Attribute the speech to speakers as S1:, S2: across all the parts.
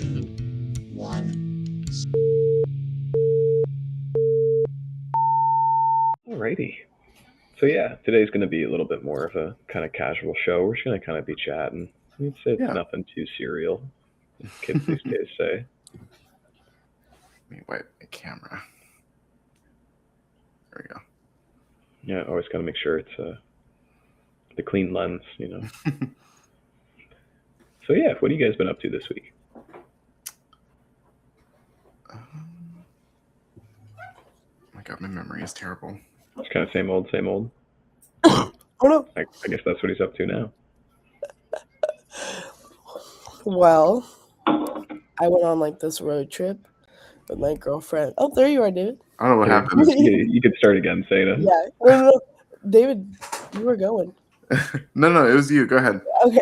S1: 2, 1.
S2: Alrighty. So yeah, today's going to be a little bit more of a kind of casual show. We're just going to kind of be chatting. We'd say it's nothing too serial, as kids these days say.
S1: Let me wipe my camera. There we go.
S2: Yeah, always got to make sure it's the clean lens, So yeah, what have you guys been up to this week?
S1: My God, my memory is terrible.
S2: It's kind of same old, same old.
S3: Oh no.
S2: I guess that's what he's up to now.
S3: Well, I went on like this road trip with my girlfriend. Oh, there you are, David.
S1: I don't know what happened.
S2: You could start again, Sena.
S3: Yeah. No. David, you were going.
S1: No, it was you. Go ahead.
S3: Okay.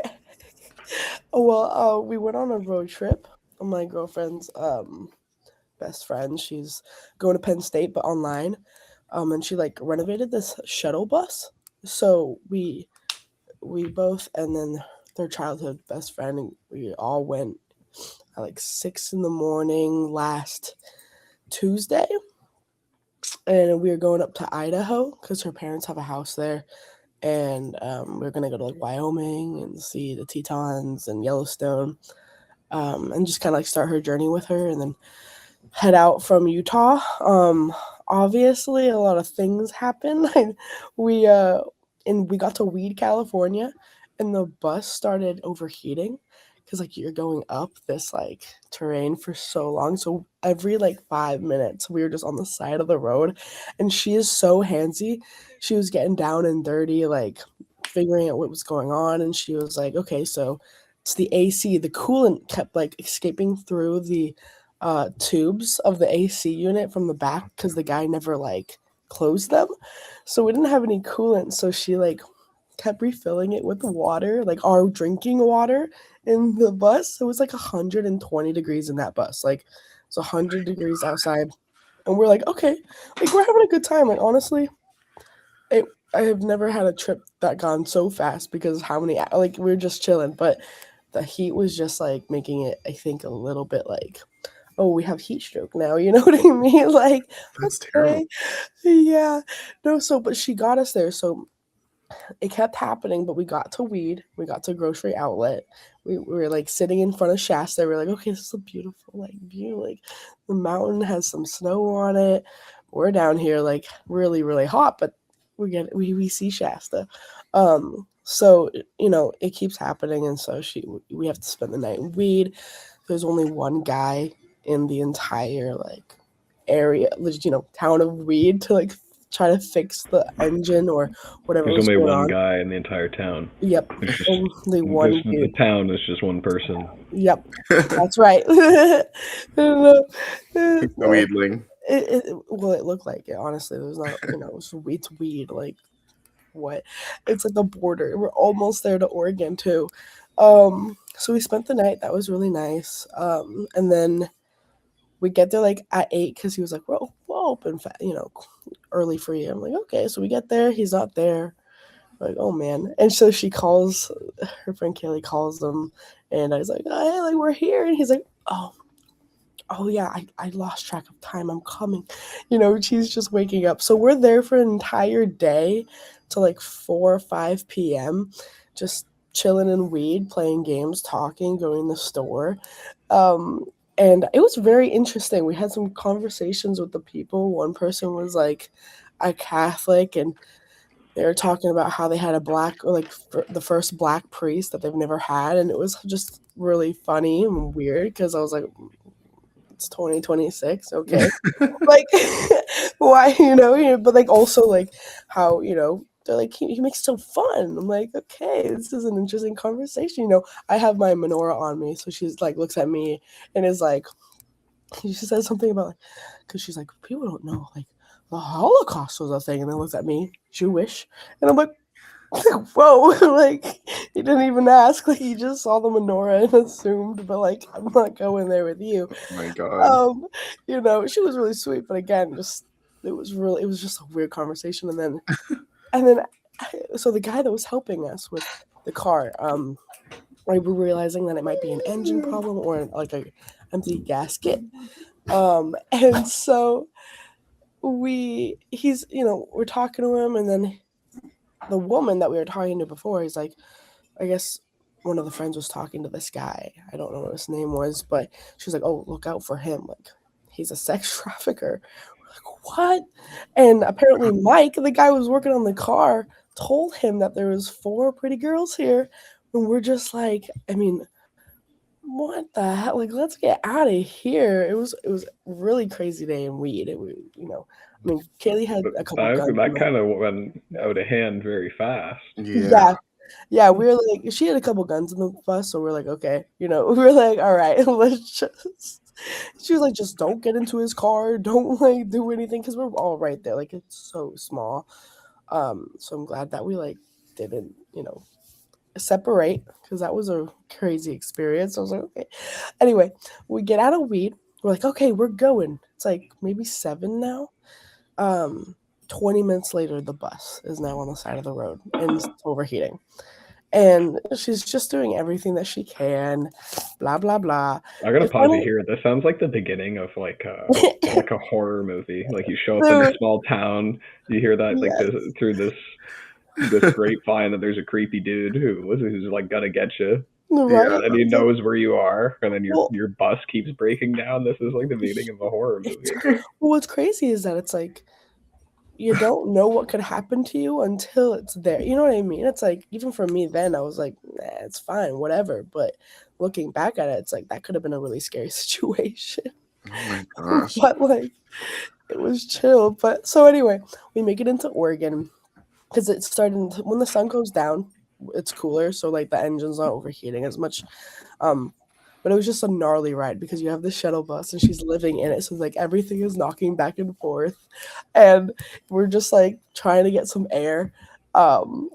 S3: Well, we went on a road trip. My girlfriend's best friend, she's going to Penn State, but online. And she like renovated this shuttle bus. So we both, and then their childhood best friend, and we all went at like 6 a.m. last Tuesday. And we were going up to Idaho because her parents have a house there. And we're going to go to like Wyoming and see the Tetons and Yellowstone, and just kind of like start her journey with her and then head out from Utah. Obviously, a lot of things happened. We got to Weed, California, and the bus started overheating because like you're going up this like terrain for so long. So every like 5 minutes, we were just on the side of the road, and she is so handsy. She was getting down and dirty, like figuring out what was going on, and she was like, "Okay, so it's the AC. The coolant kept like escaping through the tubes of the AC unit from the back because the guy never like closed them, so we didn't have any coolant. So she like kept refilling it with water, like our drinking water in the bus. It was like 120 degrees in that bus. Like it's 100 degrees outside, and we're like, okay, like we're having a good time. Like honestly, I have never had a trip that gone so fast because how many like we were just chilling, but the heat was just like making it, I think, a little bit like, oh, we have heat stroke now, you know what I mean? Like,
S1: That's terrible.
S3: Yeah. No, so but she got us there. So it kept happening, but we got to Weed, we got to Grocery Outlet. We were like sitting in front of Shasta. We're like, okay, this is a beautiful like view. Like the mountain has some snow on it. We're down here like really, really hot, but we see Shasta. So it keeps happening, and so we have to spend the night in Weed. There's only one guy in the entire like area, town of Weed to like try to fix the engine or whatever.
S2: There's only
S3: going
S2: one
S3: on.
S2: guy in the entire town.
S3: Yep, only one dude.
S2: The town is just one person.
S3: Yep, that's right.
S1: The weedling.
S3: Well, it looked like it. Honestly, there's not. It's weed. Like what? It's like the border. We're almost there to Oregon too. So we spent the night. That was really nice. And then we get there like at 8 because he was like, "Well, we'll open early for you." I'm like, "Okay." So we get there. He's not there. Like, oh man. And so she calls, her friend Kaylee calls them, and I was like, "Hey, like we're here." And he's like, oh yeah, I lost track of time. I'm coming. She's just waking up. So we're there for an entire day till like 4 or 5 p.m. just chilling in Weed, playing games, talking, going to the store. And it was very interesting. We had some conversations with the people. One person was like a Catholic, and they were talking about how they had a black, or like the first black priest that they've never had. And it was just really funny and weird because I was like, it's 2026, okay. Like why, but like also like how, they're like, he makes it so fun. I'm like, okay, this is an interesting conversation. I have my menorah on me, so she's like looks at me and is like, she says something about, because she's like, people don't know like the Holocaust was a thing, and then looks at me, Jewish, and I'm like, whoa, like he didn't even ask, like he just saw the menorah and assumed, but like I'm not going there with you.
S1: Oh my God.
S3: She was really sweet, but again, it was just a weird conversation. And then so the guy that was helping us with the car, Right, we're realizing that it might be an engine problem or like a empty gasket. And so he's, we're talking to him, and then the woman that we were talking to before, he's like, I guess one of the friends was talking to this guy. I don't know what his name was, but she was like, "Oh, look out for him. Like, he's a sex trafficker." We're like, "What?" And apparently Mike, the guy who was working on the car, told him that there was 4 pretty girls here. And we're just like, I mean, what the hell? Like, let's get out of here. It was a really crazy day in weed. I mean, Kaylee had a couple guns.
S2: That kind of went out of hand very fast.
S3: Yeah. Yeah, we were like, she had a couple guns in the bus, so we're like, okay, we were like, all right, let's just. She was like, just don't get into his car, don't like do anything, because we're all right there, like it's so small. So I'm glad that we like didn't, separate, because that was a crazy experience. I was like, okay. Anyway, we get out of weed. We're like, okay, we're going. It's like maybe 7 now. 20 minutes later, the bus is now on the side of the road and it's overheating. And she's just doing everything that she can, blah, blah, blah.
S2: I gotta pause you here. This sounds like the beginning of like a horror movie. Like you show up in a small town, you hear that like through this grapevine that there's a creepy dude who's like gonna get you. Right. And he knows where you are, and then your bus keeps breaking down. This is like the beginning of a horror movie.
S3: Well, what's crazy is that it's like, you don't know what could happen to you until it's there. You know what I mean? It's like, even for me then, I was like, nah, it's fine, whatever. But looking back at it, it's like, that could have been a really scary situation.
S1: Oh my gosh.
S3: But like, it was chill. But so anyway, we make it into Oregon, because it's starting to, when the sun goes down, it's cooler. So like the engine's not overheating as much. But it was just a gnarly ride, because you have the shuttle bus and she's living in it. So like everything is knocking back and forth. And we're just like trying to get some air from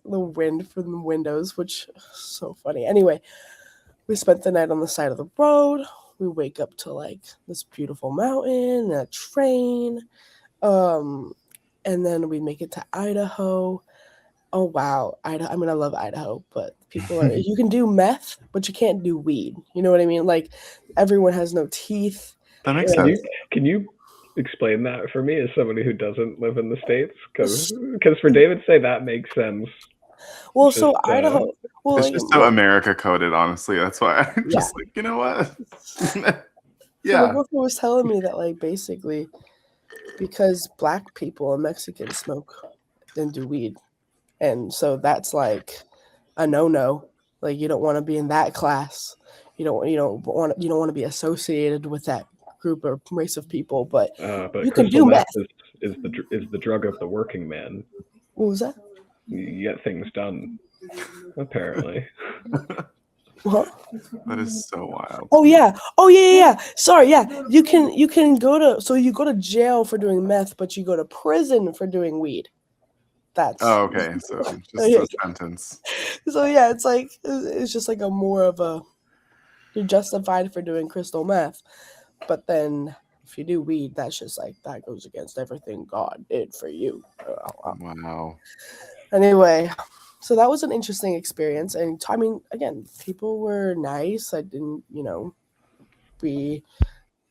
S3: the wind from the windows, which is so funny. Anyway, we spent the night on the side of the road. We wake up to like this beautiful mountain, a train. And then we make it to Idaho. Oh, wow. Idaho. I mean, I love Idaho, but people are, you can do meth, but you can't do weed. You know what I mean? Like, everyone has no teeth.
S1: That makes sense.
S2: Can you explain that for me as somebody who doesn't live in the States? Because for David to say that makes sense.
S3: Well, just, so Idaho. Well,
S1: it's just so America coded, honestly. That's why I'm just like, you know what?
S3: Yeah. So my girlfriend was telling me that, like, basically, because Black people and Mexicans smoke and do weed. And so that's like a no-no. Like, you don't want to be in that class. You don't want to be associated with that group or race of people. But you can do meth.
S2: Is the drug of the working man.
S3: What was that?
S2: You get things done, apparently.
S3: What?
S1: That is so wild.
S3: Oh yeah. Sorry, yeah. You can go to jail for doing meth, but you go to prison for doing weed. That's
S1: okay. So just a sentence.
S3: So yeah, it's just like a more of a, you're justified for doing crystal meth, but then if you do weed, that's just like, that goes against everything God did for you.
S1: Wow.
S3: Anyway, so that was an interesting experience, and I mean, again, people were nice. We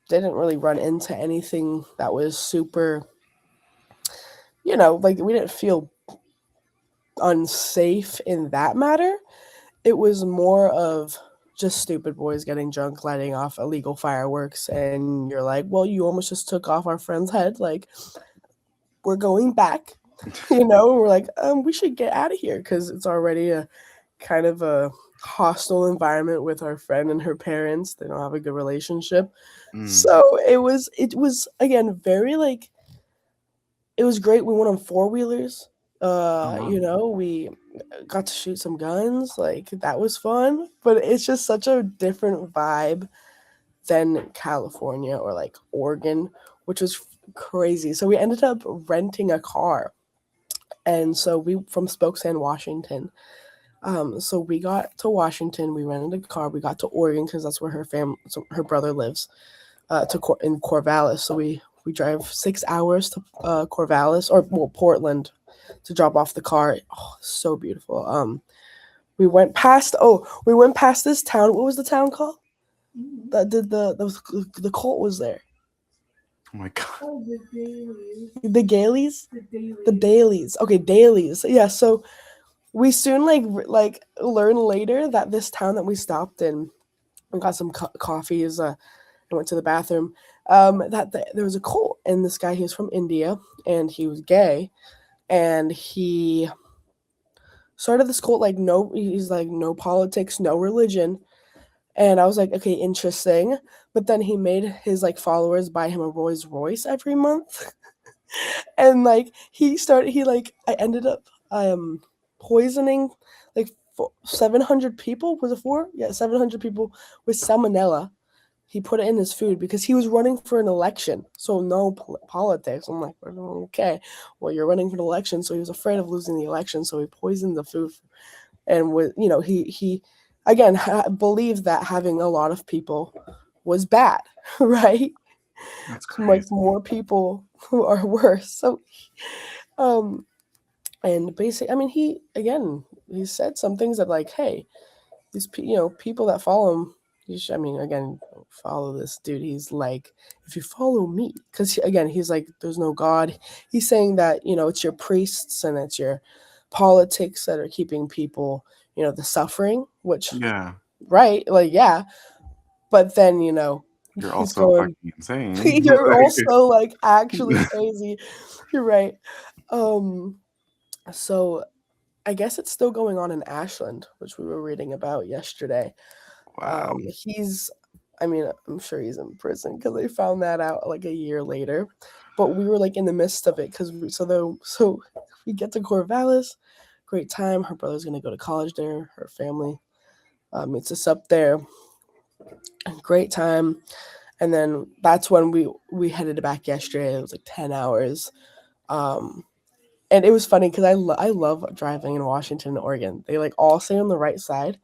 S3: didn't really run into anything that was super. Like, we didn't feel unsafe in that matter. It was more of just stupid boys getting drunk, lighting off illegal fireworks, and you're like, well, you almost just took off our friend's head. Like, we're going back, we're like, we should get out of here, because it's already a kind of a hostile environment with our friend and her parents. They don't have a good relationship. So it was again very like, it was great. We went on 4-wheelers. We got to shoot some guns. Like, that was fun. But it's just such a different vibe than California or like Oregon, which was crazy. So we ended up renting a car. And so we from Spokane, Washington. So we got to Washington. We rented a car. We got to Oregon because that's where her brother lives. In Corvallis. So we drive 6 hours to Corvallis, or Portland, to drop off the car. Oh, so beautiful. we went past this town. What was the town called? That did the cult was there.
S1: Oh my god.
S4: Oh, the dailies.
S3: The Galeys?
S4: The dailies.
S3: The dailies. Okay, dailies. Yeah, so we soon like learn later that this town that we stopped in and got some coffees, and went to the bathroom, there was a cult, and this guy, he was from India, and he was gay, and he started this cult, like he's like no politics, no religion. And I was like, okay, interesting. But then he made his like followers buy him a Rolls Royce every month. And like I ended up poisoning like 700 people. Was it 4? Yeah, 700 people with salmonella. He put it in his food because he was running for an election. So no politics. I'm like, okay, well, you're running for an election. So he was afraid of losing the election. So he poisoned the food. And he again believed that having a lot of people was bad, right?
S1: That's crazy.
S3: Like more people who are worse. So and basically, I mean, he said some things that like, hey, these people that follow him, you should, I mean, again, follow this dude. He's like, if you follow me, because again, he's like, there's no God. He's saying that it's your priests and it's your politics that are keeping people, the suffering, which
S1: Yeah.
S3: right, like yeah, but then
S1: You're
S3: he's
S1: also
S3: going,
S1: fucking insane.
S3: you're also like actually crazy. You're right. So I guess it's still going on in Ashland, which we were reading about yesterday.
S1: Wow.
S3: I'm sure he's in prison because they found that out like a year later. But we were like in the midst of it because so we get to Corvallis, great time. Her brother's gonna go to college there. Her family meets us up there. Great time. And then that's when we headed back yesterday. It was like 10 hours. And it was funny because I love driving in Washington and Oregon. They like all stay on the right side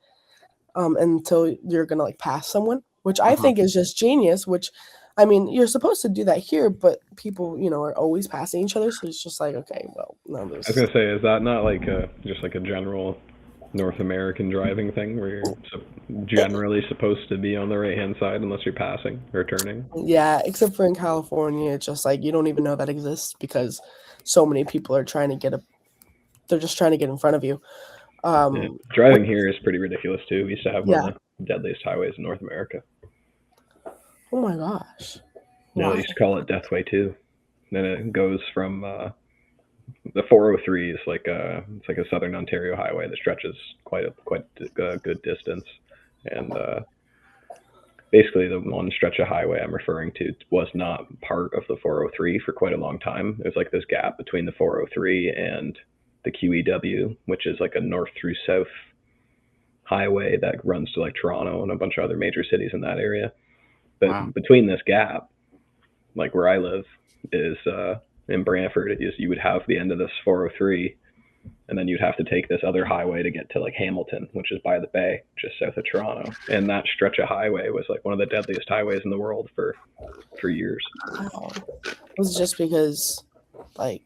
S3: until you're going to like pass someone, which I think is just genius, which I mean, you're supposed to do that here, but people, are always passing each other. So it's just like, okay, well, no,
S2: I was going to say, is that not like just like a general North American driving thing where you're generally supposed to be on the right hand side unless you're passing or turning?
S3: Yeah, except for in California, it's just like you don't even know that exists because so many people are trying to they're just trying to get in front of you.
S2: Driving here is pretty ridiculous too. We used to have one of the deadliest highways in North America.
S3: Oh my gosh.
S2: Yeah, they used to call it Deathway 2. Then it goes from the 403 is like it's like a southern Ontario highway that stretches quite a good distance, and basically the one stretch of highway I'm referring to was not part of the 403 for quite a long time. There's like this gap between the 403 and the QEW, which is like a north through south highway that runs to like Toronto and a bunch of other major cities in that area. But between this gap, like where I live, is in Brantford, you would have the end of this 403, and then you'd have to take this other highway to get to like Hamilton, which is by the bay, just south of Toronto. And that stretch of highway was like one of the deadliest highways in the world for years.
S3: Wow. Was it just because like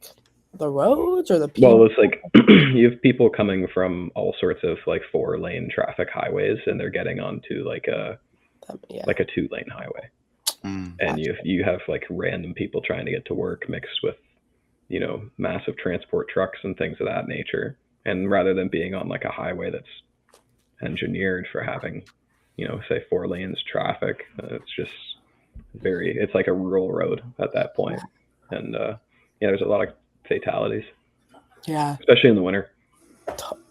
S3: the roads or the people?
S2: Well, it's like you have people coming from all sorts of like 4-lane traffic highways, and they're getting onto like a 2-lane highway. And you have like random people trying to get to work mixed with massive transport trucks and things of that nature. And rather than being on like a highway that's engineered for having say 4 lanes traffic, it's just it's like a rural road at that point. And there's a lot of fatalities, especially in the winter.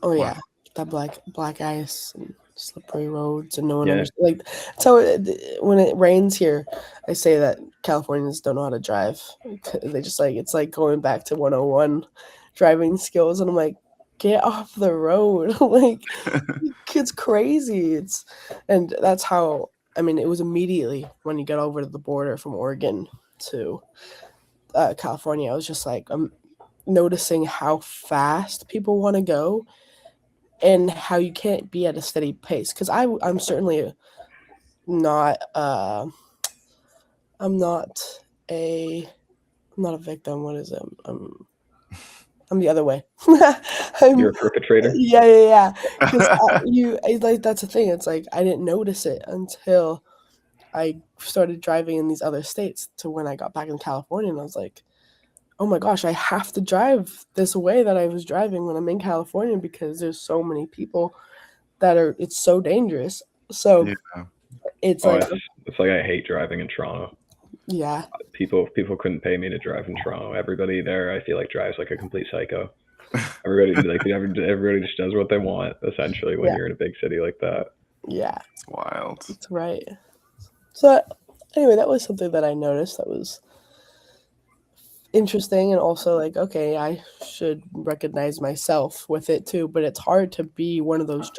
S3: Oh yeah, that black ice and slippery roads, and no one understands. Like, so when it rains here, I say that Californians don't know how to drive. They just like, it's like going back to 101 driving skills, and I'm like, get off the road. Like, it's crazy. And that's how, I mean, it was immediately when you get over to the border from Oregon to California, I was just like, I'm noticing how fast people want to go and how you can't be at a steady pace. Because I'm certainly not I'm not a victim. What is it? I'm the other way.
S2: You're a perpetrator?
S3: Yeah. Because like that's the thing. It's like I didn't notice it until I started driving in these other states to when I got back in California, and I was like, oh my gosh, I have to drive this way that I was driving when I'm in California because there's so many people that are. It's so dangerous. So
S1: Yeah.
S3: it's
S2: Oh,
S3: like,
S2: it's like I hate driving in Toronto.
S3: yeah,
S2: People couldn't pay me to drive in Toronto. Everybody there, I feel like, drives like a complete psycho. Everybody just does what they want essentially when
S3: yeah,
S2: you're in a big city like that.
S3: yeah.
S1: It's wild.
S3: That's right. So anyway, that was something that I noticed that was interesting, and also like, okay, I should recognize myself with it too. But it's hard to be one of those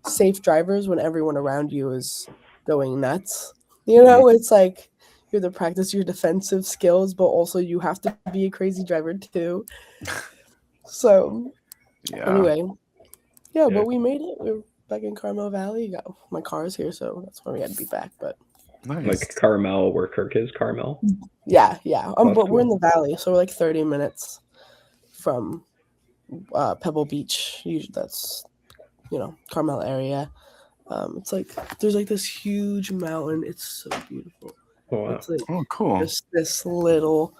S3: safe drivers when everyone around you is going nuts. You know, it's like you have to practice your defensive skills, but also you have to be a crazy driver too. So
S1: Yeah.
S3: anyway, yeah,
S2: Yeah.
S3: but we made it. We're back in Carmel Valley. Got my car's here, so that's why we had to be back. But
S1: Nice.
S2: Like Carmel, where Kirk is, Carmel.
S3: yeah.
S2: That's
S3: But we're in
S2: cool.
S3: the valley, so we're like 30 minutes from Pebble Beach. Usually that's Carmel area. It's like there's like this huge mountain. It's so beautiful.
S2: Oh wow.
S3: It's like
S1: Oh, cool.
S3: just this little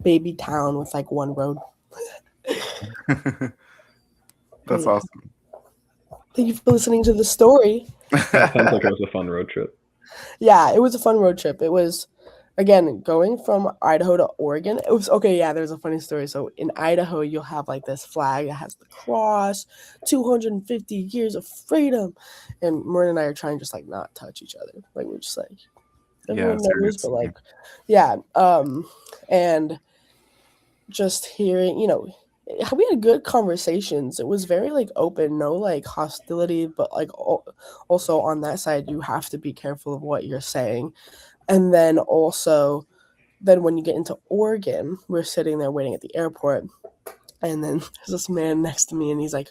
S3: baby town with like one road.
S1: That's
S3: Yeah.
S1: awesome.
S3: Thank you for listening to the story.
S2: That sounds like it was a fun road trip.
S3: Yeah, it was a fun road trip. It was, again, going from Idaho to Oregon. It was okay. Yeah, there's a funny story. So in Idaho, you'll have like this flag that has the cross, 250 years of freedom, and Marin and I are trying to just like not touch each other. Like we're just like everyone knows, but like, yeah. And just hearing, we had good conversations. It was very like open, no like hostility, but like also on that side, you have to be careful of what you're saying. And then also, then when you get into Oregon, we're sitting there waiting at the airport, and then there's this man next to me, and he's like,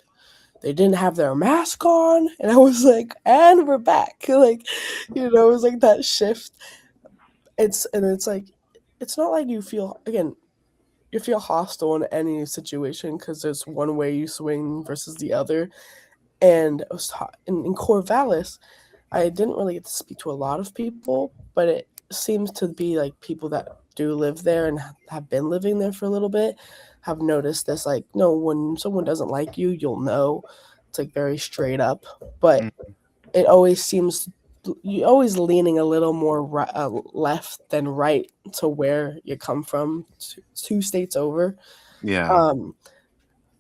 S3: they didn't have their mask on, and I was like, and we're back, like, it was like that shift. It's like, it's not like you feel hostile in any situation because there's one way you swing versus the other. And I was in Corvallis, I didn't really get to speak to a lot of people, but it seems to be like people that do live there and have been living there for a little bit have noticed this, like, no, when someone doesn't like you, you'll know. It's like very straight up, but it always seems you're always leaning a little more left than right to where you come from, two states over.
S1: Yeah.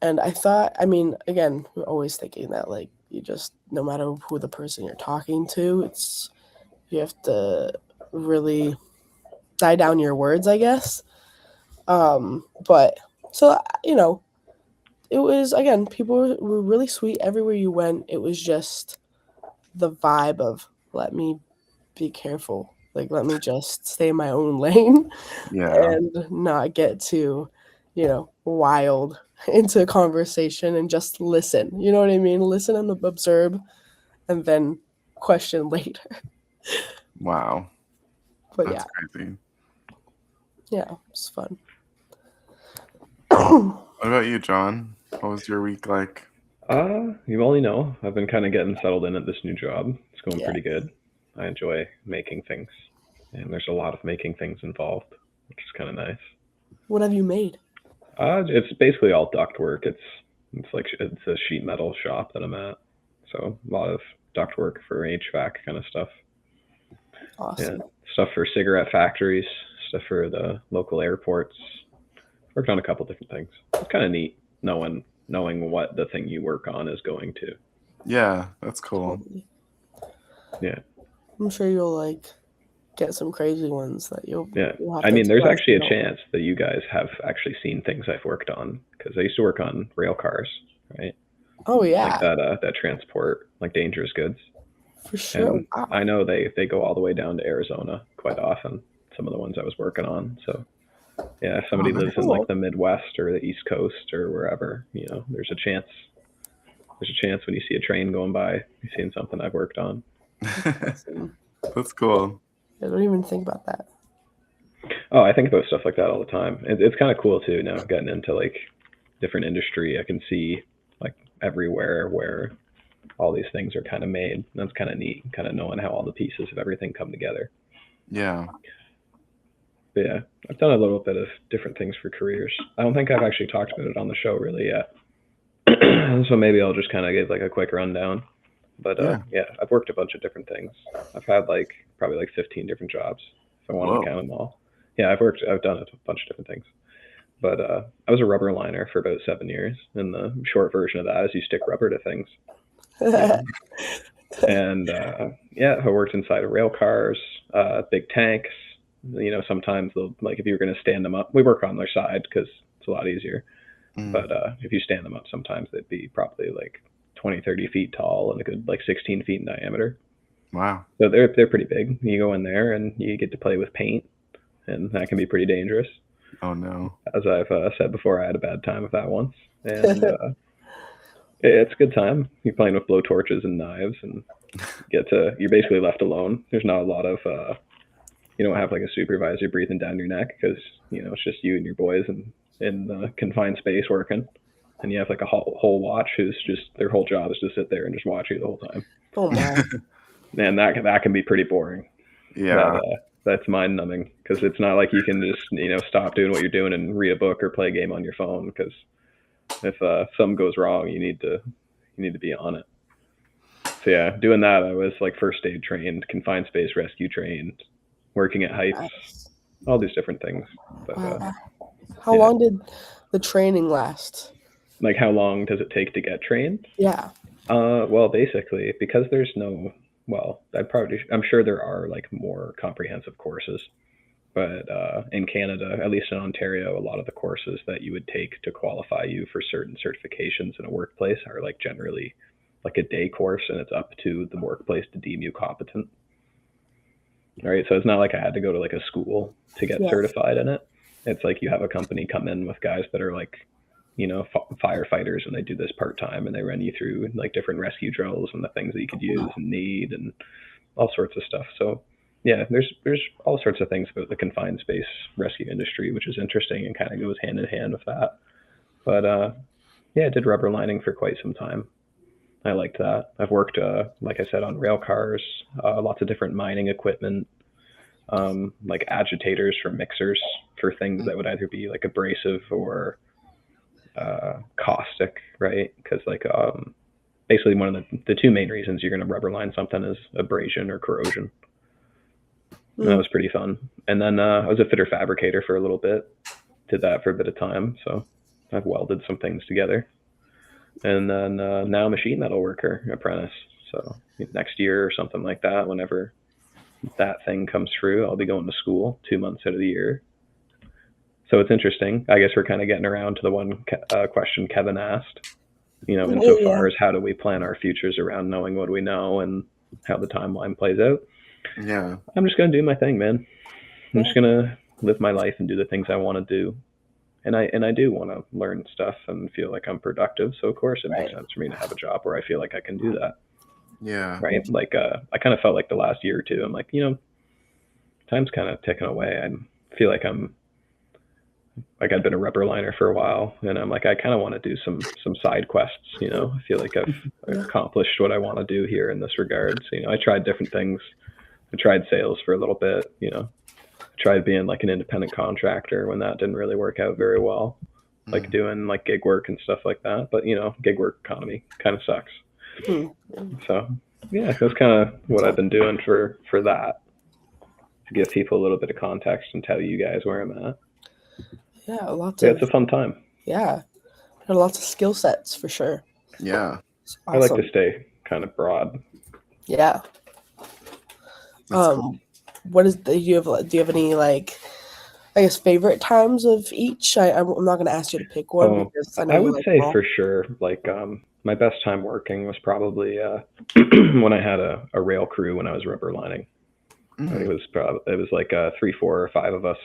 S3: And I thought, I mean, again, we're always thinking that like you just, no matter who the person you're talking to, you have to really die down your words, I guess. But so it was, again, people were really sweet everywhere you went. It was just the vibe of let me be careful, like let me just stay in my own lane and not get too wild into conversation and just listen, you know what I mean, listen and observe and then question later.
S1: Wow.
S3: But
S1: That's crazy.
S3: yeah, it's fun.
S1: What about you, John? What was your week like?
S2: You only know I've been kind of getting settled in at this new job. It's going
S3: Yeah.
S2: pretty good. I enjoy making things, and there's a lot of making things involved, which is kind of nice.
S3: What have you made?
S2: It's basically all duct work. It's a sheet metal shop that I'm at, so a lot of duct work for HVAC kind of stuff.
S3: Awesome.
S2: Yeah, stuff for cigarette factories, stuff for the local airports. Worked on a couple different things. It's kind of neat knowing what the thing you work on is going to.
S1: Yeah, that's cool.
S3: Totally.
S2: Yeah.
S3: I'm sure you'll like get some crazy ones that you'll
S2: Yeah.
S3: have
S2: I
S3: to
S2: mean, there's
S3: express,
S2: actually a chance that you guys have actually seen things I've worked on because I used to work on rail cars, right?
S3: Oh yeah,
S2: Like that transport like dangerous goods.
S3: for sure.
S2: And
S3: Wow.
S2: I know they go all the way down to Arizona quite often. Some of the ones I was working on. So yeah, if somebody lives in like the Midwest or the East Coast or wherever, there's a chance. There's a chance when you see a train going by, you're seeing something I've worked on.
S3: Awesome.
S1: That's cool.
S3: I don't even think about that.
S2: Oh, I think about stuff like that all the time. It's kind of cool too now, getting into like different industry, I can see like everywhere where all these things are kind of made. That's kind of neat, kind of knowing how all the pieces of everything come together.
S1: Yeah.
S2: But yeah, I've done a little bit of different things for careers. I don't think I've actually talked about it on the show really yet. So maybe I'll just kind of give like a quick rundown. But yeah, I've worked a bunch of different things. I've had like probably like 15 different jobs if I wanted
S1: Whoa.
S2: to count them all. Yeah, I've done a bunch of different things. But I was a rubber liner for about 7 years, and the short version of that is you stick rubber to things. Yeah. And yeah, I worked inside of rail cars, big tanks. You know, sometimes they'll, like if you were going to stand them up, we work on their side because it's a lot easier. But if you stand them up, sometimes they'd be probably like 20, 30 feet tall and a good like 16 feet in diameter.
S1: Wow.
S2: So they're pretty big. You go in there and you get to play with paint, and that can be pretty dangerous.
S1: Oh no.
S2: As I've said before, I had a bad time with that once, and it's a good time. You're playing with blowtorches and knives, and you're basically left alone. There's not a lot of you don't have like a supervisor breathing down your neck because you know it's just you and your boys and in the confined space working, and you have like a whole watch who's just their whole job is to sit there and just watch you the whole time.
S3: Oh my.
S2: And that can be pretty boring.
S1: Yeah.
S2: That's mind numbing because it's not like you can just stop doing what you're doing and read a book or play a game on your phone, because if something goes wrong, you need to be on it. So yeah, doing that, I was like first aid trained, confined space rescue trained, working at heights, all these different things. But,
S3: how long did the training last?
S2: Like how long does it take to get trained?
S3: Yeah.
S2: Well, basically, because there's no, well, I'm sure there are like more comprehensive courses, but in Canada, at least in Ontario, a lot of the courses that you would take to qualify you for certain certifications in a workplace are like generally like a day course, and it's up to the workplace to deem you competent. All right, so it's not like I had to go to like a school to get certified in it. It's like you have a company come in with guys that are like, firefighters, and they do this part-time, and they run you through like different rescue drills and the things that you could use and need and all sorts of stuff. So yeah, there's all sorts of things about the confined space rescue industry, which is interesting and kind of goes hand in hand with that. But yeah, I did rubber lining for quite some time. I liked that. I've worked, like I said, on rail cars, lots of different mining equipment, like agitators for mixers for things that would either be like abrasive or caustic, right? Because like basically one of the two main reasons you're going to rubber line something is abrasion or corrosion. And that was pretty fun. And then I was a fitter fabricator for a little bit. Did that for a bit of time. So I've welded some things together. And then now a machine metal worker apprentice. So next year or something like that, whenever that thing comes through, I'll be going to school 2 months out of the year. So it's interesting. I guess we're kind of getting around to the one question Kevin asked, insofar as how do we plan our futures around knowing what we know and how the timeline plays out.
S1: Yeah.
S2: I'm just going to do my thing, man. I'm just going to live my life and do the things I want to do. And I do want to learn stuff and feel like I'm productive. So of course it makes sense for me to have a job where I feel like I can do that.
S1: Yeah.
S2: Right. Like I kind of felt like the last year or two, I'm like, time's kind of ticking away. I feel like I've been a rubber liner for a while, and I'm like, I kind of want to do some side quests. I feel like I've accomplished what I want to do here in this regard. So, I tried different things. I tried sales for a little bit, I tried being like an independent contractor when that didn't really work out very well, like doing like gig work and stuff like that. But, gig work economy kind of sucks. So yeah, that's kind of what I've been doing for that, to give people a little bit of context and tell you guys where I'm at.
S3: Yeah,
S2: it's a fun time.
S3: Yeah, there are lots of skill sets for sure.
S1: Yeah.
S3: Awesome.
S2: I like to stay kind of broad.
S3: Yeah.
S1: Cool.
S3: Do you have any like, I guess, favorite times of each? I'm not going to ask you to pick one because I
S2: would say for sure, like my best time working was probably when I had a rail crew when I was rubber lining. It was like 3, 4, or 5 of us.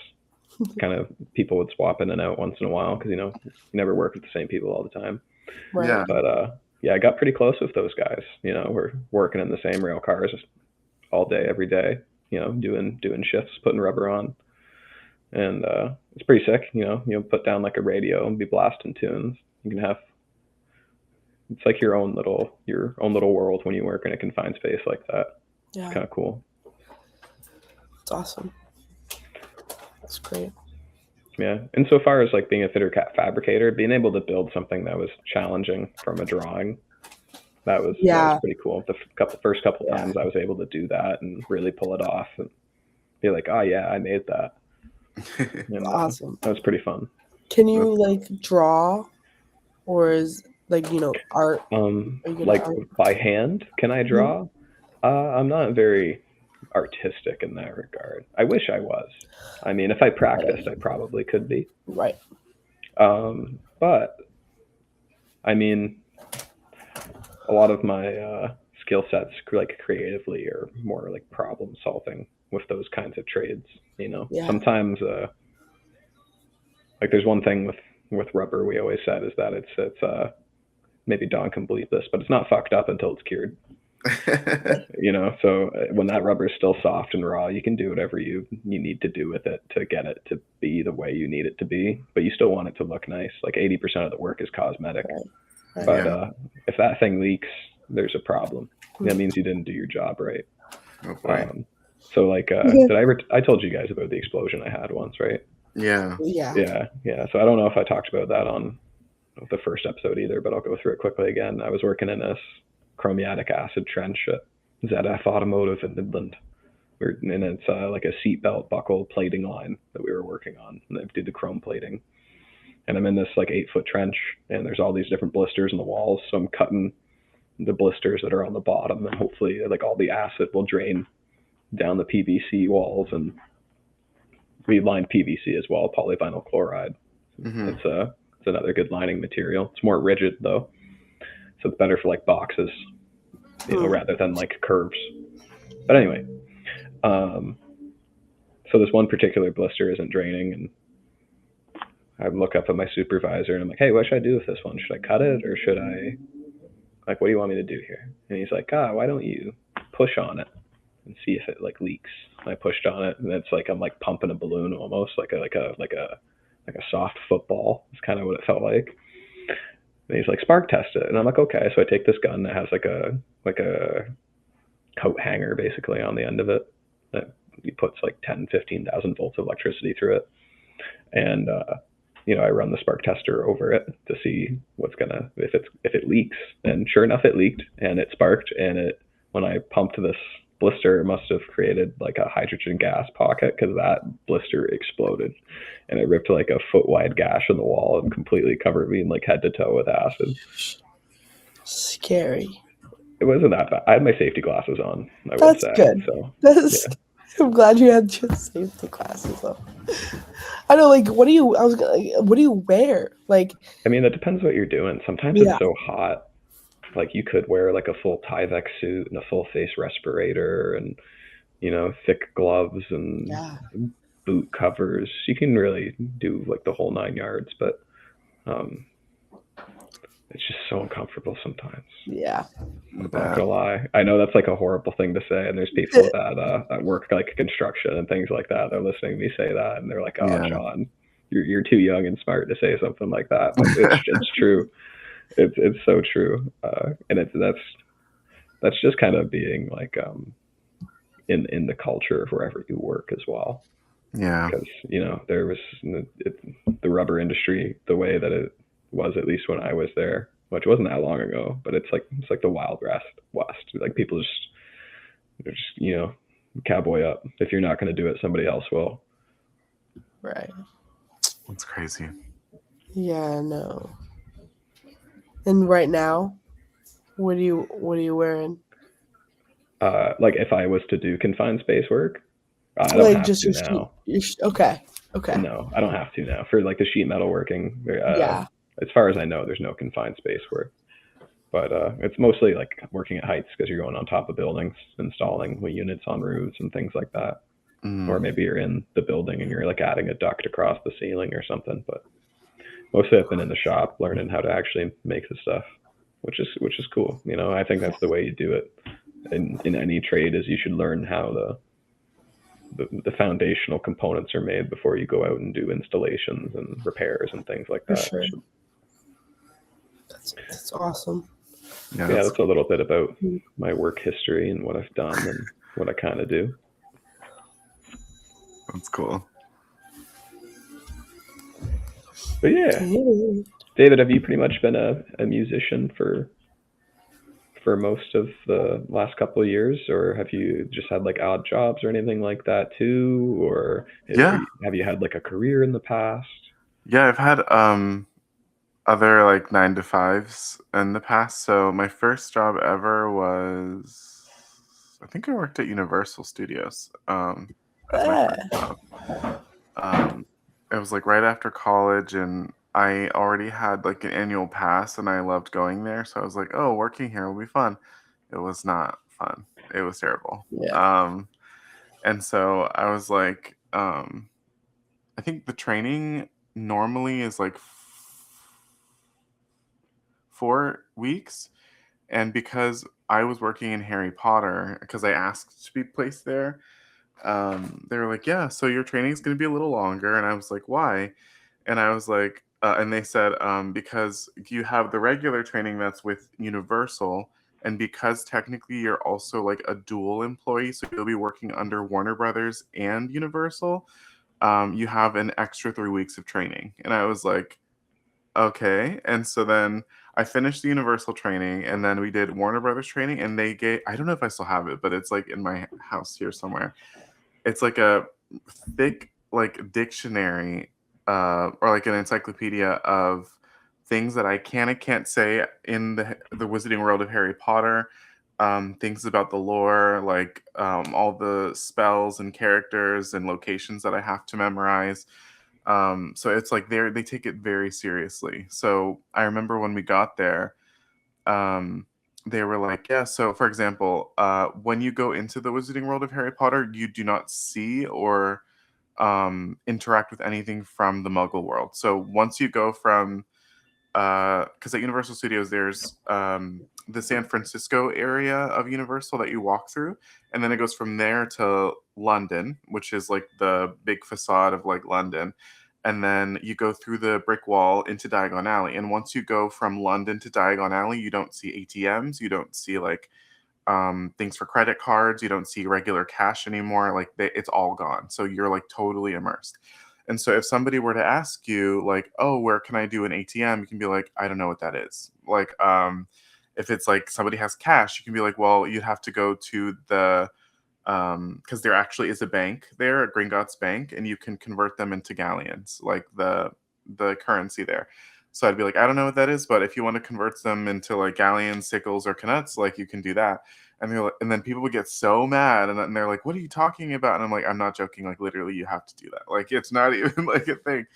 S2: Kind of people would swap in and out once in a while because you never work with the same people all the time.
S3: Right.
S1: Yeah.
S2: But I got pretty close with those guys. We're working in the same rail cars all day, every day. Doing shifts, putting rubber on, and it's pretty sick. You put down like a radio and be blasting tunes. You can have it's like your own little world when you work in a confined space like that.
S3: Yeah,
S2: It's kind of cool.
S3: it's awesome. That's great.
S2: Yeah, insofar as like being a fitter fabricator, being able to build something that was challenging from a drawing, that was pretty cool. The first couple times I was able to do that and really pull it off and be like, oh yeah, I made that. And,
S3: awesome.
S2: That was pretty fun.
S3: Can you like draw, or is like art?
S2: Like by hand, can I draw? I'm not very artistic in that regard. I wish I was. I mean, if I practiced, I probably could be.
S3: Right.
S2: But I mean, a lot of my skill sets, like creatively, are more like problem solving with those kinds of trades. Sometimes like there's one thing with rubber we always said is that it's maybe Don can believe this, but it's not fucked up until it's cured. So when that rubber is still soft and raw, you can do whatever you need to do with it to get it to be the way you need it to be, but you still want it to look nice. Like 80% of the work is cosmetic. Right. But if that thing leaks, there's a problem. That means you didn't do your job right.
S1: Oh boy.
S2: So like I told you guys about the explosion I had once, right?
S1: Yeah.
S2: So I don't know if I talked about that on the first episode either, but I'll go through it quickly again. I was working in this chromatic acid trench at ZF Automotive in Midland, and it's like a seatbelt buckle plating line that we were working on, and they did the chrome plating. And I'm in this like 8-foot trench, and there's all these different blisters in the walls, so I'm cutting the blisters that are on the bottom, and hopefully like all the acid will drain down the PVC walls, and we lined PVC as well, polyvinyl chloride. Mm-hmm. It's another good lining material. It's more rigid though, so it's better for like boxes, rather than like curves. But anyway, so this one particular blister isn't draining, and I look up at my supervisor and I'm like, hey, what should I do with this one? Should I cut it, or should I, like, what do you want me to do here? And he's like, why don't you push on it and see if it like leaks? And I pushed on it, and it's like I'm like pumping a balloon almost, like a soft football. It's kind of what it felt like. And he's like, spark test it. And I'm like, okay. So I take this gun that has like a coat hanger basically on the end of it that he puts like 15,000 volts of electricity through it. And, I run the spark tester over it to see if it leaks. And sure enough, it leaked and it sparked. And when I pumped this blister, it must have created like a hydrogen gas pocket, because that blister exploded and it ripped like a foot wide gash in the wall and completely covered me in like head to toe with acid.
S3: Scary.
S2: It wasn't that bad. I had my safety glasses on.
S3: That's good. So I'm glad you had your safety glasses on. I know, like, what do you wear? Like,
S2: I mean, it depends what you're doing. Sometimes it's so hot. Like you could wear like a full Tyvek suit and a full face respirator and, thick gloves and boot covers. You can really do like the whole 9 yards, but it's just so uncomfortable sometimes.
S3: Yeah.
S2: I'm not gonna lie. I know that's like a horrible thing to say, and there's people that work like construction and things like that. They're listening to me say that, and they're like, "Oh, John, you're too young and smart to say something like that." But it's true. It's so true, and that's just kind of being like in the culture of wherever you work as well.
S1: Yeah.
S2: Because there was the rubber industry the way that it was, at least when I was there, which wasn't that long ago, but it's like the Wild West. Like people just cowboy up. If you're not going to do it, somebody else will.
S3: Right.
S1: That's crazy.
S3: Yeah, no. And right now, what are you wearing?
S2: Like if I was to do confined space work, I don't have to now.
S3: Okay.
S2: No, I don't have to now. For like the sheet metal working, as far as I know, there's no confined space work. But it's mostly like working at heights, because you're going on top of buildings, installing units on roofs and things like that. Or maybe you're in the building and you're like adding a duct across the ceiling or something. But mostly I've been in the shop learning how to actually make the stuff, which is cool. I think that's the way you do it in any trade, is you should learn how the foundational components are made before you go out and do installations and repairs and things like
S3: For
S2: that.
S3: sure. That's awesome.
S2: Yeah,
S1: that's
S2: that's a little bit about my work history and what I've done and what I kind of do.
S1: cool.
S2: But yeah, David, have you pretty much been a musician for most of the last couple of years, or have you just had like odd jobs or anything like that too, or
S1: Yeah.
S2: have you had like a career in the past?
S1: Yeah, I've had other like 9 to 5s in the past. So my first job ever was, I think I worked at Universal Studios as my first job. It was like right after college, and I already had like an annual pass, and I loved going there. So I was like, oh, working here will be fun. It was not fun. It was terrible.
S3: Yeah.
S1: And so I was like, I think the training normally is like 4 weeks. And because I was working in Harry Potter, because I asked to be placed there, they were like, yeah, so your training is going to be a little longer. And I was like, why? And I was like, and they said, because you have the regular training that's with Universal, and because technically you're also like a dual employee, so you'll be working under Warner Brothers and Universal, you have an extra 3 weeks of training. And I was like, okay. And so then I finished the Universal training, and then we did Warner Brothers training, and they gave, I don't know if I still have it, but it's like in my house here somewhere. It's like a thick like dictionary or like an encyclopedia of things that I can and can't say in the Wizarding World of Harry Potter. Things about the lore, like all the spells and characters and locations that I have to memorize. So it's like they take it very seriously. So I remember when we got there, they were like, yeah, so for example, when you go into the Wizarding World of Harry Potter, you do not see or interact with anything from the Muggle world. So once you go from, because at Universal Studios, there's the San Francisco area of Universal that you walk through, and then it goes from there to London, which is like the big facade of like London. And then you go through the brick wall into Diagon Alley. And once you go from London to Diagon Alley, you don't see ATMs, you don't see like things for credit cards, you don't see regular cash anymore. Like it's all gone. So you're like totally immersed. And so if somebody were to ask you like, oh, where can I do an ATM? You can be like, I don't know what that is. Like, if it's like somebody has cash, you can be like, well, you'd have to go to the, because there actually is a bank there, a Gringotts Bank, and you can convert them into galleons, like the currency there. So I'd be like, I don't know what that is, but if you want to convert them into like galleons, sickles, or canuts, like you can do that. And they're like, and then people would get so mad, and they're like, "What are you talking about?" And I'm like, "I'm not joking. Like literally, you have to do that. Like it's not even like a thing."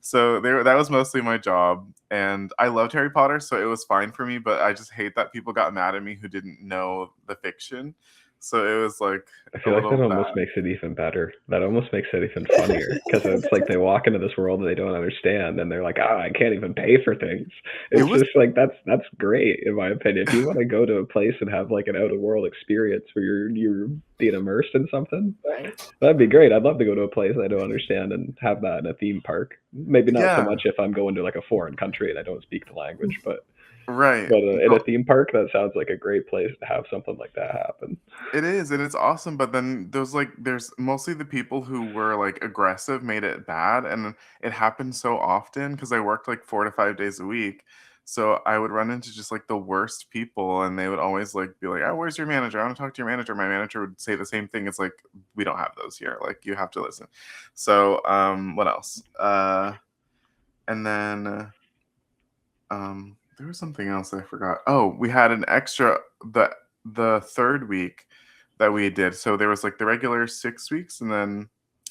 S1: So that was mostly my job, and I loved Harry Potter, so it was fine for me. But I just hate that people got mad at me who didn't know the fiction. So it was like
S2: I
S1: a
S2: feel like that
S1: little
S2: almost
S1: bad.
S2: makes it even better. That almost makes it even funnier because it's like they walk into this world that they don't understand, and they're like, "Ah, I can't even pay for things."
S1: It
S2: It's
S1: was
S2: just like that's great in my opinion. If you want to go to a place and have like an out of world experience where you're being immersed in something,
S3: Right.
S2: that'd be great. I'd love to go to a place I don't understand and have that in a theme park. Maybe not so
S1: yeah,
S2: much if I'm going to like a foreign country and I don't speak the language, but
S1: right.
S2: in a theme park, that sounds like a great place to have something like that happen.
S1: It is, and it's awesome, but then there's mostly the people who were like aggressive made it bad, and it happened so often because I worked like 4 to 5 days a week. So I would run into just like the worst people, and they would always like be like, "Oh, where's your manager? I want to talk to your manager." My manager would say the same thing. It's like we don't have those here. Like you have to listen. So what else? And then there was something else I forgot. Oh, we had an extra the third week that we did. So there was like the regular 6 weeks, and then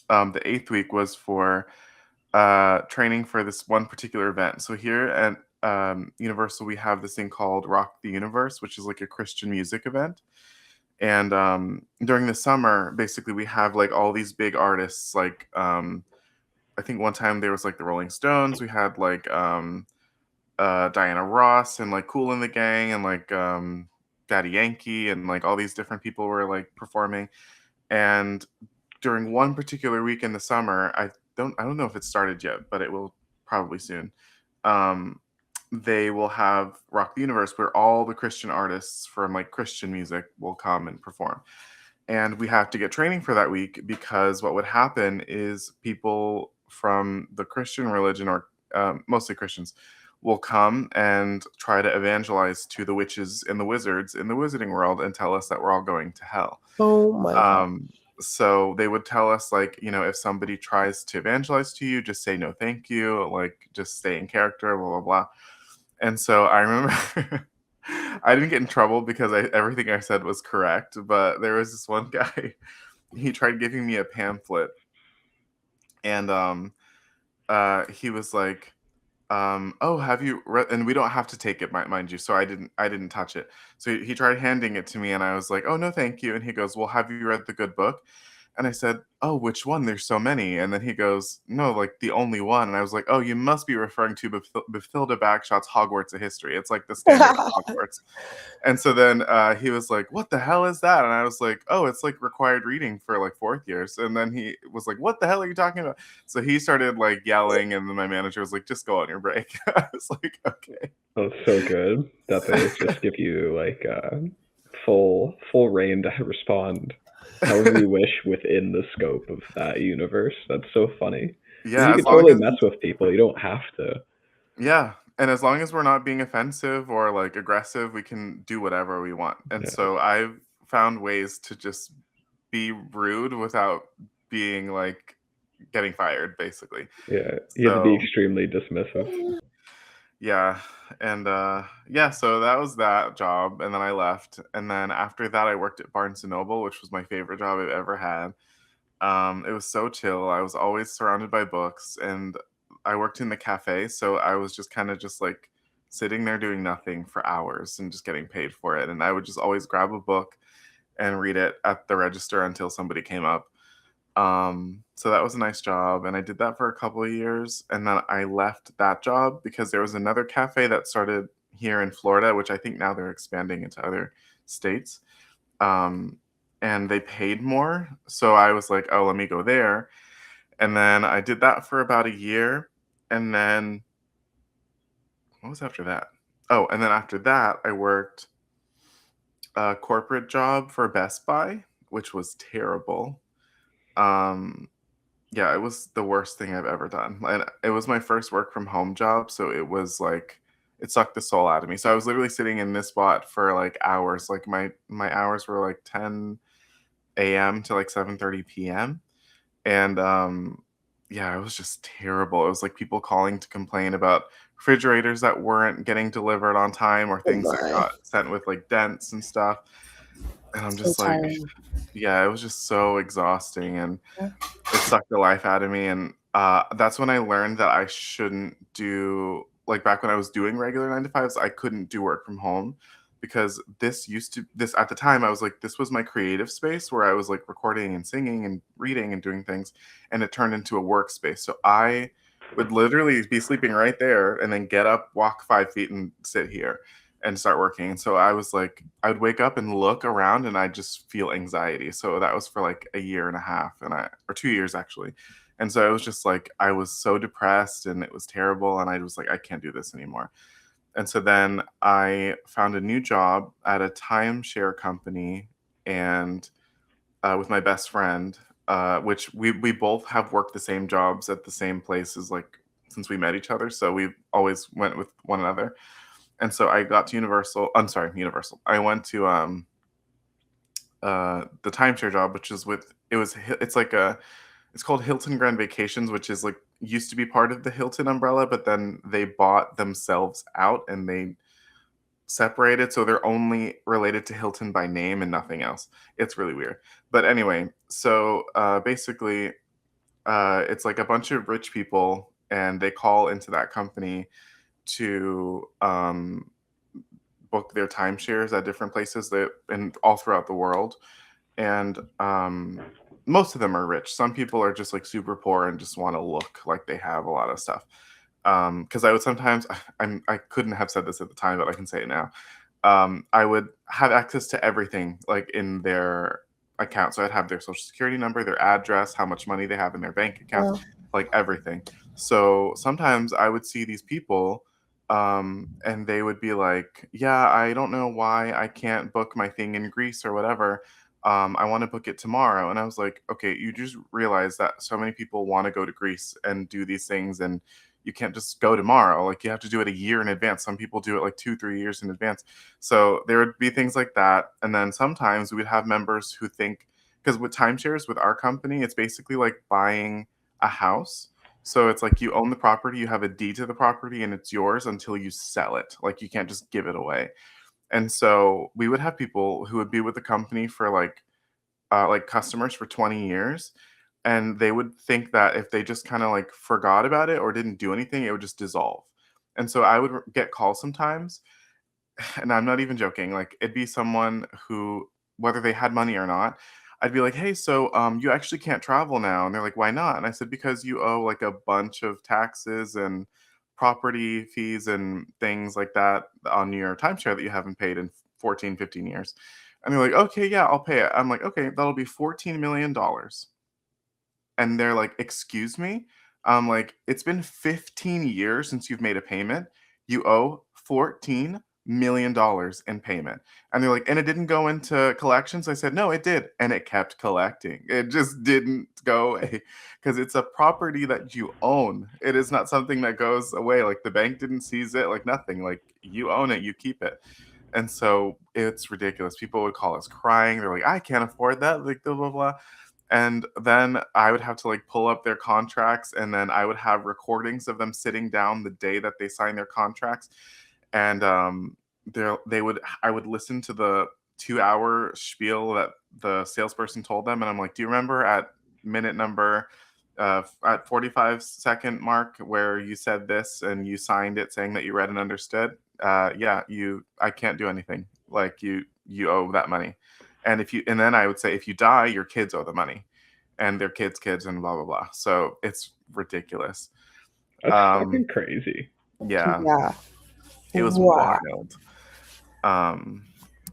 S1: the eighth week was for training for this one particular event. So here at Universal, we have this thing called Rock the Universe, which is like a Christian music event. And during the summer, basically, we have like all these big artists. Like I think one time there was like the Rolling Stones. We had like Diana Ross and like Cool in the Gang and like Daddy Yankee and like all these different people were like performing. And during one particular week in the summer, I don't know if it started yet, but it will probably soon. Um, they will have Rock the Universe, where all the Christian artists from like Christian music will come and perform. And we have to get training for that week, because what would happen is people from the Christian religion, or mostly Christians, will come and try to evangelize to the witches and the wizards in the wizarding world and tell us that we're all going to hell.
S3: Oh my god.
S1: Um, so they would tell us, like, if somebody tries to evangelize to you, just say no, thank you, like, just stay in character, blah blah blah. And so I remember I didn't get in trouble because everything I said was correct, but there was this one guy, he tried giving me a pamphlet, and he was like, oh, have you read? And we don't have to take it, mind you. So I didn't touch it. So he tried handing it to me, and I was like, oh no, thank you. And he goes, well, have you read the good book? And I said, oh, which one? There's so many. And then he goes, no, like the only one. And I was like, oh, you must be referring to Bethilda Bagshot's Hogwarts of History. It's like the standard at Hogwarts. And so then he was like, what the hell is that? And I was like, oh, it's like required reading for like fourth years. And then he was like, what the hell are you talking about? So he started like yelling, and then my manager was like, just go on your break. I was like, okay.
S2: That's so good that they just give you like full reign to respond however you wish within the scope of that universe. That's so funny. 'Cause
S1: Yeah,
S2: you
S1: as
S2: can
S1: long
S2: totally
S1: as
S2: mess with people. You don't have to.
S1: yeah, and as long as we're not being offensive or like aggressive, we can do whatever we want. And
S2: Yeah.
S1: so I've found ways to just be rude without being like getting fired, basically.
S2: Yeah. You have to be
S1: So
S2: extremely dismissive.
S1: yeah, and yeah, so that was that job, and then I left, and then after that I worked at Barnes and Noble, which was my favorite job I've ever had. It was so chill. I was always surrounded by books, and I worked in the cafe, so I was just kind of just like sitting there doing nothing for hours and just getting paid for it. And I would just always grab a book and read it at the register until somebody came up. So that was a nice job, and I did that for a couple of years, and then I left that job because there was another cafe that started here in Florida, which I think now they're expanding into other states. Um, and they paid more, so I was like, "Oh, let me go there." And then I did that for about a year, and then what was after that? Oh, and then after that, I worked a corporate job for Best Buy, which was terrible. Um, yeah, it was the worst thing I've ever done, and it was my first work from home job, so it was like it sucked the soul out of me. So I was literally sitting in this spot for like hours. Like my hours were like 10 a.m. to like 7:30 p.m. And yeah, it was just terrible. It was like people calling to complain about refrigerators that weren't getting delivered on time, or
S3: Oh
S1: things that
S3: my.
S1: got sent with like dents and stuff. And I'm
S3: So
S1: just like,
S3: tiring.
S1: yeah, it was just so exhausting, and
S3: Yeah.
S1: it sucked the life out of me. And that's when I learned that I shouldn't do, like, back when I was doing regular 9 to 5s, I couldn't do work from home, because this at the time I was like, this was my creative space where I was like recording and singing and reading and doing things, and it turned into a workspace. So I would literally be sleeping right there and then get up, walk 5 feet, and sit here and start working. And so I was like, I would wake up and look around, and I just feel anxiety. So that was for like a year and a half, or 2 years actually. And so it was just like, I was so depressed, and it was terrible. And I was like, I can't do this anymore. And so then I found a new job at a timeshare company, and with my best friend, which we both have worked the same jobs at the same places, like since we met each other. So we always went with one another. And so I got to Universal. I'm sorry, Universal. I went to the timeshare job, which is it's like it's called Hilton Grand Vacations, which is like used to be part of the Hilton umbrella, but then they bought themselves out and they separated, so they're only related to Hilton by name and nothing else. It's really weird. But anyway, so basically, it's like a bunch of rich people, and they call into that company to book their timeshares at different places and all throughout the world. And most of them are rich. Some people are just like super poor and just want to look like they have a lot of stuff. Because I would sometimes, I couldn't have said this at the time, but I can say it now. I would have access to everything like in their account. So I'd have their social security number, their address, how much money they have in their bank account, like everything. So sometimes I would see these people, and they would be like, "Yeah, I don't know why I can't book my thing in Greece or whatever. I want to book it tomorrow." And I was like, "Okay, you just realize that so many people want to go to Greece and do these things, and you can't just go tomorrow. Like you have to do it a year in advance. Some people do it like 2, 3 years in advance." So there would be things like that. And then sometimes we would have members who think, because with timeshares with our company, it's basically like buying a house. So it's like you own the property, you have a deed to the property, and it's yours until you sell it. Like you can't just give it away. And so we would have people who would be with the company for like customers for 20 years, and they would think that if they just kind of like forgot about it or didn't do anything, it would just dissolve. And so I would get calls sometimes, and I'm not even joking. Like it'd be someone who, whether they had money or not, I'd be like, "Hey, so you actually can't travel now." And they're like, "Why not?" And I said, "Because you owe like a bunch of taxes and property fees and things like that on your timeshare that you haven't paid in 14, 15 years." And they're like, "Okay, yeah, I'll pay it." I'm like, "Okay, that'll be $14 million." And they're like, "Excuse me?" I'm like, "It's been 15 years since you've made a payment. You owe $14 million in payment." And they're like, "And it didn't go into collections?" I said, "No, it did." And it kept collecting. It just didn't go away because it's a property that you own. It is not something that goes away. Like the bank didn't seize it, like nothing. Like you own it, you keep it. And so it's ridiculous. People would call us crying. They're like, "I can't afford that." Like blah blah blah. And then I would have to like pull up their contracts, and then I would have recordings of them sitting down the day that they signed their contracts. And they would I would listen to the 2 hour spiel that the salesperson told them, and I'm like, "Do you remember at minute number at 45-second mark where you said this and you signed it saying that you read and understood? Yeah, I can't do anything. Like you owe that money." And then I would say, "If you die, your kids owe the money, and their kids and blah blah blah." So it's ridiculous.
S2: That's
S1: Um,
S2: fucking crazy.
S1: yeah,
S3: Yeah.
S1: it was
S3: Wow.
S1: wild. Um,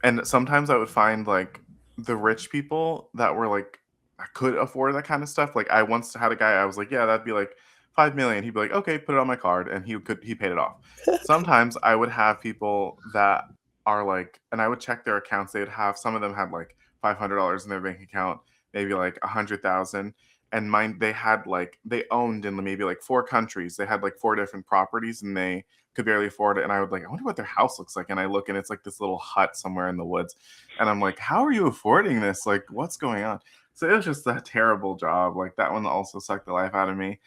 S1: and sometimes I would find like the rich people that were like I could afford that kind of stuff. Like I once had a guy, I was like, "Yeah, that'd be like 5 million." He'd be like, "Okay, put it on my card," and he paid it off. Sometimes I would have people that are like, and I would check their accounts. They would have some of them had like $500 in their bank account, maybe like 100,000. And mine, they owned in maybe like 4 countries. They had like 4 different properties, and they could barely afford it. And I would like, I wonder what their house looks like. And I look, and it's like this little hut somewhere in the woods. And I'm like, "How are you affording this? Like, what's going on?" So it was just a terrible job. Like that one also sucked the life out of me.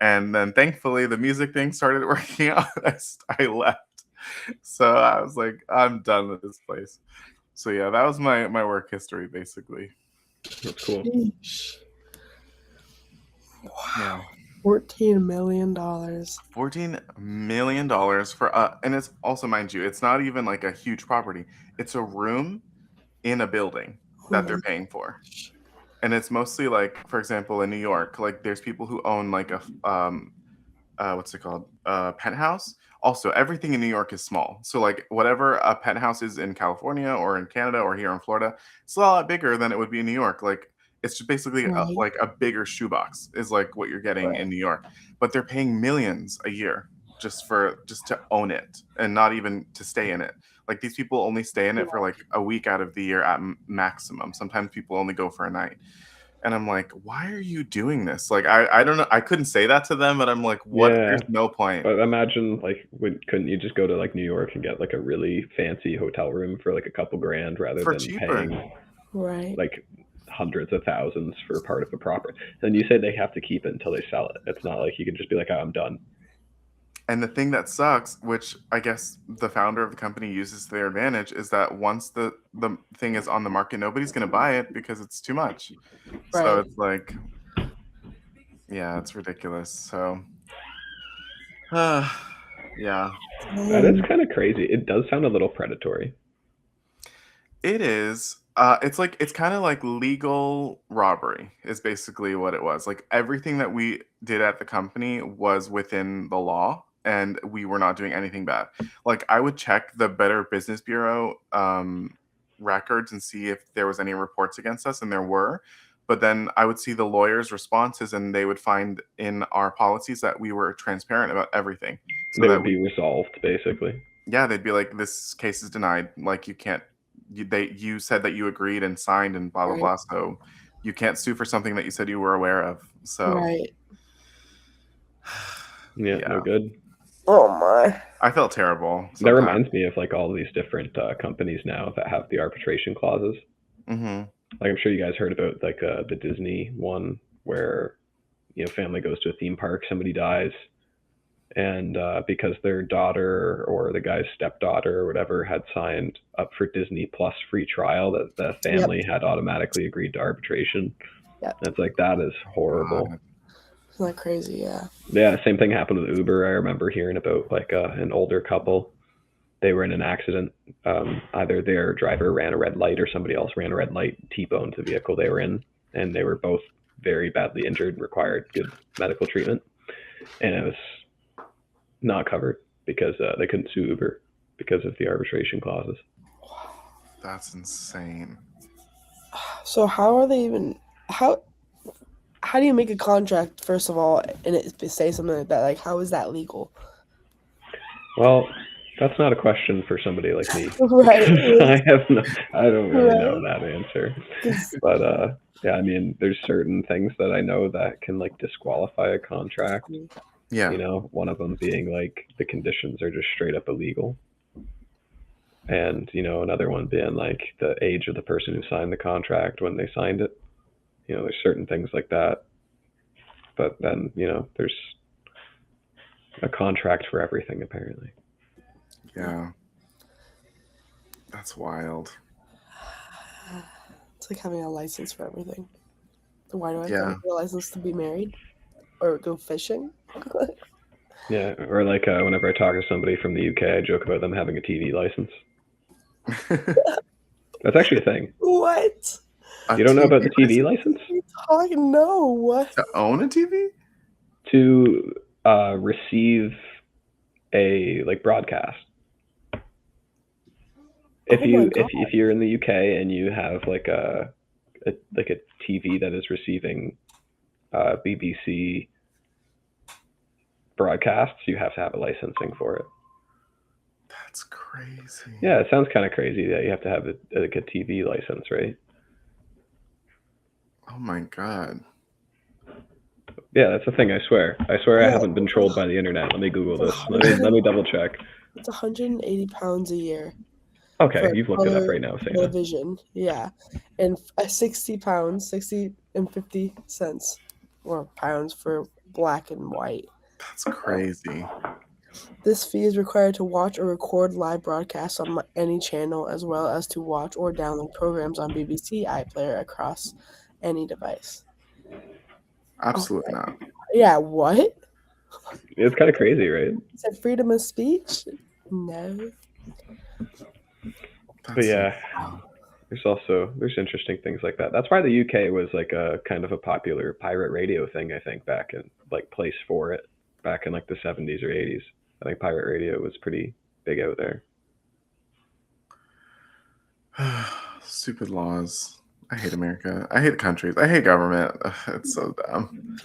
S1: And then thankfully the music thing started working out. I left. So I was like, I'm done with this place. So yeah, that was my work history basically.
S2: That's cool.
S3: Sheesh.
S1: Yeah.
S3: Wow. $14 million.
S1: $14 million for and it's also, mind you, it's not even like a huge property. It's a room in a building
S3: Oh
S1: that
S3: my
S1: they're paying for.
S3: gosh.
S1: And it's mostly like, for example, in New York, like there's people who own like what's it called? Penthouse. Also, everything in New York is small. So like whatever a penthouse is in California or in Canada or here in Florida, it's a lot bigger than it would be in New York. Like it's just basically
S3: Right.
S1: like a bigger shoebox is like what you're getting in
S3: Right.
S1: New York. But they're paying millions a year just to own it and not even to stay in it. Like these people only stay in it for like a week out of the year at maximum. Sometimes people only go for a night. And I'm like, "Why are you doing this?" Like, I don't know. I couldn't say that to them, but I'm like, "What?
S2: Yeah,
S1: There's no point."
S2: but imagine like, couldn't you just go to like New York and get like a really fancy hotel room for like a couple grand rather
S1: For
S2: than
S1: cheaper.
S2: paying
S3: Right.
S2: like hundreds of thousands for part of a property? And you say they have to keep it until they sell it. It's not like you can just be like, "Oh, I'm done."
S1: And the thing that sucks, which I guess the founder of the company uses to their advantage, is that once the thing is on the market, nobody's going to buy it because it's too much. So
S3: Right.
S1: it's like, yeah, it's ridiculous. So, yeah.
S2: That is
S3: Dang.
S2: kind of crazy. It does sound a little predatory.
S1: It is. It's kind of like legal robbery is basically what it was. Like everything that we did at the company was within the law, and we were not doing anything bad. Like I would check the Better Business Bureau records and see if there was any reports against us, and there were. But then I would see the lawyers' responses, and they would find in our policies that we were transparent about everything. So
S2: They
S1: that
S2: would be resolved, basically.
S1: yeah, they'd be like, "This case is denied. Like you can't. You said that you agreed and signed and blah blah
S3: Right.
S1: blah. So you can't sue for something that you said you were aware of." So
S3: Right.
S2: Yeah,
S1: yeah,
S2: no good.
S3: Oh my.
S1: I felt terrible.
S2: That
S1: Sometimes.
S2: reminds me of like all these different companies now that have the arbitration clauses.
S1: Mm-hmm.
S2: Like I'm sure you guys heard about like the Disney one where family goes to a theme park, somebody dies, and because their daughter or the guy's stepdaughter or whatever had signed up for Disney Plus free trial, that the family had automatically agreed to arbitration.
S3: Yep.
S2: That's like, that is horrible.
S1: God.
S3: Isn't that crazy? Yeah.
S2: Yeah, same thing happened with Uber. I remember hearing about like an older couple. They were in an accident. Either their driver ran a red light or somebody else ran a red light, T-boned the vehicle they were in, and they were both very badly injured, required good medical treatment, and it was not covered because they couldn't sue Uber because of the arbitration clauses.
S1: That's insane.
S3: So how are they even how do you make a contract first of all and it say something like that? Like how is that legal?
S2: Well, that's not a question for somebody like me.
S3: Right.
S2: I don't really know
S3: Right.
S2: that answer.
S3: 'Cause-
S2: But yeah, I mean, there's certain things that I know that can like disqualify a contract.
S1: Yeah.
S2: One of them being like the conditions are just straight up illegal. And, another one being like the age of the person who signed the contract when they signed it. There's certain things like that. But then, there's a contract for everything, apparently.
S1: Yeah. That's wild.
S3: It's like having a license for everything. Why do I have to
S1: Yeah.
S3: have a license to be married or go fishing?
S2: Yeah, or like whenever I talk to somebody from the UK, I joke about them having a TV license. That's actually a thing.
S3: What?
S2: You don't know about the TV license?
S3: What are you talking? No. What?
S1: To own a TV?
S2: To receive a like broadcast. If
S3: Oh my God.
S2: if you're in the UK and you have like a TV that is receiving BBC broadcasts, you have to have a licensing for it.
S1: That's crazy.
S2: Yeah, it sounds kind of crazy that you have to have a TV license, right?
S1: Oh my God.
S2: Yeah, that's the thing. I swear I haven't been trolled by the internet. Let me Google this. Let me double check.
S3: It's 180 pounds a year.
S2: Okay, you've looked it up right now, Sena.
S3: Television, yeah, and 60 pounds, 60 and 50 cents, or pounds for black and white.
S1: That's crazy.
S3: This fee is required to watch or record live broadcasts on any channel, as well as to watch or download programs on BBC iPlayer across any device.
S1: Absolutely not.
S3: Yeah, what?
S2: It's kind of crazy, right?
S3: Is that freedom of speech? No.
S2: But yeah, there's interesting things like that. That's why the UK was like a kind of a popular pirate radio thing, I think, back in like place for it back in like the 70s or 80s. I think pirate radio was pretty big out there.
S1: Stupid laws. I hate America. I hate countries. I hate government. It's so dumb.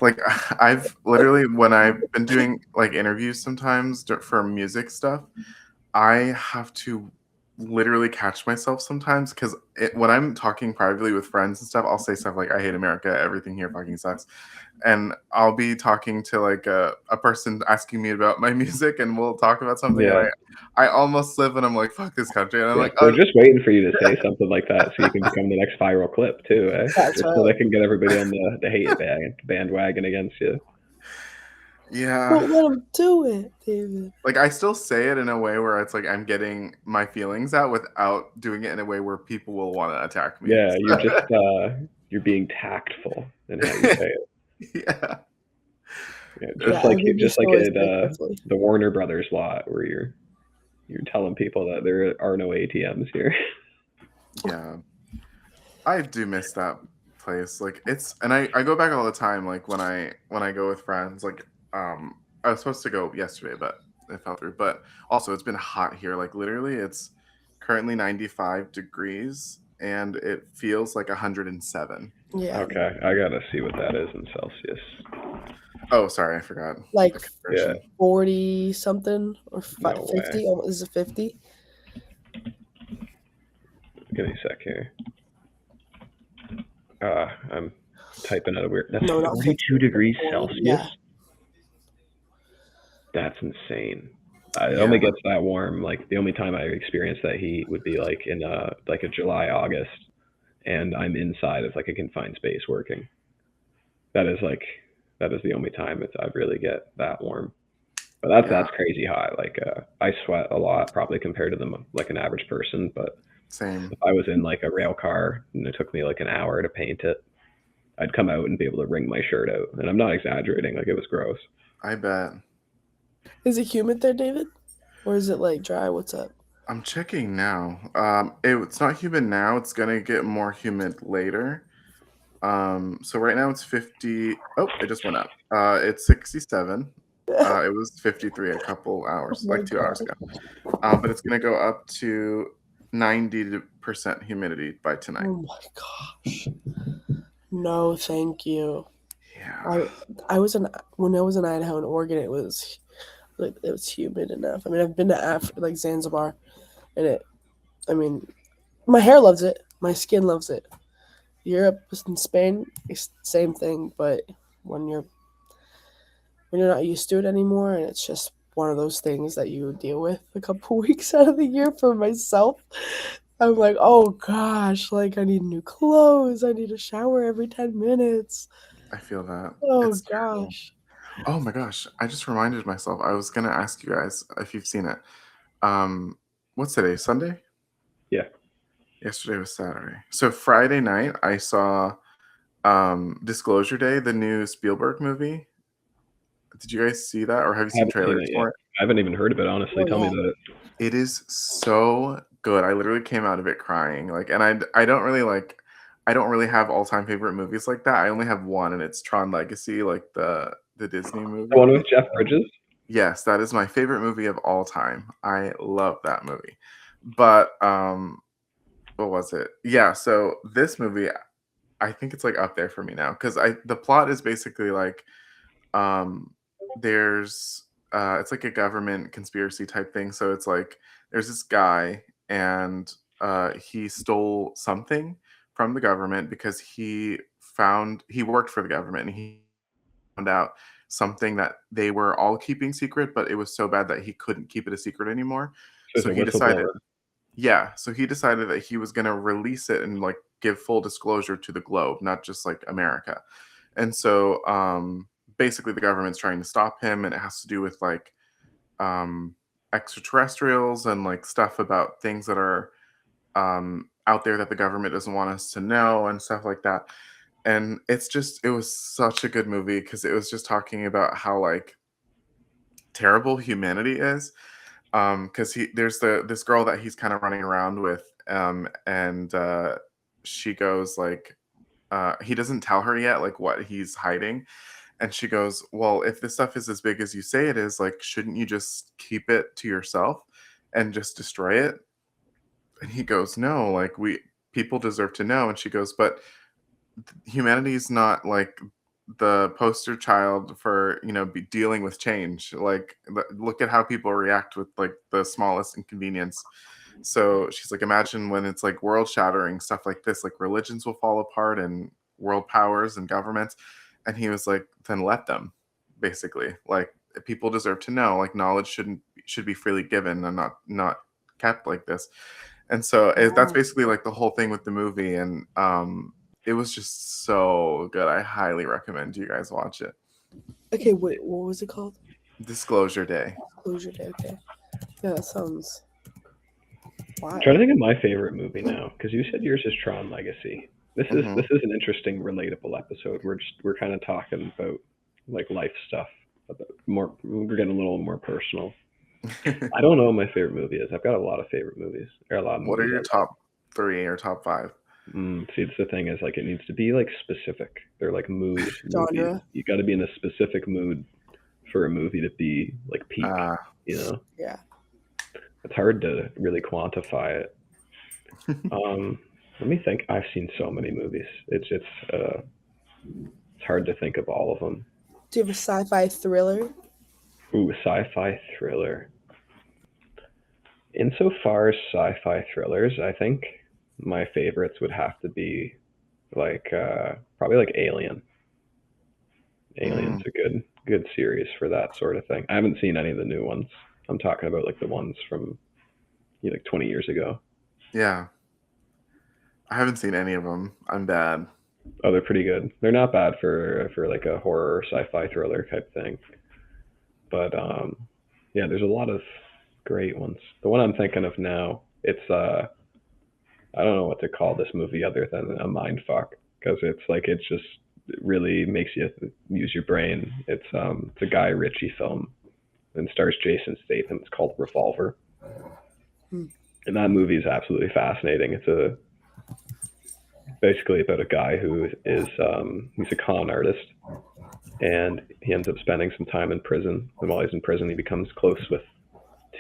S1: Like I've literally, when I've been doing like interviews sometimes for music stuff, I have to literally catch myself sometimes because when I'm talking privately with friends and stuff, I'll say stuff like, I hate America, everything here fucking sucks. And I'll be talking to like a person asking me about my music, and we'll talk about something.
S2: Yeah.
S1: And I almost slip and I'm like, fuck this country. And I'm like,
S2: they're just waiting for you to say something like that so you can become the next viral clip too, eh?
S3: That's
S2: So they can get everybody on the hate bandwagon against you.
S1: Yeah.
S3: Don't let them do it, David.
S1: Like I still say it in a way where it's like I'm getting my feelings out without doing it in a way where people will want to attack me.
S2: Yeah, you're just you're being tactful in how you say it.
S1: Yeah.
S2: Just like the Warner Brothers lot where you're telling people that there are no ATMs here.
S1: Yeah. I do miss that place. Like and I go back all the time, like when I go with friends. Like I was supposed to go yesterday, but it fell through. But also it's been hot here. Like literally it's currently 95 degrees, and it feels like 107.
S3: Yeah,
S2: Okay, I gotta see what that is in Celsius.
S1: Oh, sorry, I forgot
S3: like
S1: the
S2: Yeah,
S1: conversion.
S3: 40 something or
S2: no way.
S3: 50. Oh, is it 50?
S2: Give me a sec here. I'm typing out a weird. That's
S3: No, not 50.
S2: 42 degrees
S3: 40.
S2: Celsius.
S3: Yeah.
S2: That's insane. It
S1: Yeah,
S2: only gets that warm. Like the only time I experience that heat would be like in like a July, August, and I'm inside of like a confined space working. That is like that is the only time I really get that warm. But
S1: yeah,
S2: that's crazy hot. Like I sweat a lot, probably compared to them like an average person. But
S1: same.
S2: if I was in like a rail car and it took me like an hour to paint it, I'd come out and be able to wring my shirt out. And I'm not exaggerating. Like it was gross.
S1: I bet.
S3: Is it humid there, David? Or is it like dry? What's up?
S1: I'm checking now. It's not humid now. It's gonna get more humid later. So right now it's 50. Oh, it just went up. It's 67. It was 53 a couple
S3: Oh
S1: hours,
S3: my
S1: like 2 hours
S3: god.
S1: ago. But it's gonna go up to 90% humidity by tonight.
S3: Oh my gosh. No, thank you.
S1: Yeah,
S3: I was in when I was in Idaho and Oregon. It was humid enough. I mean, I've been to like Zanzibar, and I mean, my hair loves it. My skin loves it. Europe and Spain, it's the same thing. But when you're when you're not used to it anymore, and it's just one of those things that you deal with a couple weeks out of the year. For myself, I'm like, oh gosh, like I need new clothes. I need a shower every 10 minutes.
S1: I feel that.
S3: Oh
S1: It's terrible.
S3: gosh.
S1: Oh my gosh, I just reminded myself. I was gonna ask you guys if you've seen it. Um, what's today? Sunday?
S2: Yeah.
S1: Yesterday was Saturday. So Friday night, I saw Disclosure Day, the new Spielberg movie. Did you guys see that, or have you
S2: I
S1: seen
S2: haven't seen
S1: trailers
S2: it yet.
S1: for it?
S2: I haven't even heard of it, honestly.
S3: Oh
S2: Tell me
S3: yeah.
S2: about it.
S1: It is so good. I literally came out of it crying. Like, and I don't really like, I don't really have all time favorite movies like that. I only have one, and it's Tron Legacy, like the Disney
S2: The one
S1: movie.
S2: with Jeff Bridges?
S1: Yes, that is my favorite movie of all time. I love that movie. But what was it? Yeah, so this movie, I think it's like up there for me now because I the plot is basically like um there's it's like a government conspiracy type thing. So it's like there's this guy and he stole something from the government because he worked for the government and he found out something that they were all keeping secret, but it was so bad that he couldn't keep it a secret anymore.
S2: So he's
S1: So
S2: a
S1: he decided,
S2: whistleblower.
S1: yeah, so he decided that he was going to release it and like give full disclosure to the globe, not just like America. And so basically the government's trying to stop him, and it has to do with like um extraterrestrials and like stuff about things that are out there that the government doesn't want us to know and stuff like that. And it was such a good movie because it was just talking about how like terrible humanity is. Because there's this girl that he's kind of running around with, and she goes like, he doesn't tell her yet like what he's hiding, and she goes, well, if this stuff is as big as you say it is, like, shouldn't you just keep it to yourself and just destroy it? And he goes, no, like we people deserve to know. And she goes, but humanity is not like the poster child for be dealing with change. Like look at how people react with like the smallest inconvenience. So she's like, imagine when it's like world shattering stuff like this, like religions will fall apart and world powers and governments. And he was like, then let them, basically. Like people deserve to know, like knowledge should be freely given and not kept like this. And so that's
S3: Wow.
S1: basically like the whole thing with the movie. And it was just so good. I highly recommend you guys watch it.
S3: Okay, wait, what was it called?
S1: Disclosure Day.
S3: Disclosure Day. Okay. Yeah, that sounds
S2: I'm
S3: wild.
S2: trying to think of my favorite movie now, because you said yours is Tron Legacy. This is
S1: Mhm.
S2: this is an interesting, relatable episode. We're kind of talking about like life stuff. We're getting a little more personal. I don't know what my favorite movie is. I've got a lot of favorite movies. There are a lot of
S1: What are
S2: movies
S1: your top 3 or top 5?
S2: See, it's the thing is like it needs to be like specific. They're like mood movies.
S3: Genre.
S2: You got to be in a specific mood for a movie to be like peak.
S1: Uh,
S2: You know.
S3: Yeah.
S2: It's hard to really quantify it. Let me think. I've seen so many movies. It's hard to think of all of them.
S3: Do you have a sci-fi thriller?
S2: Ooh, sci-fi thriller. Insofar as sci-fi thrillers, I think my favorites would have to be like probably like Alien. Alien's a good series for that sort of thing. I haven't seen any of the new ones. I'm talking about like the ones from like 20 years ago.
S1: Yeah. I haven't seen any of them. I'm bad.
S2: Oh, they're pretty good. They're not bad for like a horror sci-fi thriller type thing. But yeah, there's a lot of great ones. The one I'm thinking of now, it's I don't know what to call this movie other than a mind fuck, because it's like it really makes you use your brain. It's a Guy Ritchie film and stars Jason Statham. It's called Revolver. And that movie is absolutely fascinating. It's basically about a guy who is he's a con artist, and he ends up spending some time in prison. And while he's in prison, he becomes close with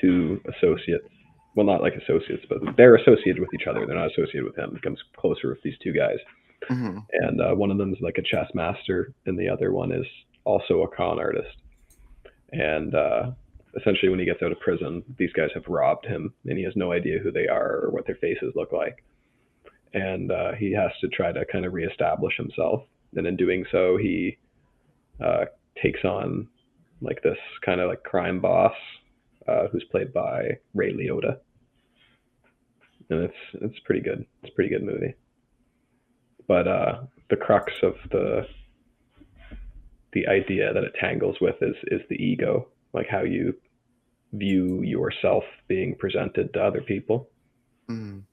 S2: two associates. Well, not like associates, but they're associated with each other. They're not associated with him. Becomes closer with these two guys.
S1: Mm-hmm.
S2: And one of them is like a chess master, and the other one is also a con artist. And essentially, when he gets out of prison, these guys have robbed him, and he has no idea who they are or what their faces look like. And he has to try to kind of reestablish himself. And in doing so, he takes on like this kind of like crime boss who's played by Ray Liotta. And it's pretty good. It's a pretty good movie. But the crux of the idea that it tangles with is the ego, like how you view yourself being presented to other people.
S1: Mm.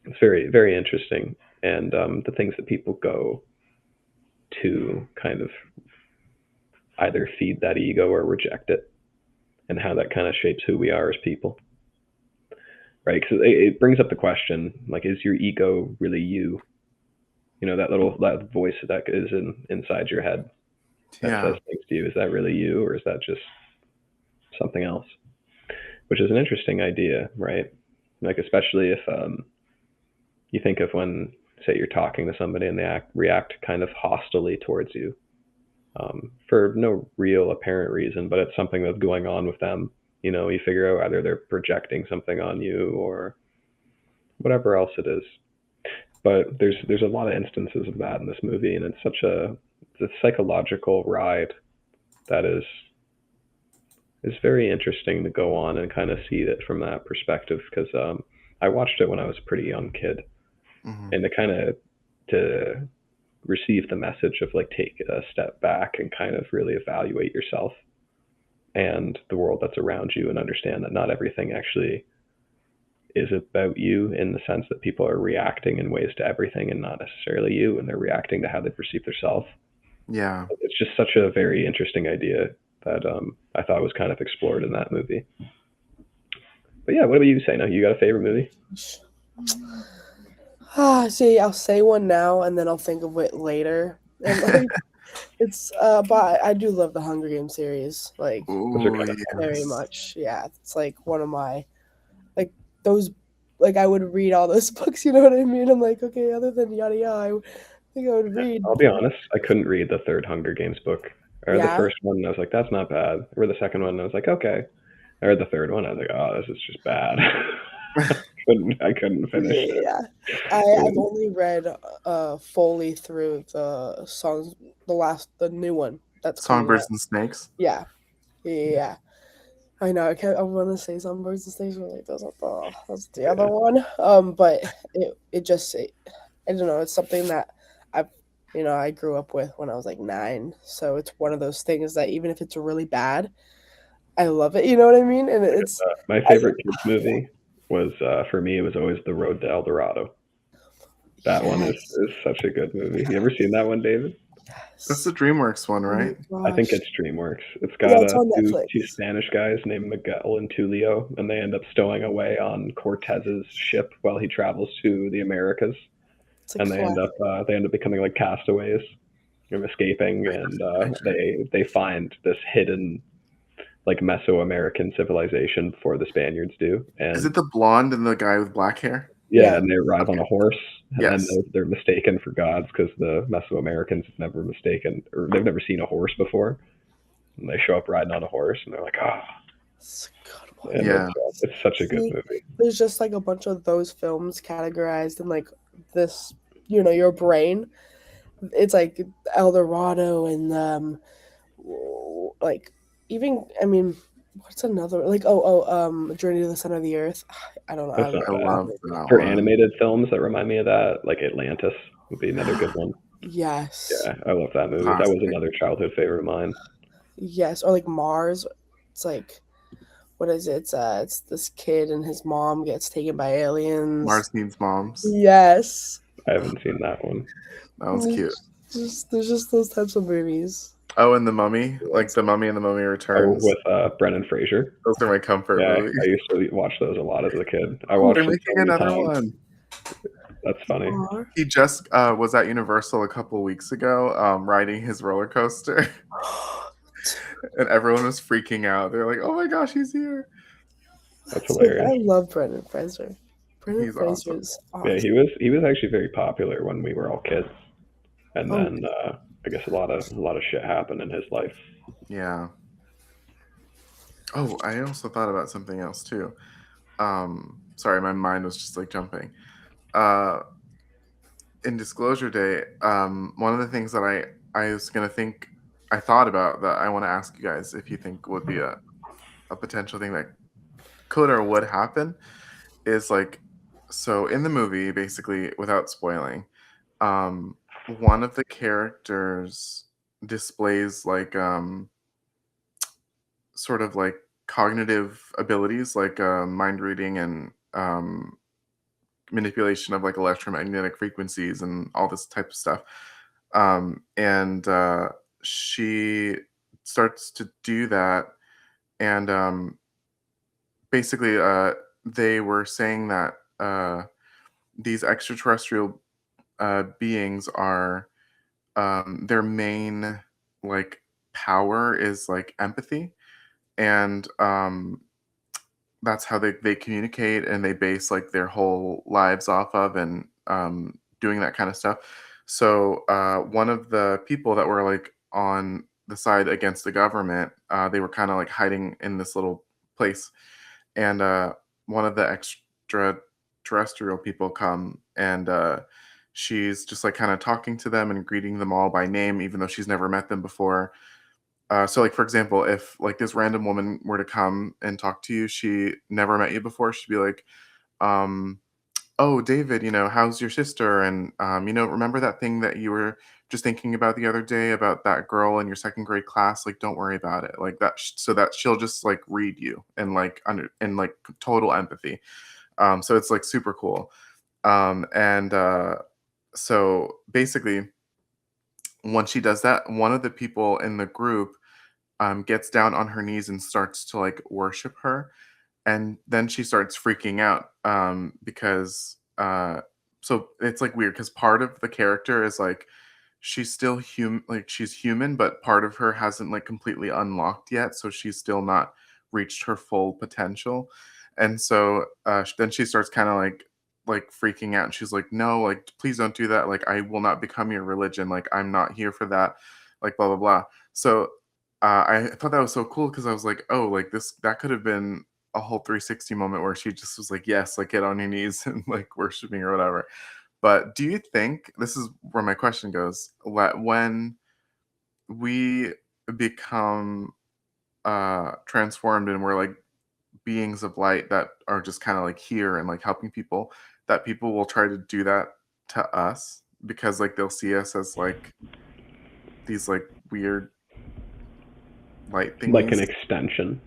S2: It's very, very interesting. And the things that people go to kind of either feed that ego or reject it, and how that kind of shapes who we are as people. Right? Because it brings up the question, like, is your ego really you? You know, that voice that is inside your head that says things to you. Is that really you, or is that just something else? Which is an interesting idea, right? Like, especially if you think of when, say, you're talking to somebody and they react kind of hostilely towards you for no real apparent reason, but it's something that's going on with them. You know, you figure out either they're projecting something on you or whatever else it is. But there's a lot of instances of that in this movie, and it's a psychological ride that is very interesting to go on and kind of see it from that perspective, because I watched it when I was a pretty young kid, and to receive the message of like take a step back and kind of really evaluate yourself and the world that's around you, and understand that not everything actually is about you, in the sense that people are reacting in ways to everything and not necessarily you, and they're reacting to how they perceive themselves.
S1: Yeah.
S2: It's just such a very interesting idea that I thought was kind of explored in that movie. But yeah, what about you, Sena? You got a favorite movie?
S3: See, I'll say one now and then I'll think of it later. And like, it's but I do love the Hunger Games series, like very much. Yeah, it's like one of my like those. Like I would read all those books, you know what I mean? I'm like, okay, other than yada yada, I think I would read.
S2: I'll be honest, I couldn't read the third Hunger Games book. I read the first one, and I was like, that's not bad. I read the second one, and I was like, okay. I read the third one, I was like, oh, this is just bad. I couldn't finish it.
S3: Yeah, I've only read fully through the songs, the new one that's
S1: Songbirds and Snakes.
S3: Yeah. I know. I want to say Songbirds and Snakes, but like that's the other one. But it just I don't know. It's something that I grew up with when I was like 9. So it's one of those things that even if it's really bad, I love it. You know what I mean? And it's
S2: my favorite kids movie was for me. It was always The Road to El Dorado. That one is such a good movie. You ever seen that one, David?
S3: Yes.
S1: That's the DreamWorks one, right?
S2: I think it's DreamWorks. It's got two Spanish guys named Miguel and Tulio, and they end up stowing away on Cortez's ship while he travels to the Americas. And they end up becoming like castaways and escaping, and they find this hidden like Mesoamerican civilization before the Spaniards do.
S1: Is
S2: And
S1: it the blonde and the guy with black hair?
S2: yeah,
S3: Yeah.
S2: and they arrive on
S1: Okay.
S2: a horse, and
S1: Yes.
S2: they're mistaken for gods because the Mesoamericans have never mistaken, or they've never seen a horse before, and they show up riding on a horse, and they're like, ah,
S3: It's a good one.
S2: and
S1: Yeah.
S2: it's such a good
S3: See,
S2: movie.
S3: there's just like a bunch of those films categorized in like this, your brain. It's like El Dorado and like even I mean, what's another like Journey to the Center of the Earth. I don't know.
S2: That's not
S1: I
S2: bad.
S1: love that
S2: For
S1: one.
S2: animated films that remind me of that, like Atlantis would be another good one.
S3: Yes.
S2: Yeah, I love that movie. That was
S1: Classic.
S2: another childhood favorite of mine.
S3: Yes, or like Mars. It's like what is it? It's this kid and his mom gets taken by aliens.
S1: Mars Needs Moms.
S3: Yes.
S2: I haven't seen that one.
S1: That one's cute.
S3: There's just those types of movies.
S1: Oh, and The Mummy, like The Mummy and The Mummy
S2: Oh,
S1: Returns.
S2: with Brendan Fraser.
S1: Those are my comfort
S2: Yeah,
S1: movies.
S2: I used to watch those a lot as a kid. I
S1: Oh,
S2: watched
S1: they're
S2: them
S1: making
S2: so many
S1: another
S2: times.
S1: one.
S2: That's funny.
S3: Aw.
S1: He just was at Universal a couple weeks ago, riding his roller coaster, and everyone was freaking out. They're like, "Oh my gosh, he's here!"
S2: That's
S3: It's like,
S2: hilarious.
S3: I love Brendan Fraser. Brendan
S1: He's
S3: Fraser
S1: awesome.
S3: is awesome.
S2: Yeah, he was actually very popular when we were all kids, and
S3: Oh.
S2: then I guess a lot of shit happened in his life.
S1: Yeah. Oh, I also thought about something else too. Sorry, my mind was just like jumping. In Disclosure Day, one of the things that I was gonna think I thought about that I want to ask you guys if you think would be a potential thing that could or would happen is like, so in the movie, basically without spoiling, one of the characters displays like sort of like cognitive abilities like mind reading and manipulation of like electromagnetic frequencies and all this type of stuff. And she starts to do that, and basically, they were saying that these extraterrestrial beings are their main like power is like empathy, and that's how they communicate and they base like their whole lives off of, and doing that kind of stuff. So one of the people that were like on the side against the government, they were kind of like hiding in this little place, and one of the extraterrestrial people come, and she's just like kind of talking to them and greeting them all by name even though she's never met them before. So like for example, if like this random woman were to come and talk to you, she never met you before, she'd be like, um, "Oh, David, how's your sister? And remember that thing that you were just thinking about the other day about that girl in your second grade class? Like, don't worry about it." Like that, so that she'll just like read you and like under and like total empathy. So it's like super cool. And so basically, once she does that, one of the people in the group gets down on her knees and starts to like worship her, and then she starts freaking out because so it's like weird because part of the character is like she's still human, like she's human, but part of her hasn't like completely unlocked yet, so she's still not reached her full potential. And so then she starts kind of like freaking out, and she's like, "No, like please don't do that, like I will not become your religion, like I'm not here for that, like blah blah blah." So I thought that was so cool because I was like, "Oh, like this that could have been a whole 360 moment where she just was like, yes, like get on your knees and like worshiping or whatever." But do you think, this is where my question goes, when we become transformed and we're like beings of light that are just kind of like here and like helping people, that people will try to do that to us because like they'll see us as like these like weird light
S2: Like an
S1: thingies?
S2: extension,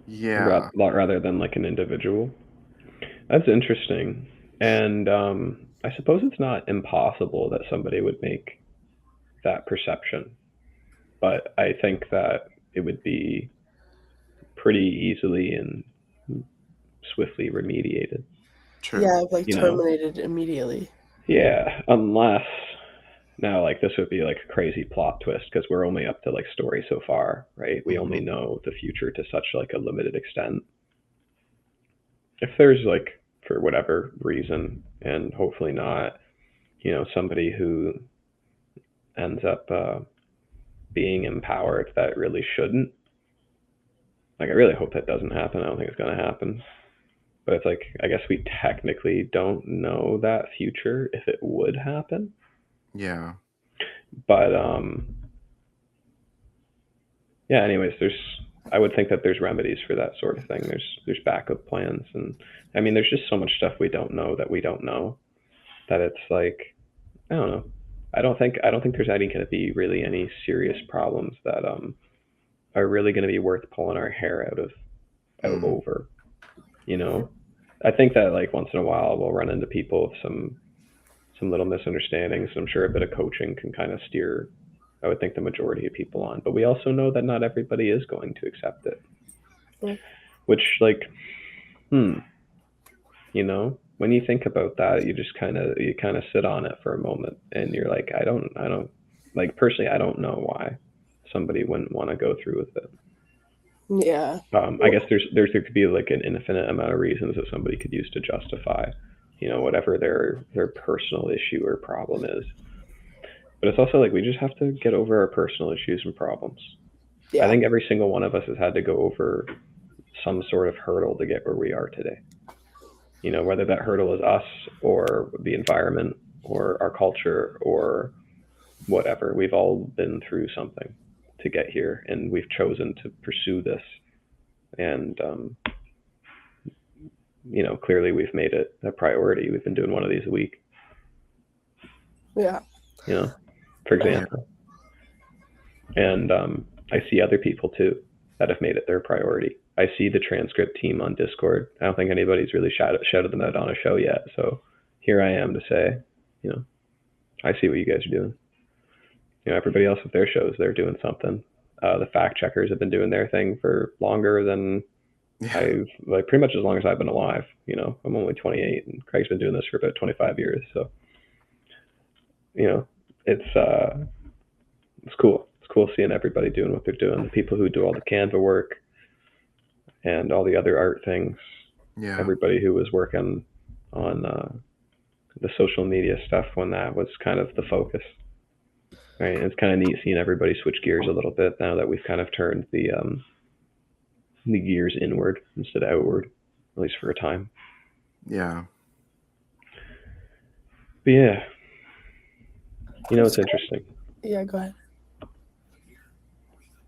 S1: Yeah,
S2: rather than like an individual. That's interesting, and I suppose it's not impossible that somebody would make that perception, but I think that it would be pretty easily and swiftly remediated.
S1: true.
S3: Yeah, like
S2: You know,
S3: terminated immediately.
S2: yeah, unless Now, like, this would be like a crazy plot twist because we're only up to like story so far, right? We only
S1: Mhm.
S2: know the future to such like a limited extent. If there's like, for whatever reason, and hopefully not, somebody who ends up being empowered that really shouldn't, like, I really hope that doesn't happen. I don't think it's going to happen. But it's like, I guess we technically don't know that future if it would happen.
S1: Yeah.
S2: But yeah, anyways, I would think that there's remedies for that sort of thing. There's backup plans, and I mean, there's just so much stuff we don't know that we don't know, that it's like, I don't know. I don't think there's any going to be really any serious problems that are really going to be worth pulling our hair out
S1: Mm.
S2: over. You know, I think that like once in a while we'll run into people with some little misunderstandings. I'm sure a bit of coaching can kind of steer, I would think, the majority of people on. But we also know that not everybody is going to accept it.
S3: Mm.
S2: Which, like, when you think about that, you kind of sit on it for a moment, and you're like, I don't, like, personally, I don't know why somebody wouldn't want to go through with it.
S3: Yeah.
S2: I guess there could be like an infinite amount of reasons that somebody could use to justify, whatever their personal issue or problem is. But it's also like we just have to get over our personal issues and problems. I
S3: Yeah.
S2: think every single one of us has had to go over some sort of hurdle to get where we are today. Whether that hurdle is us or the environment or our culture or whatever, we've all been through something to get here, and we've chosen to pursue this. And clearly we've made it a priority. We've been doing one of these a week.
S3: Yeah.
S2: For
S1: Yeah.
S2: example, and I see other people too that have made it their priority. I see the transcript team on Discord. I don't think anybody's really shouted them out on a show yet. So here I am to say, I see what you guys are doing. Everybody else with their shows, they're doing something. The fact checkers have been doing their thing for longer than
S1: Yeah.
S2: I've, like, pretty much as long as I've been alive. I'm only 28, and Craig's been doing this for about 25 years. So, it's cool. It's cool seeing everybody doing what they're doing. The people who do all the Canva work and all the other art things.
S1: Yeah.
S2: Everybody who was working on the social media stuff when that was kind of the focus. Right, and it's kind of neat seeing everybody switch gears a little bit now that we've kind of turned the gears inward instead of outward, at least for a time.
S1: Yeah.
S2: But yeah, it's interesting.
S3: Yeah, go ahead.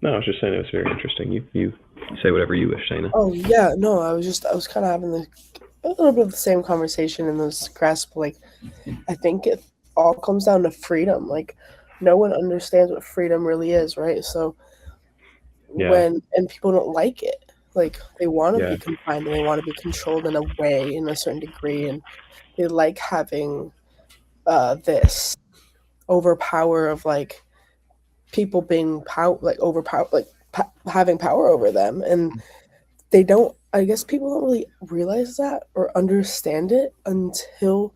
S2: No, I was just saying it was very interesting. You say whatever you wish, Sena.
S3: Oh yeah, no, I was kind of having a little bit of the same conversation in this grasp. Like, I think it all comes down to freedom. Like, no one understands what freedom really is, right? So
S2: Yeah.
S3: and people don't like it. Like, they want to
S2: Yeah.
S3: be confined and they want to be controlled in a way, in a certain degree, and they like having this overpower of like people being having power over them, and they don't. I guess people don't really realize that or understand it until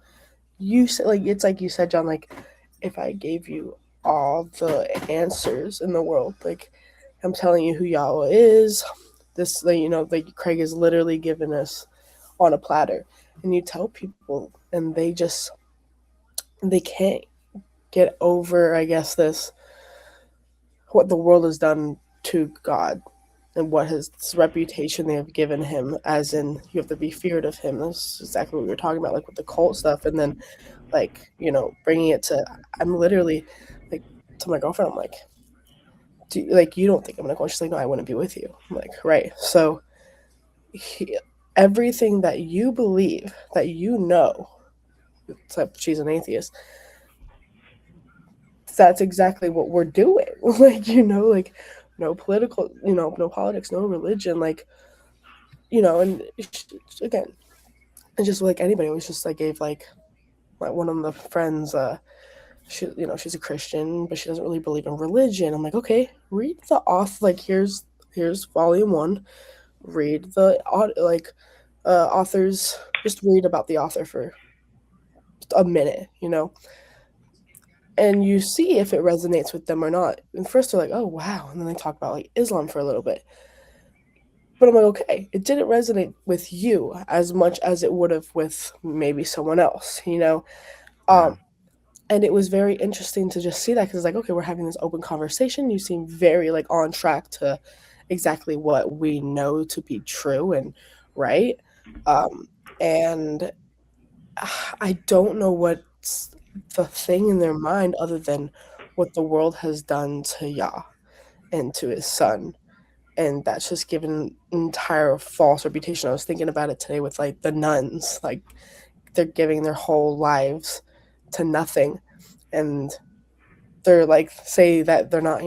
S3: you say, like, it's like you said, John. Like, if I gave you all the answers in the world, like, I'm telling you who Yahweh is. This, like, like Craig is literally giving us on a platter, and you tell people, and they can't get over, I guess, this what the world has done to God and what his reputation they have given him, as in you have to be feared of him. That's exactly what we were talking about, like with the cult stuff, and then like bringing it to, I'm literally like, to my girlfriend, I'm like, you don't think I'm gonna go? She's like, no, I wouldn't be with you. I'm like, right. So everything that you believe, that except she's an atheist, that's exactly what we're doing. Like, like, no political, no politics, no religion, like, and again, it's just like anybody. It was just, I gave like one of the friends, she, she's a Christian, but she doesn't really believe in religion. I'm like, okay, read the author. Like, here's volume 1. Read the authors. Just read about the author for a minute. and you see if it resonates with them or not. And first they're like, "Oh wow," and then they talk about like Islam for a little bit. But I'm like, okay, it didn't resonate with you as much as it would have with maybe someone else, you know.
S1: Yeah.
S3: And it was very interesting to just see that because it's like, okay, we're having this open conversation. You seem very like on track to exactly what we know to be true and right. And I don't know what's the thing in their mind other than what the world has done to Yah and to his son. And that's just given an entire false reputation. I was thinking about it today with like the nuns. Like they're giving their whole lives to nothing. And they're like say that they're not,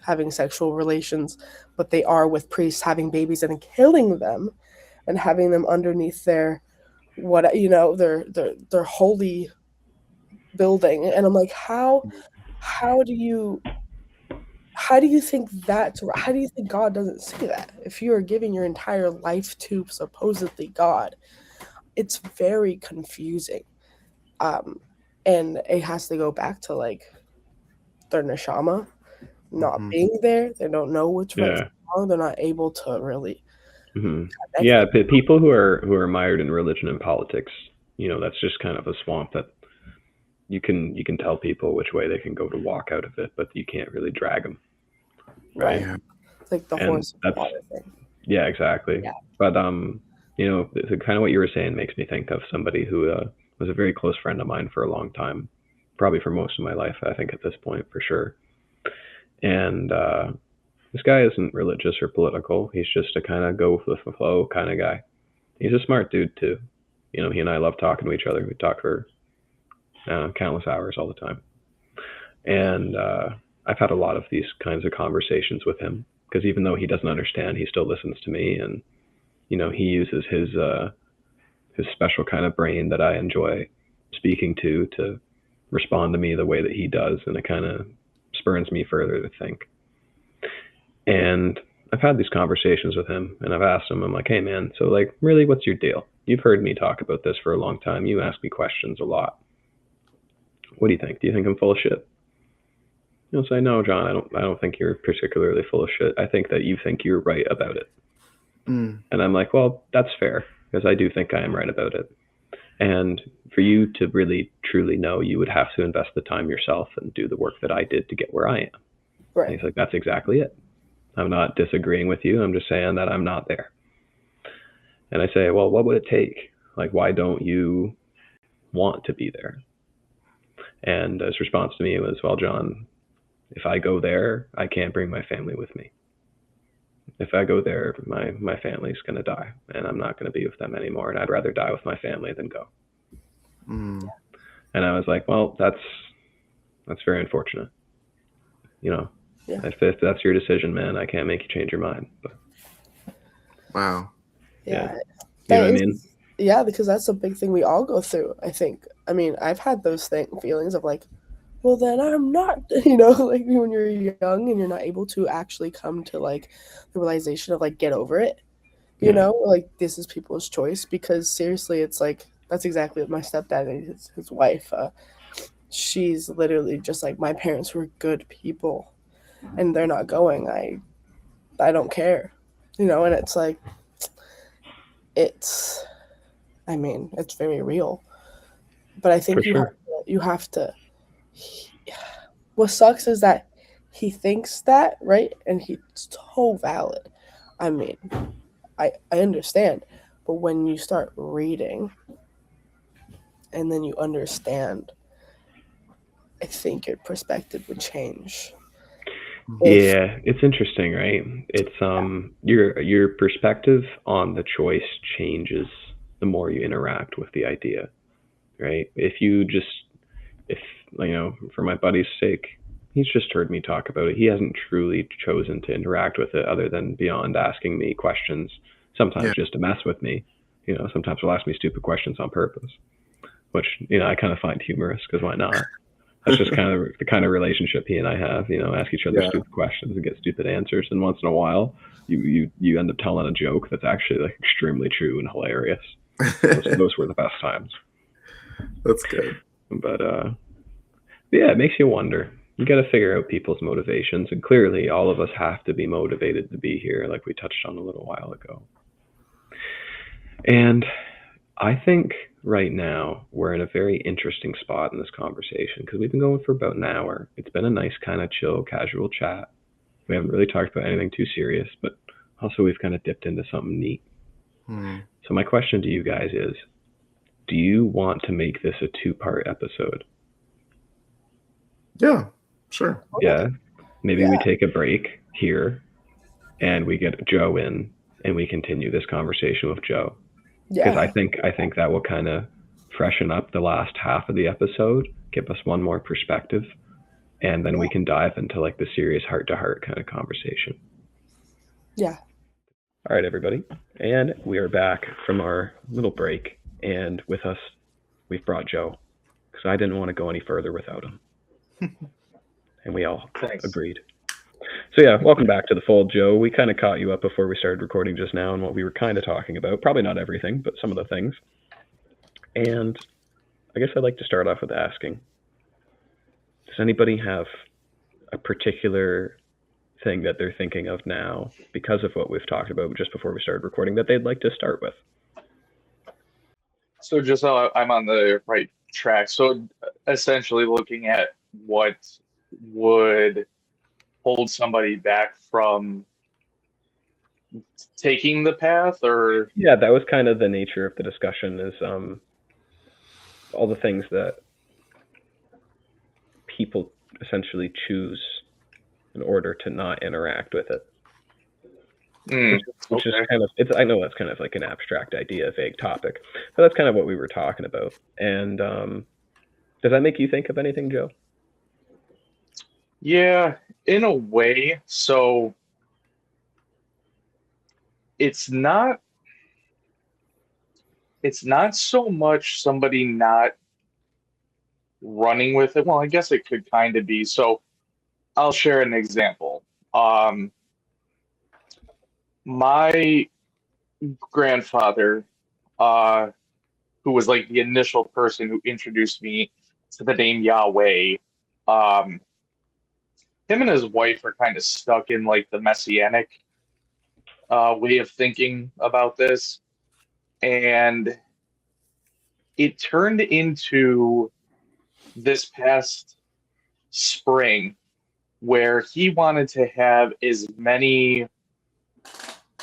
S3: having sexual relations, but they are with priests having babies and killing them and having them underneath their their holy building. And I'm like, how do you think how do you think God doesn't see that if you are giving your entire life to supposedly God? It's very confusing. um and it has to go back to like their neshama not
S1: Mm-hmm.
S3: being there. They don't know what's right
S2: Yeah.
S3: from wrong. They're not able to really
S2: Hmm.
S3: connect
S2: Yeah,
S3: with.
S2: people who are mired in religion and politics, that's just kind of a swamp that you can tell people which way they can go to walk out of it, but you can't really drag them, right?
S3: Right.
S1: Yeah.
S3: It's like the
S2: And
S3: horse and
S2: that's
S3: water thing.
S2: yeah, exactly.
S3: Yeah.
S2: But the kind of what you were saying makes me think of somebody who was a very close friend of mine for a long time, probably for most of my life, I think at this point for sure. And this guy isn't religious or political. He's just a kind of go with the flow kind of guy. He's a smart dude too. He and I love talking to each other. We talk for countless hours all the time. And I've had a lot of these kinds of conversations with him because even though he doesn't understand, he still listens to me, and he uses his special kind of brain that I enjoy speaking to respond to me the way that he does, and it kind of spurns me further to think. And I've had these conversations with him, and I've asked him, I'm like, hey man, so like, really, what's your deal? You've heard me talk about this for a long time. You ask me questions a lot. What do you think? Do you think I'm full of shit? He'll say, no, John, I don't think you're particularly full of shit. I think that you think you're right about it.
S1: Mm.
S2: And I'm like, well, that's fair, because I do think I am right about it. And for you to really truly know, you would have to invest the time yourself and do the work that I did to get where I am. And
S3: Right.
S2: he's like, that's exactly it. I'm not disagreeing with you. I'm just saying that I'm not there. And I say, well, what would it take? Like, why don't you want to be there? And his response to me was, well, John, if I go there, I can't bring my family with me. If I go there, my family's going to die, and I'm not going to be with them anymore, and I'd rather die with my family than go.
S1: Mm.
S2: And I was like, well, that's very unfortunate.
S3: Yeah.
S2: If that's your decision, man, I can't make you change your mind. But
S1: Wow.
S3: Yeah.
S2: you know
S3: That
S2: what I
S3: is,
S2: mean?
S3: yeah, because that's a big thing we all go through, I think. I mean, I've had those feelings of like, well, then I'm not, like when you're young and you're not able to actually come to like the realization of like get over it,
S2: Yeah.
S3: like this is people's choice. Because seriously, it's like that's exactly what my stepdad and his wife. She's literally just like my parents were good people, and they're not going. I don't care, and it's like it's. I mean, it's very real, but I think
S2: For sure.
S3: you have to. What sucks is that he thinks that, right? And he's so valid. I mean, I understand. But when you start reading and then you understand, I think your perspective would change. If
S2: Yeah, it's interesting, right? It's your perspective on the choice changes the more you interact with the idea, right? If for my buddy's sake, he's just heard me talk about it. He hasn't truly chosen to interact with it other than beyond asking me questions, sometimes
S1: Yeah.
S2: just to mess with me. Sometimes he'll ask me stupid questions on purpose, which I kind of find humorous because why not? That's just kind of the kind of relationship he and I have. Ask each other
S1: Yeah.
S2: stupid questions and get stupid answers, and once in a while, you end up telling a joke that's actually like extremely true and hilarious. Those were the best times.
S1: That's good.
S2: But Yeah, it makes you wonder. You got to figure out people's motivations, and clearly, all of us have to be motivated to be here, like we touched on a little while ago. And I think right now we're in a very interesting spot in this conversation because we've been going for about an hour. It's been a nice, kind of chill, casual chat. We haven't really talked about anything too serious, but also we've kind of dipped into something neat. So my question to you guys is, do you want to make this a 2-part episode?
S1: Yeah, sure.
S2: Yeah. Maybe
S3: Yeah.
S2: we take a break here and we get Joe in and we continue this conversation with Joe. Because
S3: Yeah.
S2: I think that will kind of freshen up the last half of the episode, give us one more perspective, and then we can dive into like the serious heart-to-heart kind of conversation.
S3: Yeah.
S2: All right, everybody. And we are back from our little break. And with us, we've brought Joe, because I didn't want to go any further without him. And we all agreed. So yeah, welcome back to the fold, Joe. We kind of caught you up before we started recording just now and what we were kind of talking about. Probably not everything, but some of the things. And I guess I'd like to start off with asking, does anybody have a particular thing that they're thinking of now because of what we've talked about just before we started recording that they'd like to start with?
S4: So just so I'm on the right track. So essentially looking at what would hold somebody back from taking the path, or
S2: Yeah, that was kind of the nature of the discussion, is all the things that people essentially choose in order to not interact with it. Which is kind of, I know that's kind of like an abstract idea, a vague topic, but that's kind of what we were talking about. And does that make you think of anything, Joe?
S4: Yeah, in a way. So it's not so much somebody not running with it. Well, I guess it could kind of be. So I'll share an example. My grandfather, who was like the initial person who introduced me to the name Yahweh, him and his wife are kind of stuck in like the messianic way of thinking about this. And it turned into this past spring where he wanted to have as many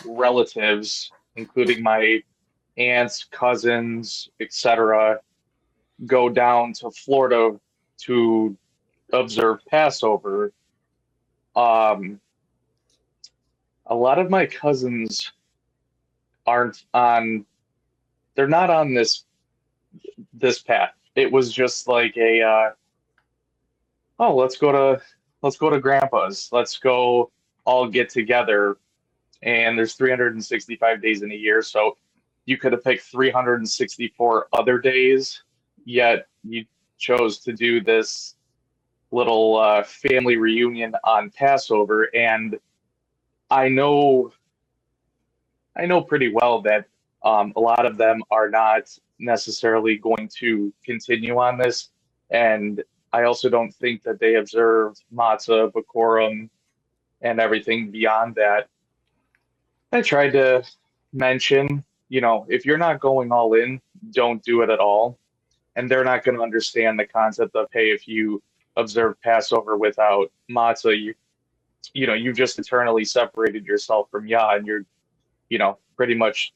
S4: relatives, including my aunts, cousins, etc., go down to Florida to observe Passover. A lot of my cousins aren't on, they're not on this path. It was just like a oh, let's go to grandpa's. Let's go all get together. And there's 365 days in a year, so you could have picked 364 other days, yet you chose to do this little family reunion on Passover. And I know pretty well that a lot of them are not necessarily going to continue on this, and I also don't think that they observe matzah, Bikurim, and everything beyond that. I tried to mention, if you're not going all in, don't do it at all. And they're not going to understand the concept of, hey, if you observe Passover without matzah, you've just eternally separated yourself from Yah, and you're, pretty much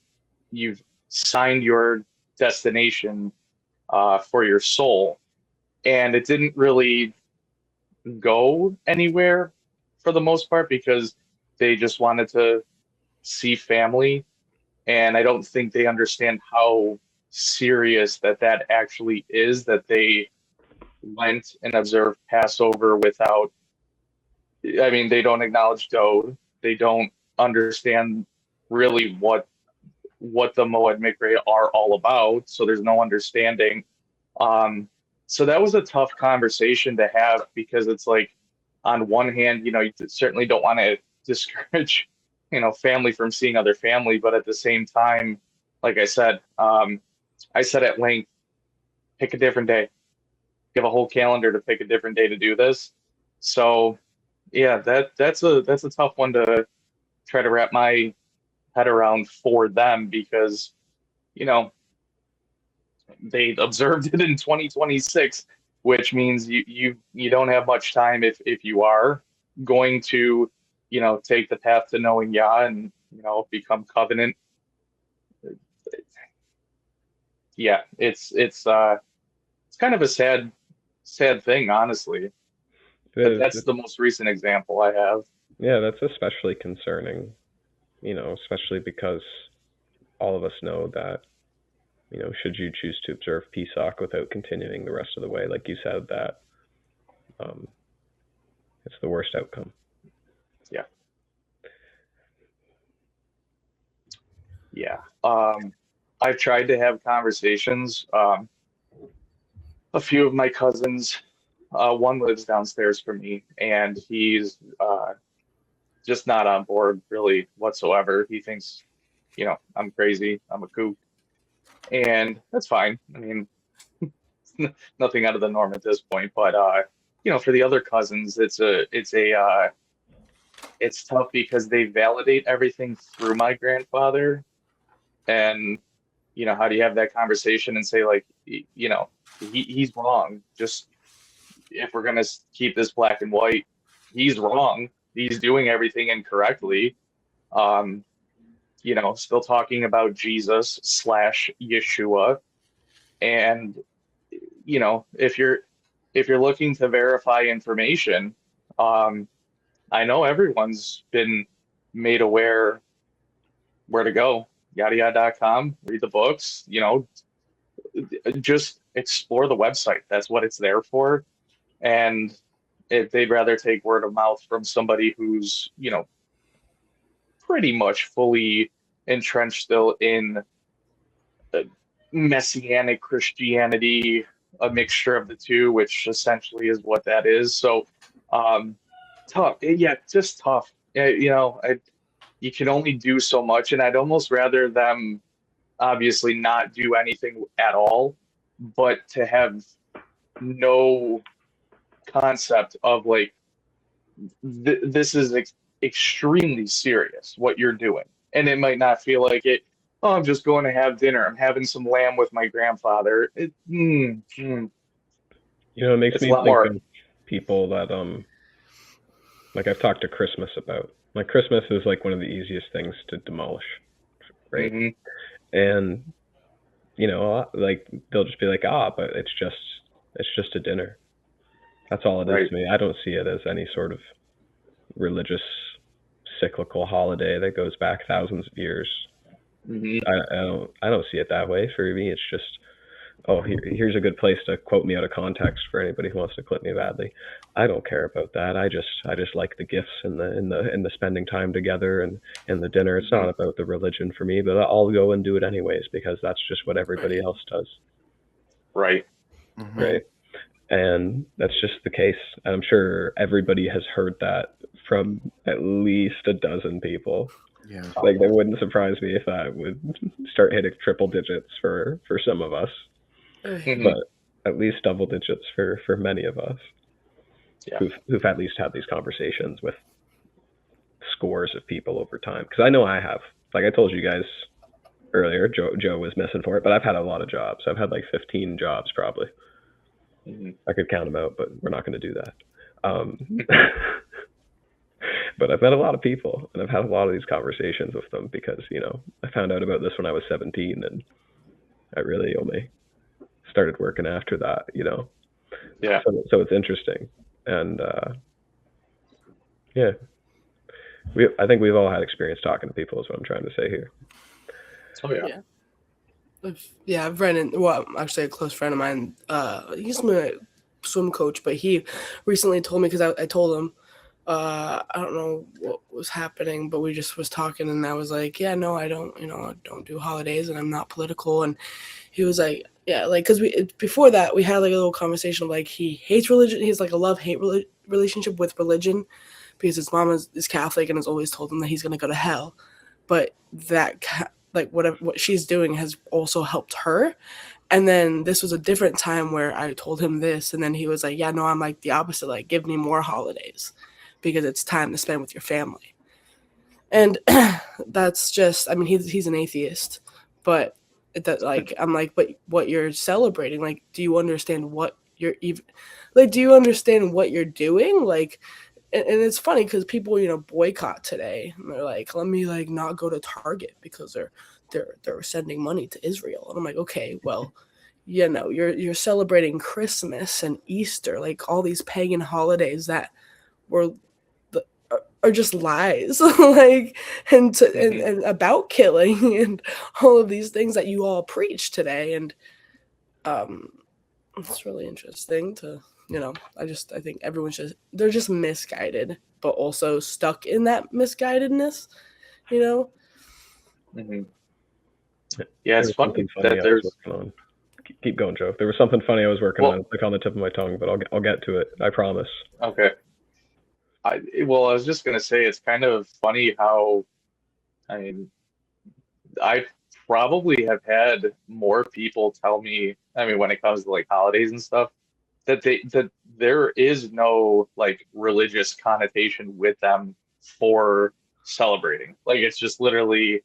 S4: you've signed your destination for your soul. And it didn't really go anywhere for the most part because they just wanted to see family, and I don't think they understand how serious that actually is, that they went and observed Passover without, I mean, they don't acknowledge dough, they don't understand really what the Moed Mikre are all about, so there's no understanding. So that was a tough conversation to have, because it's like, on one hand, you certainly don't want to discourage family from seeing other family, but at the same time, like I said at length, pick a different day. have a whole calendar to pick a different day to do this. So yeah, that's a tough one to try to wrap my head around for them because, you know, they observed it in 2026, which means you don't have much time if you are going to, take the path to knowing Yah and, become covenant. Yeah, it's kind of a sad thing, honestly. But that's the most recent example I have.
S2: Yeah, that's especially concerning, especially because all of us know that, should you choose to observe Pesach without continuing the rest of the way, like you said, that it's the worst outcome.
S4: Yeah. Yeah. I've tried to have conversations. A few of my cousins, one lives downstairs from me, and he's just not on board really whatsoever. He thinks, I'm crazy, I'm a kook, and that's fine. I mean, nothing out of the norm at this point. But for the other cousins, it's tough because they validate everything through my grandfather, and how do you have that conversation and say like, he's wrong. Just if we're gonna keep this black and white, he's wrong. He's doing everything incorrectly. Still talking about Jesus / Yeshua, and if you're looking to verify information, I know everyone's been made aware where to go. YtoZ.com, read the books, just explore the website. That's what it's there for. And if they'd rather take word of mouth from somebody who's, pretty much fully entrenched still in messianic Christianity, a mixture of the two, which essentially is what that is. So, tough. Yeah, just tough. You can only do so much, and I'd almost rather them obviously not do anything at all, but to have no concept of like this is extremely serious what you're doing, and it might not feel like it. Oh, I'm just going to have dinner. I'm having some lamb with my grandfather.
S2: It makes me think of people that like I've talked to Christmas about. Like Christmas is like one of the easiest things to demolish, right? Mm-hmm. And like they'll just be like, but it's just a dinner. That's all it is to me. I don't see it as any sort of religious cyclical holiday that goes back thousands of years. Mm-hmm. I don't see it that way. For me, it's just, here's a good place to quote me out of context for anybody who wants to clip me badly. I don't care about that. I just like the gifts and the spending time together and the dinner. It's not about the religion for me, but I'll go and do it anyways because that's just what everybody else does.
S4: Right.
S2: Mm-hmm. Right. And that's just the case. I'm sure everybody has heard that from at least a dozen people.
S1: Yeah.
S2: Like, it wouldn't surprise me if that would start hitting triple digits for some of us. Mm-hmm. But at least double digits for many of us. Yeah. Who've at least had these conversations with scores of people over time. Because I know I have. Like I told you guys earlier, Joe was missing for it, but I've had a lot of jobs. I've had like 15 jobs probably. Mm-hmm. I could count them out, but we're not going to do that. But I've met a lot of people, and I've had a lot of these conversations with them because, I found out about this when I was 17, and I really only started working after that,
S4: Yeah.
S2: So it's interesting. And, yeah. I think we've all had experience talking to people is what I'm trying to say here.
S4: Oh, yeah.
S3: I've ran in, well, actually a close friend of mine, he's my swim coach, but he recently told me, because I told him, I don't know what was happening, but we just was talking, and I was like, yeah, no, I don't do holidays, and I'm not political. And he was like, yeah, like, because before that, we had like a little conversation of like, he hates religion. He's like a love-hate relationship with religion because his mom is Catholic and has always told him that he's going to go to hell. But that, like, what she's doing has also helped her. And then this was a different time where I told him this, and then he was like, yeah, no, I'm like the opposite, like give me more holidays because it's time to spend with your family. And that's just, I mean, he's an atheist, but that, like, I'm like, but what you're celebrating, like, do you understand what you're even, like, do you understand what you're doing? Like, and it's funny because people, boycott today, and they're like, let me like not go to Target because they're sending money to Israel. And I'm like, okay, well, you're celebrating Christmas and Easter, like all these pagan holidays that were are just lies, like, and about killing and all of these things that you all preach today. And it's really interesting to, I think they're just misguided, but also stuck in that misguidedness.
S4: Mm-hmm. Yeah, it's funny
S2: funny
S4: that there's.
S2: On. Keep going, Joe. There was something funny I was working on, like on the tip of my tongue, but I'll get to it. I promise.
S4: Okay. I was just gonna say it's kind of funny how, I mean, I probably have had more people tell me, I mean, when it comes to like holidays and stuff, that there is no like religious connotation with them for celebrating. Like it's just literally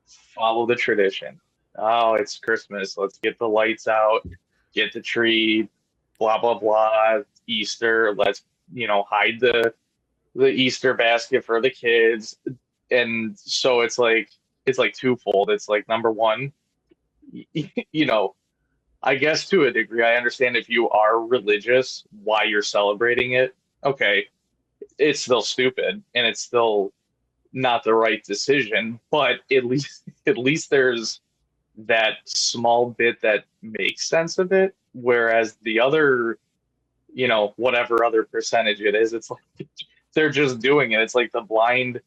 S4: follow the tradition. Oh, it's Christmas. Let's get the lights out, get the tree, blah blah blah. Easter. Let's hide the Easter basket for the kids. And so it's like twofold. It's like number one, I guess to a degree, I understand if you are religious, why you're celebrating it. Okay, it's still stupid and it's still not the right decision, but at least there's that small bit that makes sense of it. Whereas the other, whatever other percentage it is, it's like they're just doing it. It's like the blind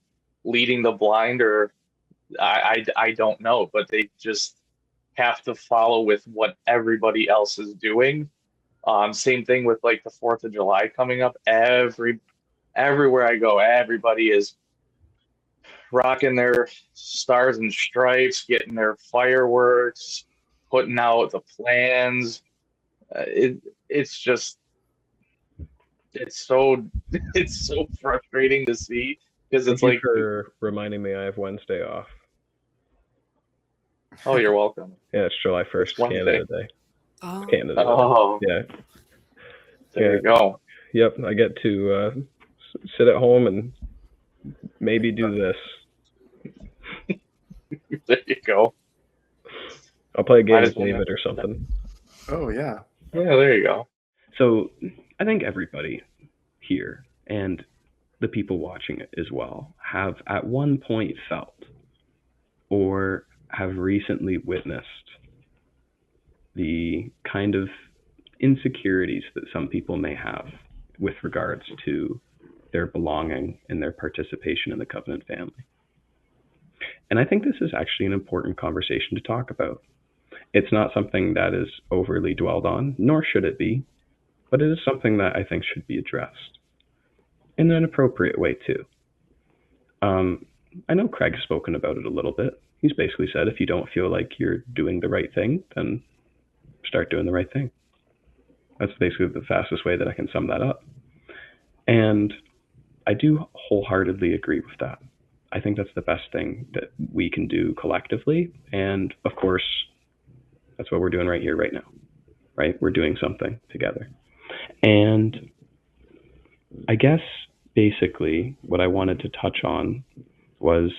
S4: leading the blind, or I don't know, but they just have to follow with what everybody else is doing. Same thing with like the 4th of July coming up. Everywhere I go, everybody is rocking their stars and stripes, getting their fireworks, putting out the plans. It's just it's so frustrating to see because it's like
S2: for reminding me I have Wednesday off.
S4: Oh, you're welcome.
S2: Yeah, it's July 1st, Canada Day.
S3: Oh.
S2: Canada Day.
S4: Oh.
S2: Yeah.
S4: There you go.
S2: Yep, I get to sit at home and maybe do this.
S4: There you go.
S2: I'll play a game with David or something.
S1: Oh, yeah.
S4: Yeah, there you go.
S5: So I think everybody here and the people watching it as well have at one point felt or have recently witnessed the kind of insecurities that some people may have with regards to their belonging and their participation in the covenant family. And I think this is actually an important conversation to talk about. It's not something that is overly dwelled on, nor should it be, but it is something that I think should be addressed in an appropriate way too. I know Craig's spoken about it a little bit. He's basically said if you don't feel like you're doing the right thing, then start doing the right thing. That's basically the fastest way that I can sum that up. And I do wholeheartedly agree with that. I think that's the best thing that we can do collectively. And of course, that's what we're doing right here, right now, right? We're doing something together. And I guess basically what I wanted to touch on was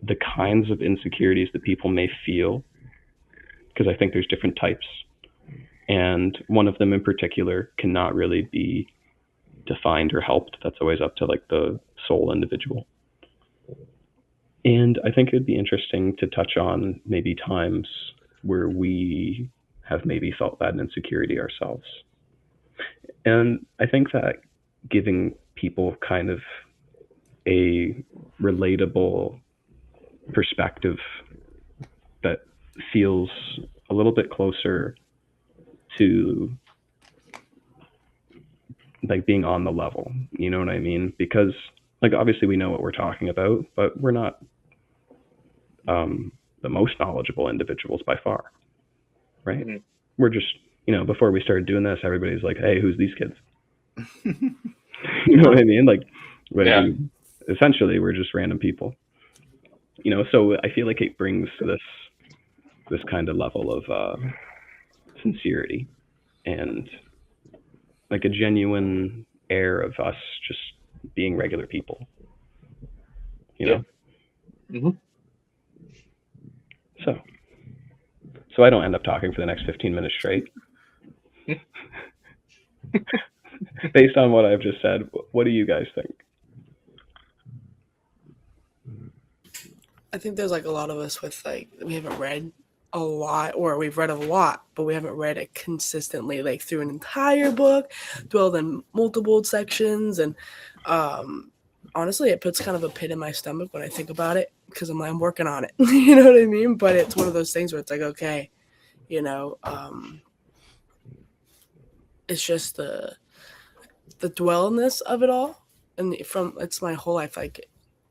S5: the kinds of insecurities that people may feel, because I think there's different types. And one of them in particular cannot really be defined or helped. That's always up to like the sole individual. And I think it'd be interesting to touch on maybe times where we have maybe felt that insecurity ourselves. And I think that giving people kind of a relatable perspective that feels a little bit closer to like being on the level, you know what I mean? Because like obviously we know what we're talking about, but we're not the most knowledgeable individuals by far. right?
S4: Mhm.
S5: We're just, before we started doing this, everybody's like, hey, who's these kids? You know what I mean? Like,
S4: Yeah.
S5: essentially, we're just random people. So I feel like it brings this kind of level of sincerity and like a genuine air of us just being regular people.
S4: Yeah. Mm-hmm.
S5: So I don't end up talking for the next 15 minutes straight. Based on what I've just said, what do you guys think?
S3: I think there's like a lot of us with like we haven't read a lot, or we've read a lot, but we haven't read it consistently, like through an entire book, dwelled in multiple sections, and honestly, it puts kind of a pit in my stomach when I think about it because I'm working on it. You know what I mean? But it's one of those things where it's like, okay, it's just the dwellness of it all, and it's my whole life. Like,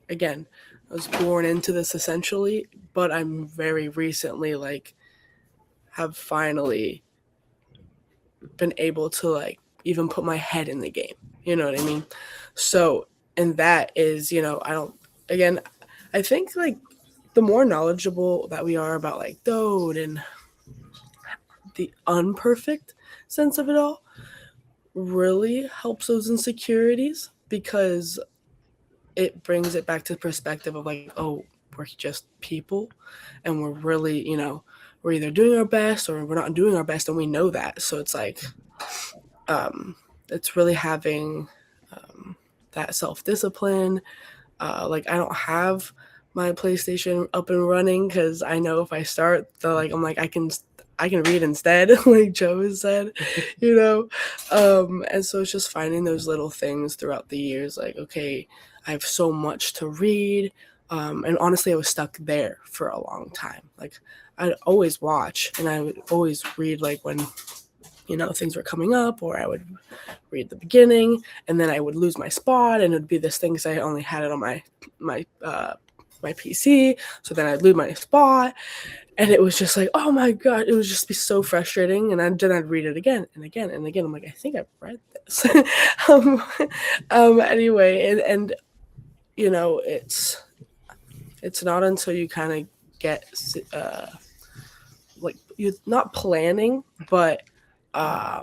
S3: again, I was born into this essentially, but I'm very recently have finally been able to even put my head in the game. You know what I mean? So, and that is, I think the more knowledgeable that we are about YtoZ and the unperfect sense of it all really helps those insecurities, because it brings it back to the perspective of oh, we're just people, and we're really, we're either doing our best or we're not doing our best, and we know that. So it's it's really having that self-discipline. I don't have my PlayStation up and running because I know if I start, I can read instead, like Joe has said, and so it's just finding those little things throughout the years. Okay, I have so much to read, and honestly, I was stuck there for a long time. I'd always watch, and I would always read when things were coming up, or I would read the beginning, and then I would lose my spot, and it would be this thing because I only had it on my PC. So then I'd lose my spot, and it was just oh my god, it would just be so frustrating. And then I'd read it again and again and again. I'm like, I think I've read this. Anyway, and it's not until you kind of get you're not planning, but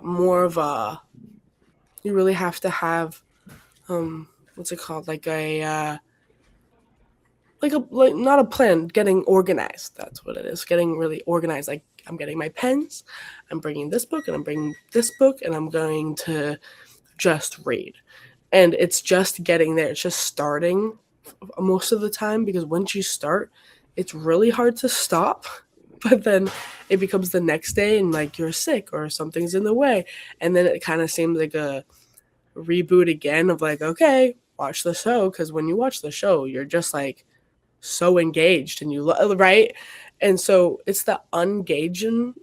S3: more of you really have to have what's it called, not a plan, getting organized. That's what it is, getting really organized. I'm getting my pens, I'm bringing this book, and I'm bringing this book, and I'm going to just read. And it's just getting there, it's just starting most of the time, because once you start, it's really hard to stop. But then it becomes the next day, and you're sick or something's in the way, and then it kind of seems like a reboot again of okay, watch the show, because when you watch the show, you're just so engaged, and right. And so it's the ungaging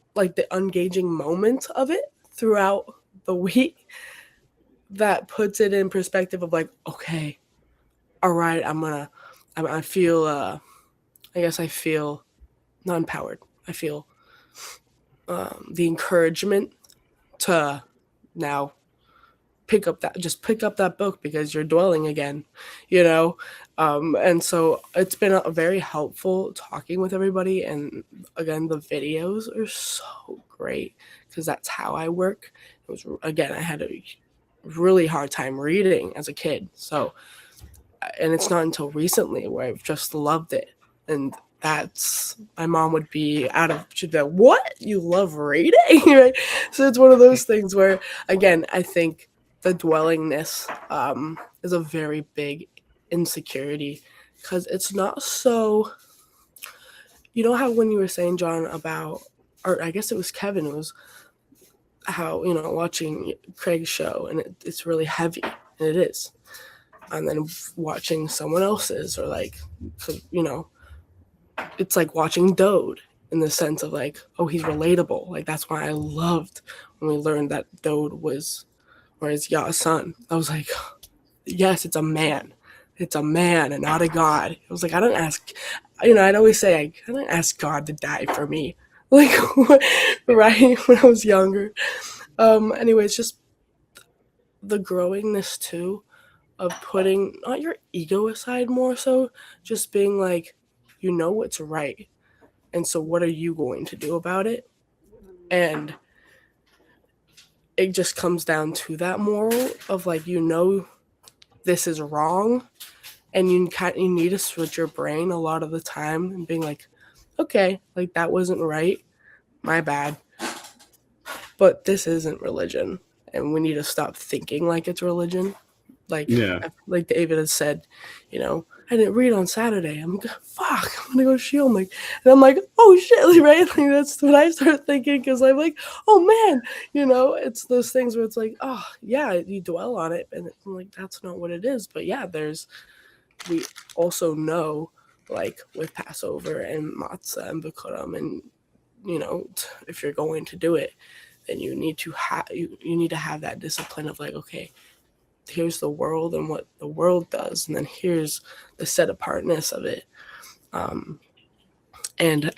S3: moment of it throughout the week that puts it in perspective of okay, all right, I feel I guess I feel not empowered. I feel the encouragement to now pick up that book, because you're dwelling again, and so it's been very helpful talking with everybody. And again, the videos are so great because that's how I work. It was, again, I had a really hard time reading as a kid, so, and it's not until recently where I've just loved it. And that's, my mom would be she'd be like, what, you love reading? Right? So it's one of those things where, again, I think the dwellingness is a very big insecurity, because it's not so, how when you were saying, John, about, or I guess it was Kevin, it was how, watching Craig's show, and it's really heavy, and it is. And then watching someone else's, or it's like watching YtoZ, in the sense of oh, he's relatable. That's why I loved when we learned that YtoZ was, or is YtoZ's son. I was like, yes, it's a man. It's a man and not a god. I was like, I don't ask, I'd always say, I don't ask God to die for me. like right when I was younger. Anyways, just the growingness too of putting not your ego aside, more so just being like, you know what's right, and so what are you going to do about it? And it just comes down to that moral of like, you know, this is wrong, and you need to switch your brain a lot of the time and being like, okay, like that wasn't right, my bad, but this isn't religion, and we need to stop thinking like it's religion.
S5: Yeah.
S3: Like David has said, you know, I didn't read on Saturday. Fuck, I'm gonna go shield. Like, and I'm like, oh shit, right? Like that's what I start thinking, because I'm like, oh man, you know, it's those things where it's like, oh yeah, you dwell on it, and I'm like, that's not what it is. But yeah, we also know, like with Passover and matzah and bikurim, and you know, if you're going to do it, then you need to have that discipline of like, okay, here's the world and what the world does, and then here's the set apartness of it. And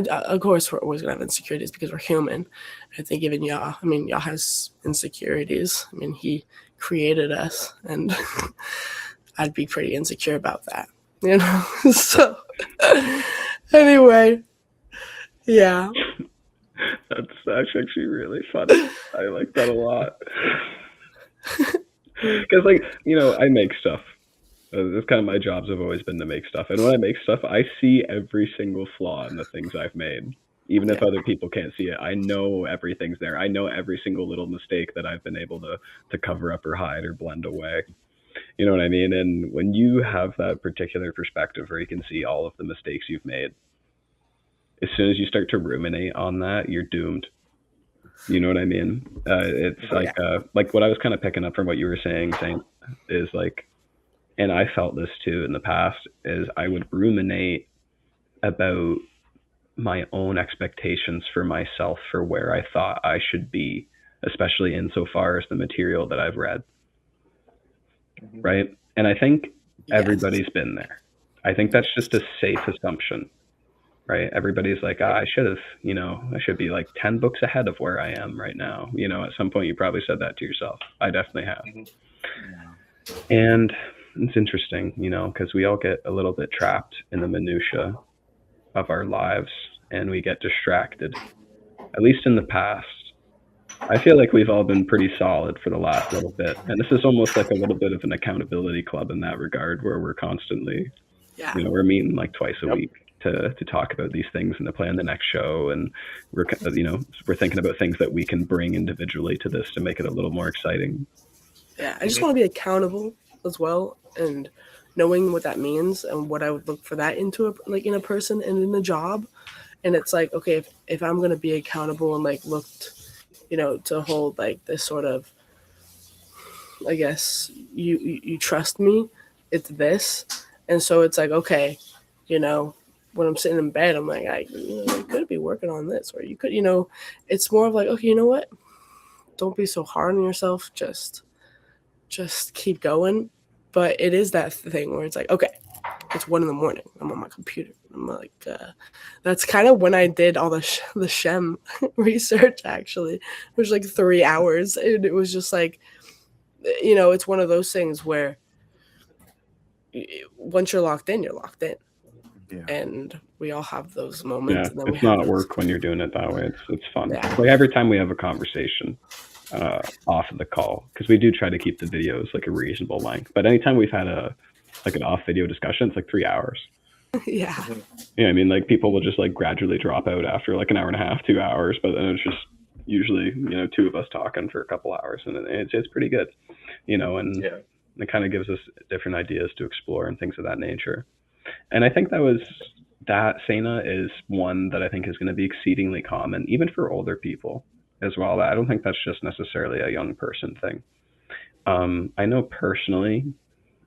S3: of course we're always gonna have insecurities because we're human. I think even Yah, I mean, Yah has insecurities. I mean, he created us, and I'd be pretty insecure about that, you know. So anyway, yeah.
S5: That's actually really funny. I like that a lot. Because, like, you know, I make stuff. That's kind of my jobs have always been to make stuff. And when I make stuff, I see every single flaw in the things I've made. Even if other people can't see it, I know everything's there. I know every single little mistake that I've been able to cover up or hide or blend away. You know what I mean? And when you have that particular perspective where you can see all of the mistakes you've made, as soon as you start to ruminate on that, you're doomed. You know what I mean? It's like what I was kind of picking up from what you were saying is like, and I felt this too in the past, is I would ruminate about my own expectations for myself for where I thought I should be, especially insofar as the material that I've read.
S4: Mhm.
S5: Right? And I think
S3: Yes.
S5: everybody's been there. I think that's just a safe assumption, right? Everybody's like, I should be like 10 books ahead of where I am right now. You know, at some point you probably said that to yourself. I definitely have. And it's interesting, you know, because we all get a little bit trapped in the minutia of our lives and we get distracted. At least in the past, I feel like we've all been pretty solid for the last little bit. And this is almost like a little bit of an accountability club in that regard, where we're constantly, you know, we're meeting like twice a week to talk about these things and to plan the next show. And we're thinking about things that we can bring individually to this to make it a little more exciting.
S3: Yeah, I just want to be accountable as well, and knowing what that means and what I would look for that into in a person and in a job. And it's like, okay, if I'm going to be accountable and like looked, you know, to hold like this sort of, I guess you trust me, it's this. And so it's like, okay, you know, when I'm sitting in bed, I'm like, you could be working on this, or you could, you know, it's more of like, okay, you know what? Don't be so hard on yourself. Just keep going. But it is that thing where it's like, okay, it's 1 a.m. I'm on my computer. I'm like, that's kind of when I did all the Shem research. Actually, it was like 3 hours, and it was just like, you know, it's one of those things where once you're locked in, you're locked in. Yeah. And we all have those moments.
S5: Yeah,
S3: and then
S5: it's not work when you're doing it that way. It's fun.
S3: Yeah.
S5: Like every time we have a conversation off of the call, because we do try to keep the videos like a reasonable length. But anytime we've had an off video discussion, it's like 3 hours.
S3: Yeah.
S5: Yeah, I mean, like people will just like gradually drop out after like an hour and a half, 2 hours, but then it's just usually, you know, 2 of us talking for a couple hours, and it's pretty good, you know, and it kind of gives us different ideas to explore and things of that nature. And I think that Sena is one that I think is going to be exceedingly common, even for older people as well. I don't think that's just necessarily a young person thing. I know personally,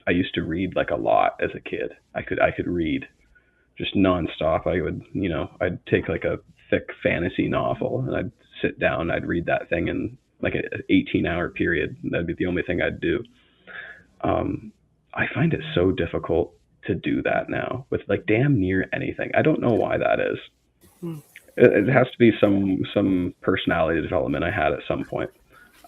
S5: I used to read like a lot as a kid. I could read just nonstop. I'd take like a thick fantasy novel and I'd sit down, I'd read that thing in like an 18-hour period. That'd be the only thing I'd do. I find it so difficult to do that now with like damn near anything. I don't know why that is. It has to be some personality development I had at some point.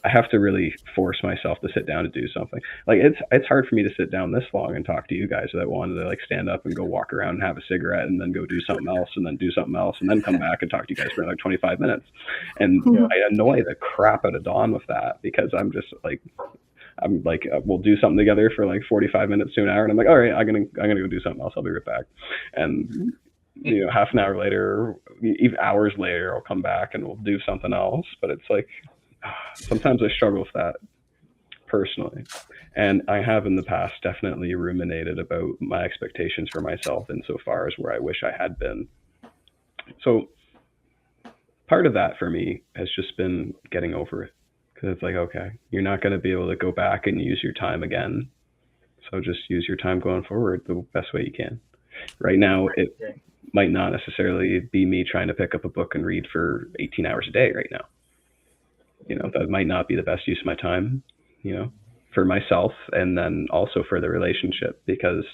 S5: I have to really force myself to sit down to do something. Like it's hard for me to sit down this long and talk to you guys that wanted to like stand up and go walk around and have a cigarette and then go do something else and then do something else and then come back and talk to you guys for like 25 minutes. And
S2: Yeah.
S5: I annoy the crap out of Dawn with that because I'm like we'll do something together for like 45 minutes to an hour and I'm like, all right, I'm gonna go do something else. I'll be right back. And half an hour later, even hours later, I'll come back and we'll do something else. But it's like sometimes I struggle with that personally. And I have in the past definitely ruminated about my expectations for myself insofar as where I wish I had been. So part of that for me has just been getting over it. Because it's like, okay, you're not going to be able to go back and use your time again. So just use your time going forward the best way you can. Right now, it might not necessarily be me trying to pick up a book and read for 18 hours a day right now. That might not be the best use of my time, for myself and then also for the relationship, because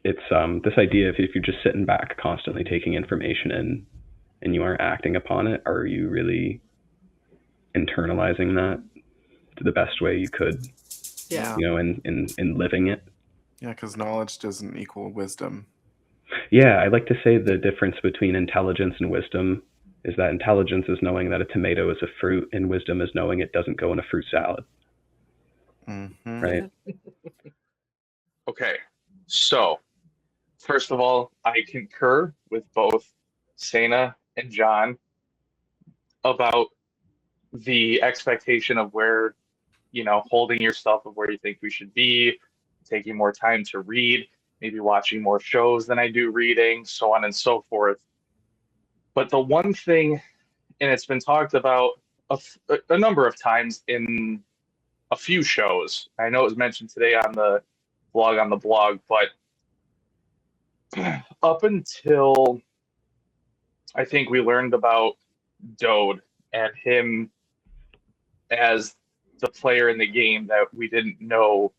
S5: it's this idea of if you're just sitting back constantly taking information in and you aren't acting upon it, are you really internalizing that to the best way you could?
S3: Yeah.
S5: In living it.
S1: Yeah, because knowledge doesn't equal wisdom.
S5: Yeah, I like to say the difference between intelligence and wisdom is that intelligence is knowing that a tomato is a fruit and wisdom is knowing it doesn't go in a fruit salad.
S1: Mm-hmm.
S5: Right?
S4: Okay, so first of all, I concur with both Sena and John about the expectation of where, holding yourself of where you think we should be, taking more time to read, maybe watching more shows than I do reading, so on and so forth. But the one thing, and it's been talked about a number of times in a few shows. I know it was mentioned today on the blog, but up until I think we learned about Dode and him as the player in the game that we didn't know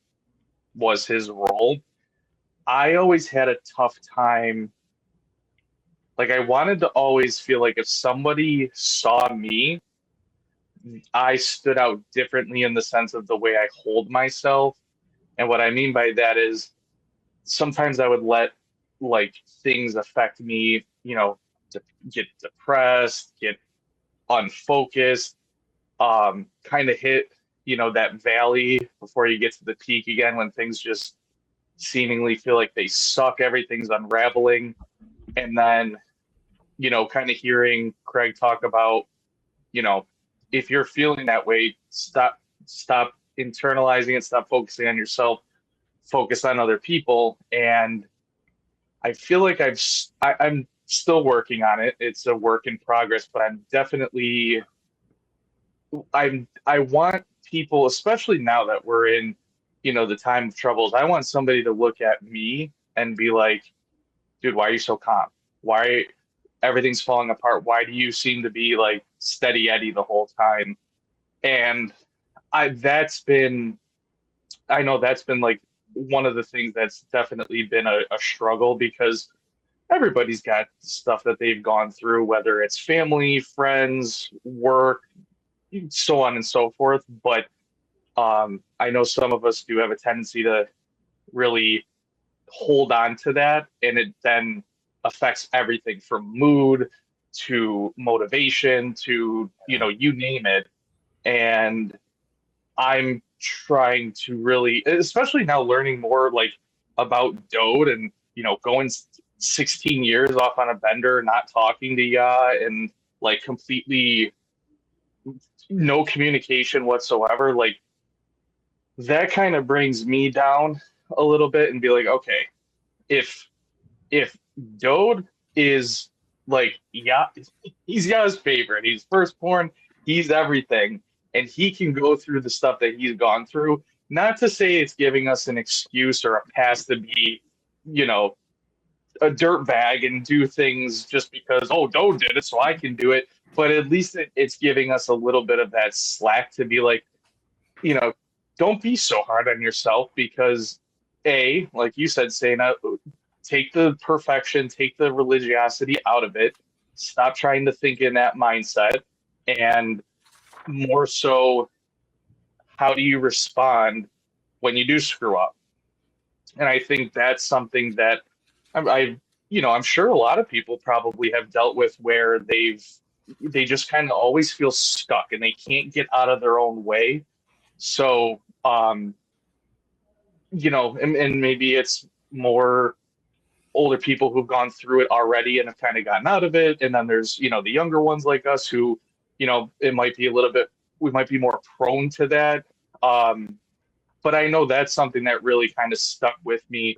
S4: was his role, I always had a tough time. Like, I wanted to always feel like if somebody saw me, I stood out differently in the sense of the way I hold myself. And what I mean by that is sometimes I would let like things affect me, get depressed, get unfocused, kind of hit, that valley before you get to the peak again when things just seemingly feel like they suck, everything's unraveling. And then, kind of hearing Craig talk about, if you're feeling that way, stop internalizing it, stop focusing on yourself, focus on other people. And I feel like I'm still working on it. It's a work in progress, but I'm definitely, I want people, especially now that we're in, the time of troubles, I want somebody to look at me and be like, dude, why are you so calm? Why everything's falling apart? Why do you seem to be like steady Eddie the whole time? And I know that's been like one of the things that's definitely been a struggle, because everybody's got stuff that they've gone through, whether it's family, friends, work, so on and so forth. But I know some of us do have a tendency to really hold on to that, and it then affects everything from mood to motivation to, you name it. And I'm trying to really, especially now learning more like about Dode and, going 16 years off on a bender, not talking to ya, and like completely no communication whatsoever. Like, that kind of brings me down a little bit and be like, okay, if Dode is like, yeah, he's Ya's favorite, he's firstborn, he's everything, and he can go through the stuff that he's gone through, not to say it's giving us an excuse or a pass to be, a dirtbag and do things just because, oh, Dode did it, so I can do it. But at least it's giving us a little bit of that slack to be like, don't be so hard on yourself, because like you said, Sena, take the perfection, take the religiosity out of it, stop trying to think in that mindset, and more so, how do you respond when you do screw up? And I think that's something that I'm sure a lot of people probably have dealt with, where they just kind of always feel stuck and they can't get out of their own way. So, and maybe it's more older people who've gone through it already and have kind of gotten out of it. And then there's, the younger ones like us who, it might be we might be more prone to that. But I know that's something that really kind of stuck with me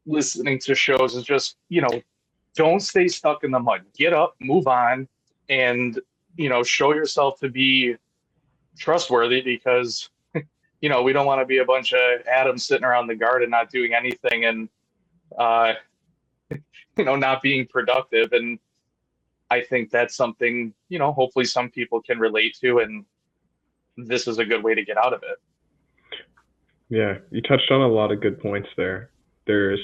S4: listening to shows, is just, don't stay stuck in the mud. Get up, move on, and, show yourself to be trustworthy, because, we don't want to be a bunch of atoms sitting around the garden not doing anything and, not being productive. And I think that's something, hopefully some people can relate to, and this is a good way to get out of it.
S2: Yeah, you touched on a lot of good points there. There's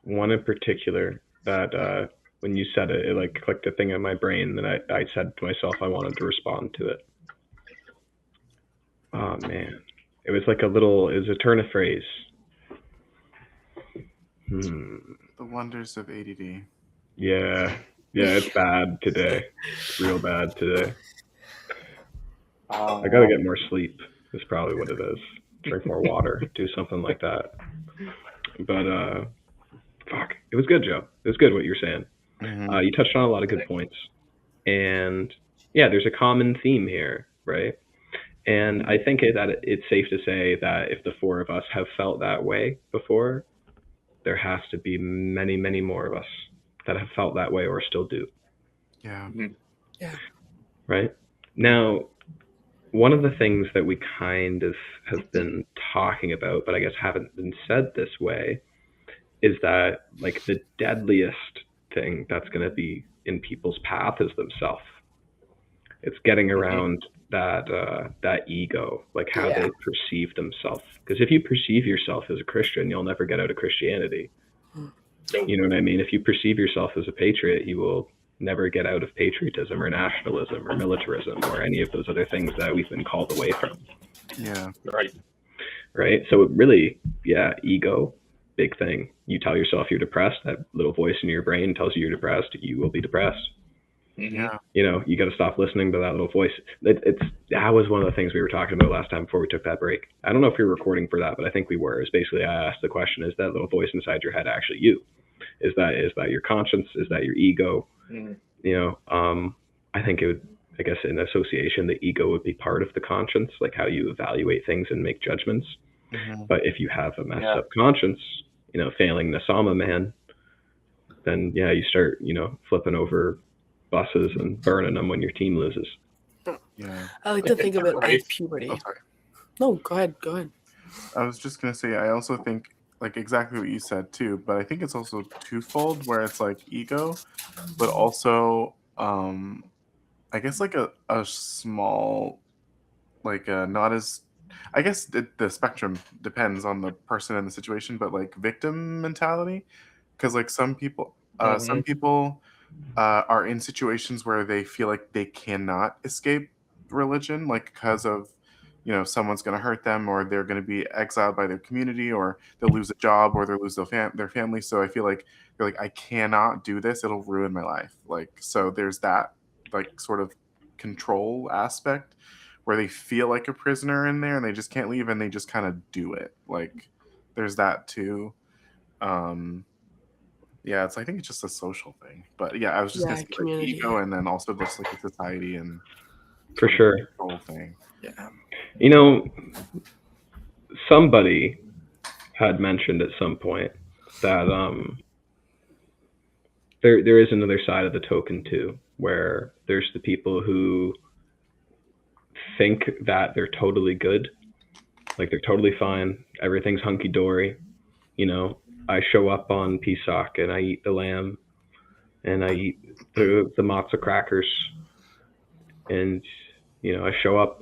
S2: one in particular that when you said it, it like clicked a thing in my brain that I said to myself I wanted to respond to it. Oh man, it was like it was a turn of phrase.
S1: The wonders of ADD.
S2: Yeah, it's bad today. It's real bad today. I gotta get more sleep. Is probably what it is. Drink more water. Do something like that. But fuck, it was good, Joe. It was good what you're saying.
S1: Mm-hmm.
S2: You touched on a lot of good points, and yeah, there's a common theme here, right? And I think that it's safe to say that if the four of us have felt that way before, there has to be many, many more of us that have felt that way or still do.
S1: Yeah.
S3: Yeah.
S2: Right? Now, one of the things that we kind of have been talking about, but I guess haven't been said this way, is that like the deadliest thing that's going to be in people's path is themselves. It's getting around that ego, like how they perceive themselves. Because if you perceive yourself as a Christian, you'll never get out of Christianity. You know what I mean? If you perceive yourself as a patriot, you will never get out of patriotism or nationalism or militarism or any of those other things that we've been called away from.
S1: Yeah.
S2: Right. So it really, ego, big thing. You tell yourself you're depressed, that little voice in your brain tells you you're depressed, you will be depressed.
S1: Yeah.
S2: You got to stop listening to that little voice. That was one of the things we were talking about last time before we took that break. I don't know if we were recording for that, but I think we were. It's basically, I asked the question, is that little voice inside your head actually you? Is that your conscience? Is that your ego? I think it would, I guess in association, the ego would be part of the conscience, like how you evaluate things and make judgments.
S1: Mm-hmm.
S2: But if you have a messed up conscience, failing Nasama man, then you start, flipping over buses and burning them when your team loses.
S1: Yeah.
S3: I like to think of it as puberty.
S1: Oh, sorry.
S3: No, go ahead.
S1: I was just gonna say, I also think like exactly what you said too, but I think it's also twofold, where it's like ego, but also I guess like a small, like not as, I guess the spectrum depends on the person and the situation, but like victim mentality, because like some people are in situations where they feel like they cannot escape religion, like because of someone's going to hurt them, or they're going to be exiled by their community, or they'll lose a job, or they'll lose their family. So I feel like they're like, I cannot do this, it'll ruin my life. Like, so there's that like sort of control aspect where they feel like a prisoner in there and they just can't leave, and they just kind of do it. Like there's that too. I think it's just a social thing. But I was just gonna say like ego, and then also just like a society and
S2: for sure
S1: whole thing.
S3: Yeah.
S2: Somebody had mentioned at some point that there is another side of the token too, where there's the people who think that they're totally good, like they're totally fine, everything's hunky-dory. I show up on Pesach and I eat the lamb and I eat the matzah crackers, and I show up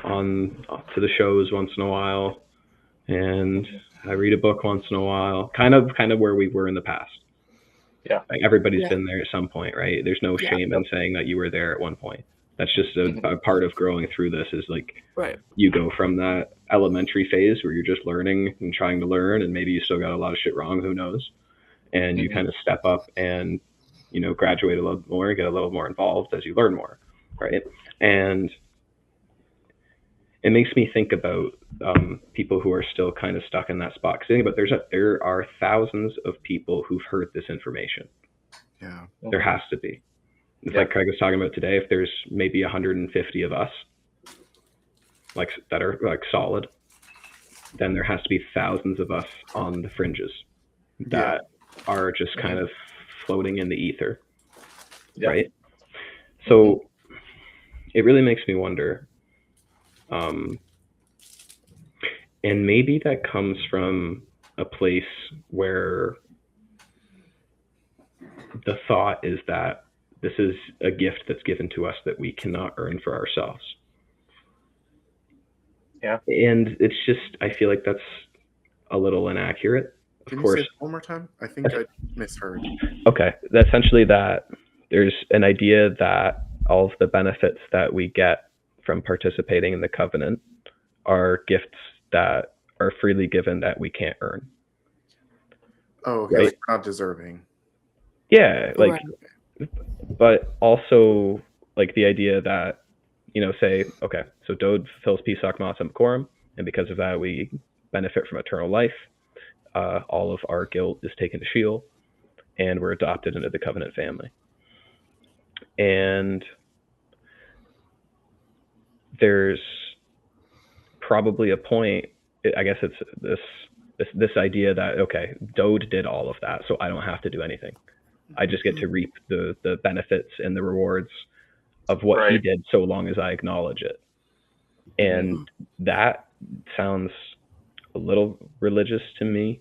S2: to the shows once in a while, and
S5: I read a book once in a while. Kind of where we were in the past.
S4: Yeah.
S5: Like everybody's
S3: Yeah.
S5: been there at some point, right? There's no
S3: Yeah.
S5: shame in saying that you were there at one point. That's just a part of growing through this, is like
S3: Right.
S5: you go from that elementary phase where you're just learning and trying to learn, and maybe you still got a lot of shit wrong, who knows? And you kind of step up and, you know, graduate a little more, get a little more involved as you learn more, right? And it makes me think about people who are still kind of stuck in that spot. Because think about there are thousands of people who've heard this information.
S1: Yeah.
S5: There has to be. It's
S4: Yeah.
S5: like Craig was talking about today. If there's maybe 150 of us, like that are like solid, then there has to be thousands of us on the fringes that are just kind of floating in the ether, right? So it really makes me wonder. And maybe that comes from a place where the thought is that this is a gift that's given to us that we cannot earn for ourselves.
S4: Yeah.
S5: And it's just, I feel like that's a little inaccurate.
S1: Can
S5: Of
S1: you
S5: course.
S1: say that one more time? I think I misheard.
S5: Okay. Essentially that there's an idea that all of the benefits that we get from participating in the covenant are gifts that are freely given that we can't earn.
S1: Oh, okay.
S5: Right.
S1: Like we're not deserving.
S5: Yeah, like,
S3: Right.
S5: but also like the idea that, you know, say, okay, so Dode fulfills Pesach Matzah Quorum, and because of that we benefit from eternal life. All of our guilt is taken to Sheol, and we're adopted into the covenant family. And there's probably a point, I guess it's this idea that, okay, Dode did all of that, so I don't have to do anything. I just get to reap the benefits and the rewards of what he did, so long as I acknowledge it. And that sounds a little religious to me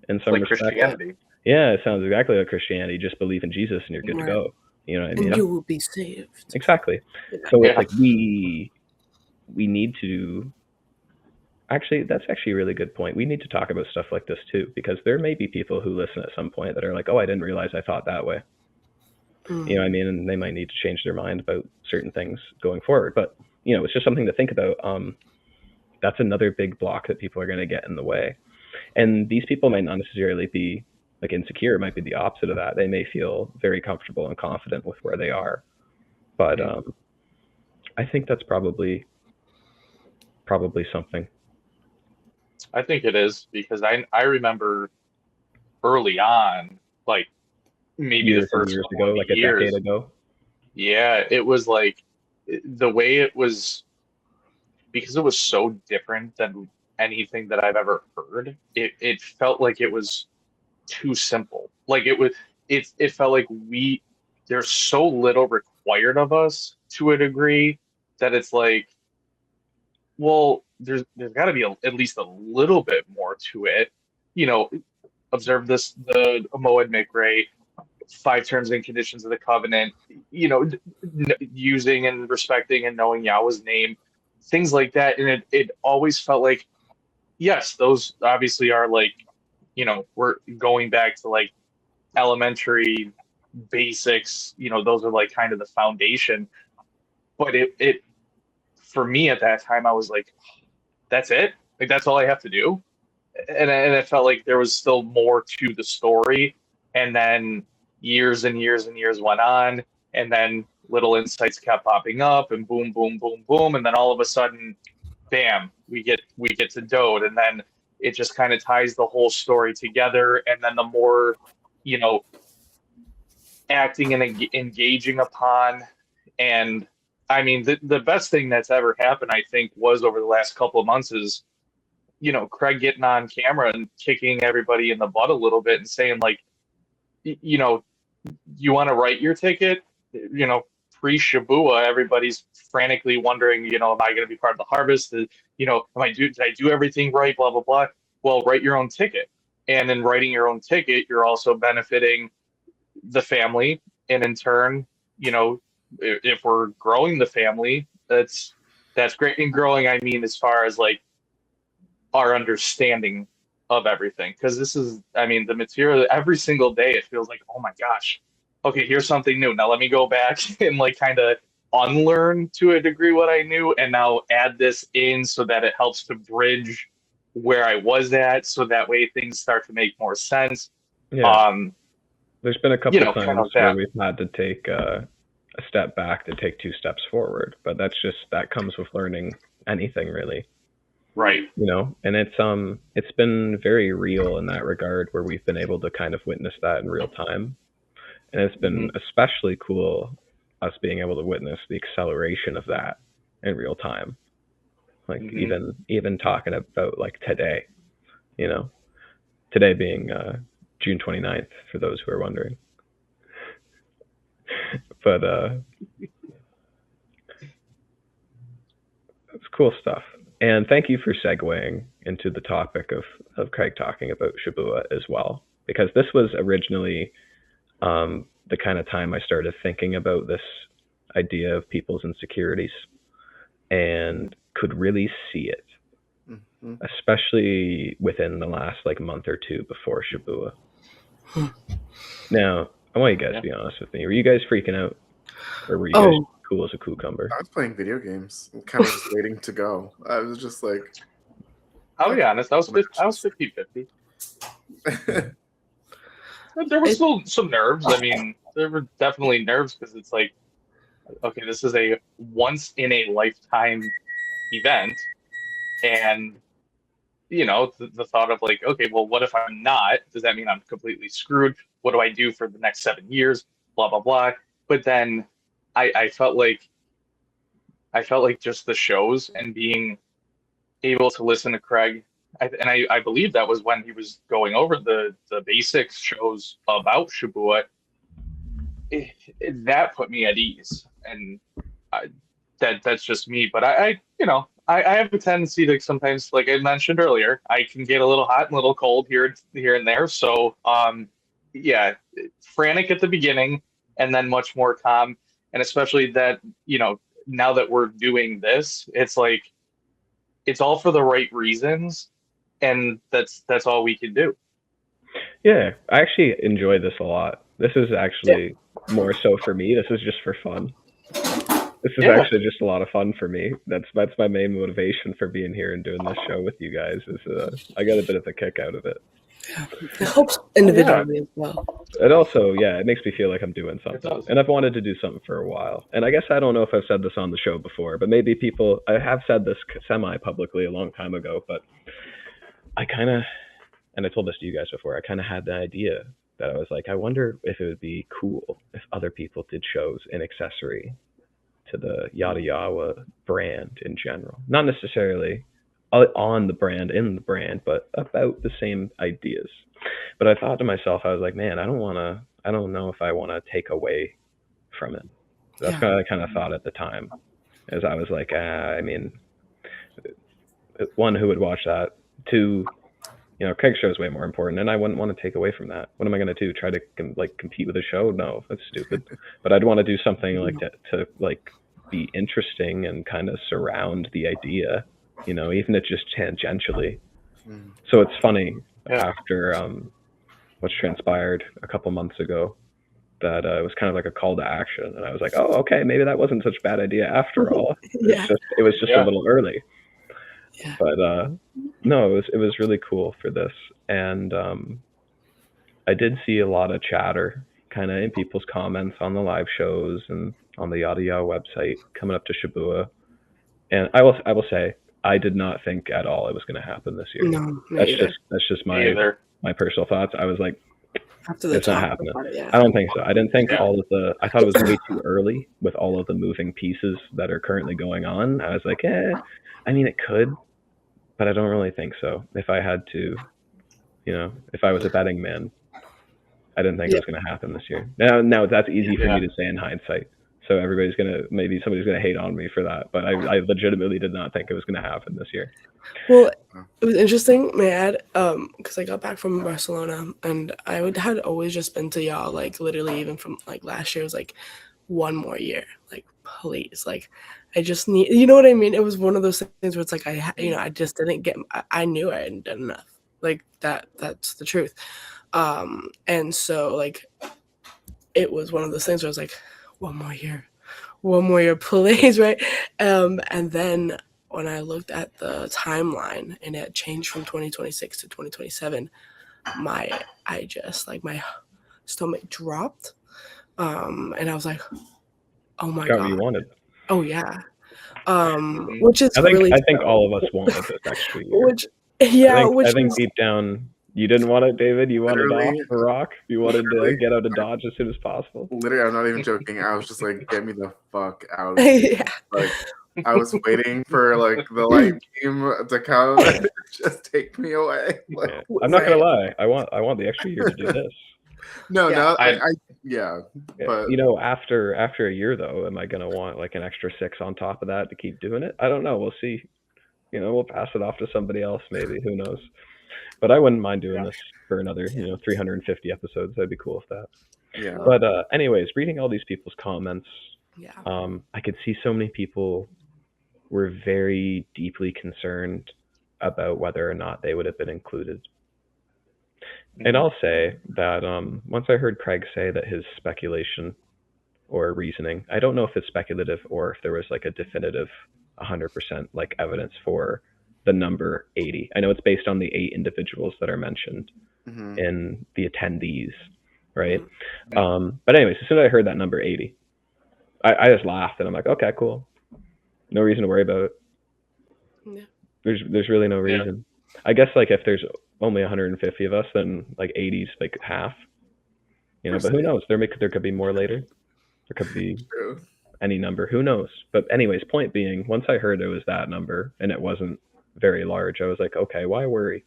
S5: in some
S4: like
S5: respect.
S4: Christianity.
S5: Yeah, it sounds exactly like Christianity. Just believe in Jesus and you're good to go. You know what I mean?
S3: And you will be saved.
S5: Exactly. So it's like we need to. Actually, that's actually a really good point. We need to talk about stuff like this too, because there may be people who listen at some point that are like, "Oh, I didn't realize I thought that way." You know what I mean? And they might need to change their mind about certain things going forward. But you know, it's just something to think about. That's another big block that people are going to get in the way. And these people might not necessarily be like insecure. It might be the opposite of that. They may feel very comfortable and confident with where they are. But I think that's probably something.
S4: I think it is, because I remember early on, like maybe
S5: years
S4: the first
S5: years
S4: couple
S5: ago,
S4: of
S5: like
S4: years,
S5: a decade ago.
S4: Yeah, it was like the way it was, because it was so different than anything that I've ever heard. It felt like it was too simple. Like it felt like there's so little required of us to a degree that it's like, well, there's got to be at least a little bit more to it. You know, observe the Moed Mikre, 5 terms and conditions of the covenant. You know, using and respecting and knowing Yahweh's name, things like that. And it always felt like, yes, those obviously are like, you know, we're going back to like elementary basics. You know, those are like kind of the foundation. But it for me at that time, I was like, that's it? Like, that's all I have to do? And it felt like there was still more to the story. And then years and years and years went on, and then little insights kept popping up, and boom, boom, boom, boom. And then all of a sudden, bam, we get to Dode. And then it just kind of ties the whole story together. And then the more, you know, acting and engaging upon. And I mean, the best thing that's ever happened, I think, was over the last couple of months is, you know, Craig getting on camera and kicking everybody in the butt a little bit and saying, like, you know, you want to write your ticket? You know, pre-Shabua, everybody's frantically wondering, you know, am I going to be part of the harvest? You know, did I do everything right? Blah, blah, blah. Well, write your own ticket. And in writing your own ticket, you're also benefiting the family. And in turn, you know, if we're growing the family, that's great. And growing, I mean, as far as like our understanding of everything, because this is, I mean, the material every single day, it feels like, oh my gosh, okay, here's something new. Now let me go back and like kind of unlearn to a degree what I knew and now add this in so that it helps to bridge where I was at, so that way things start to make more sense.
S2: Yeah. There's been a couple
S4: kind
S2: times
S4: of
S2: where
S4: that.
S2: we've had to take a step back to take 2 steps forward, but that comes with learning anything really.
S4: Right.
S2: You know, and it's been very real in that regard, where we've been able to kind of witness that in real time. And it's been especially cool us being able to witness the acceleration of that in real time. Like even talking about like today, you know, today being June 29th, for those who are wondering. But it's cool stuff. And thank you for segueing into the topic of Craig talking about Shibuya as well, because this was originally the kind of time I started thinking about this idea of people's insecurities and could really see it, especially within the last like month or two before Shibuya. Now, I want you guys to be honest with me. Were you guys freaking out? Or were you guys cool as a cucumber?
S1: I was playing video games, kind of just waiting to go. I was just like,
S4: I'll be honest, I was 50-50. There were still some nerves. I mean, there were definitely nerves, because it's like, okay, this is a once in a lifetime event, and you know, the thought of like, okay, well, what if I'm not? Does that mean I'm completely screwed? What do I do for the next 7 years? Blah blah blah. But then I felt like just the shows and being able to listen to Craig, and I believe that was when he was going over the basic shows about Shibuya. That put me at ease, and that's just me. But I have a tendency to sometimes, like I mentioned earlier, I can get a little hot and a little cold here and there. So yeah, frantic at the beginning, and then much more calm. And especially that, you know, now that we're doing this, it's like it's all for the right reasons, and that's all we can do.
S2: Yeah, I actually enjoy this a lot. This is actually more so for me. This is just for fun. This is actually just a lot of fun for me. That's my main motivation for being here and doing this show with you guys. Is I got a bit of a kick out of it.
S3: Yeah, it helps individually as well.
S2: It also, it makes me feel like I'm doing something. And I've wanted to do something for a while. And I guess I don't know if I've said this on the show before, but maybe I have said this semi-publicly a long time ago, but I kind of, and I told this to you guys before, I kind of had the idea that I was like, I wonder if it would be cool if other people did shows in accessory to the YtoZ brand in general. Not necessarily on the brand, in the brand, but about the same ideas. But I thought to myself, I was like, man, I don't know if I want to take away from it. That's what I kind of thought at the time, as I was like, I mean, one, who would watch that? Two, you know, Craig's show is way more important, and I wouldn't want to take away from that. What am I going to do? Try to compete with a show? No, that's stupid. But I'd want to do something like that to like be interesting and kind of surround the idea, you know, even if just tangentially. So it's funny, after what's transpired a couple months ago, that it was kind of like a call to action, and I was like, oh, okay, maybe that wasn't such a bad idea after all. It was just a little early. But no, it was really cool for this. And I did see a lot of chatter kind of in people's comments on the live shows and on the YtoZ website coming up to Shibuya. And I will say, I did not think at all it was going to happen this year.
S3: No,
S2: that's just my personal thoughts. I was like, it's not happening. I don't think so. I didn't think I thought it was way too early with all of the moving pieces that are currently going on. I was like, I mean, it could, but I don't really think so. If I had to, you know, if I was a betting man, I didn't think it was going to happen this year. Now that's easy for me to say in hindsight. So maybe somebody's going to hate on me for that. But I legitimately did not think it was going to happen this year.
S3: Well, it was interesting, may I add, because I got back from Barcelona, and I had always just been to y'all, like, literally even from, like, last year. It was, like, one more year. Like, please. Like, I just need, you know what I mean? It was one of those things where it's like, I just didn't get, I knew I hadn't done enough. Like that's the truth. And so like it was one of those things where I was like, one more year, please, right? And then when I looked at the timeline and it changed from 2026 to 2027, my stomach dropped. And I was like, oh my
S2: Got what
S3: God.
S2: you wanted.
S3: Oh yeah. Which is
S2: I think
S3: really
S2: all of us wanted this extra year.
S3: which yeah,
S2: I think deep down you didn't want it, David. You wanted
S1: Literally-
S2: off the rock. You wanted to
S1: literally-
S2: get out of Dodge as soon as possible.
S1: Literally, I'm not even joking. I was just like, get me the fuck out of here.
S3: yeah.
S1: Like, I was waiting for like the light beam to come and just take me away. Like,
S2: Yeah. I'm not gonna lie. I want the extra year to do this.
S1: no,
S3: Yeah.
S1: no,
S4: I-
S2: Yeah.
S1: but
S2: You know, after a year though, am I gonna want like an extra 6 on top of that to keep doing it? I don't know. We'll see. You know, we'll pass it off to somebody else maybe. Who knows? But I wouldn't mind doing this for another, 350 episodes. That'd be cool with that.
S1: yeah,
S2: But anyways, reading all these people's comments,
S3: Yeah.
S2: I could see so many people were very deeply concerned about whether or not they would have been included. And I'll say that once I heard Craig say that his speculation or reasoning, I don't know if it's speculative or if there was like a definitive 100% like evidence for the number 80. I know it's based on the 8 individuals that are mentioned
S1: mhm.
S2: in the attendees, right? But anyways, as soon as I heard that number 80, I just laughed and I'm like, okay, cool. No reason to worry about it.
S3: Yeah.
S2: There's really no reason. I guess like if there's only 150 of us, then like 80's like half. But who knows? There could be more later. There could be
S1: True.
S2: any number. Who knows? But anyways, point being, once I heard it was that number and it wasn't very large, I was like, okay, why worry?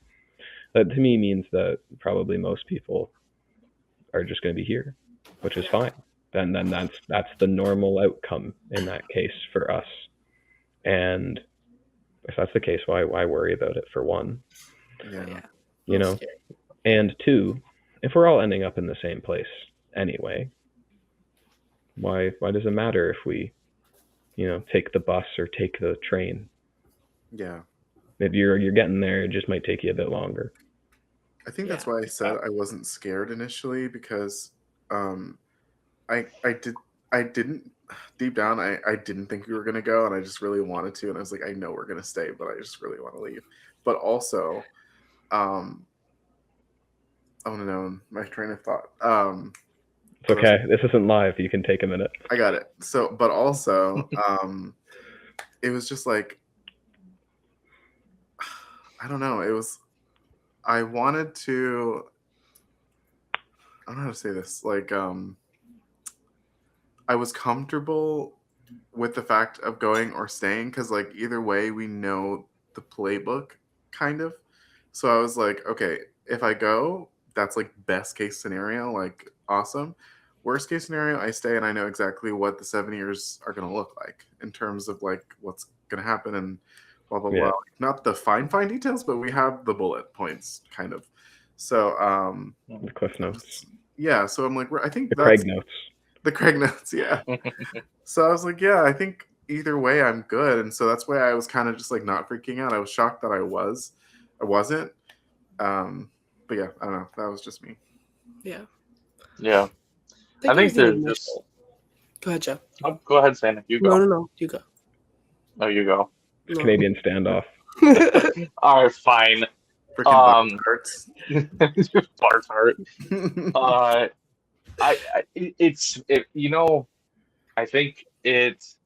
S2: That to me means that probably most people are just going to be here, which is fine. Then that's the normal outcome in that case for us. And if that's the case, why worry about it, for one?
S1: Yeah.
S2: And two, if we're all ending up in the same place anyway, why does it matter if we take the bus or take the train?
S1: Yeah.
S2: If you're getting there, it just might take you a bit longer.
S1: I think that's why I said I wasn't scared initially, because I didn't deep down I didn't think we were gonna go, and I just really wanted to, and I was like, I know we're gonna stay, but I just really want to leave. But also, oh no, my train of thought.
S2: It's okay. This isn't live. You can take a minute.
S1: I got it. So, but also, it was just like, I don't know. It was, I wanted to, I don't know how to say this. Like, I was comfortable with the fact of going or staying, because like either way, we know the playbook kind of. So I was like, okay, if I go, that's like best case scenario, like awesome. Worst case scenario, I stay and I know exactly what the 7 years are going to look like in terms of like what's going to happen and blah, blah, blah. Not the fine details, but we have the bullet points kind of. So,
S2: The Cliff Notes.
S1: Yeah. So I'm like, I think
S2: The
S1: that's
S2: Craig Notes.
S1: the Craig Notes. Yeah. So I was like, yeah, I think either way I'm good. And so that's why I was kind of just like not freaking out. I was shocked that I wasn't. But yeah, I don't know. That was just me.
S3: Yeah.
S4: Yeah. I think there's just.
S3: Go ahead, Joe.
S4: Oh, go ahead, Sena. You go.
S3: No. You go.
S4: No, you go.
S3: No.
S2: Canadian standoff.
S4: All right, fine.
S1: Freaking hurts.
S4: Bart heart. I think it's.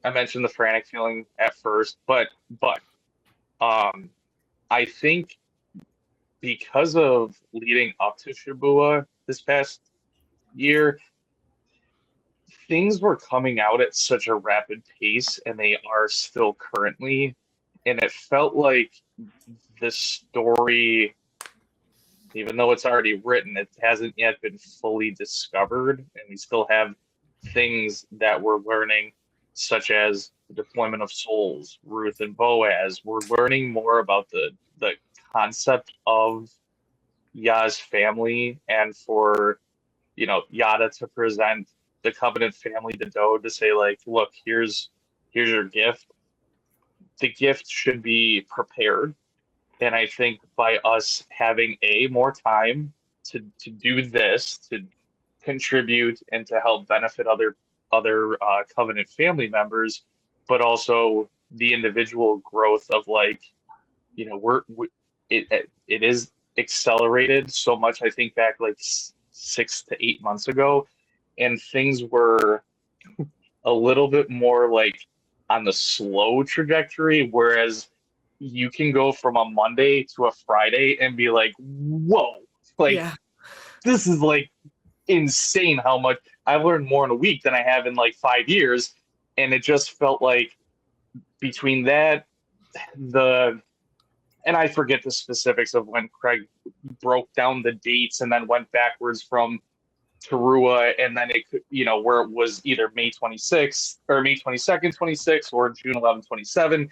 S4: I mentioned the frantic feeling at first, but I think because of leading up to Shibuya this past year, things were coming out at such a rapid pace, and they are still currently, and it felt like the story, even though it's already written, it hasn't yet been fully discovered, and we still have things that we're learning, such as the deployment of souls, Ruth and Boaz. We're learning more about the concept of Ya's family, and for Yada to present the Covenant family to Dode to say, like, look, here's your gift. The gift should be prepared And I think by us having more time to do this, to contribute and to help benefit other Covenant family members, but also the individual growth of like, you know, it is accelerated so much. I think back like 6 to 8 months ago, and things were a little bit more like on the slow trajectory, whereas you can go from a Monday to a Friday and be like, whoa, like
S3: Yeah.
S4: this is like insane how much I've learned more in a week than I have in like 5 years. And it just felt like between that, and I forget the specifics of when Craig broke down the dates and then went backwards from Towrah, and then it could, you know, where it was either May 26th or May 22nd, 26th, or June 11th, 27.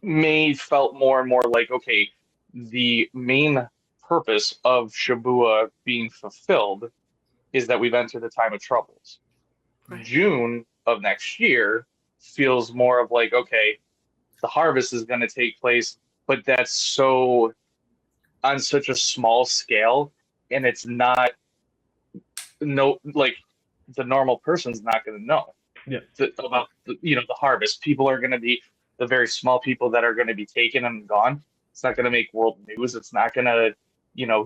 S4: May felt more and more like, okay, the main purpose of Shabua being fulfilled is that we've entered the time of troubles.
S3: Right.
S4: June of next year feels more of like, okay, the harvest is going to take place, but that's so on such a small scale, and it's not like the normal person's not going to know about the harvest. People are going to be the very small people that are going to be taken and gone. It's not going to make world news. It's not going to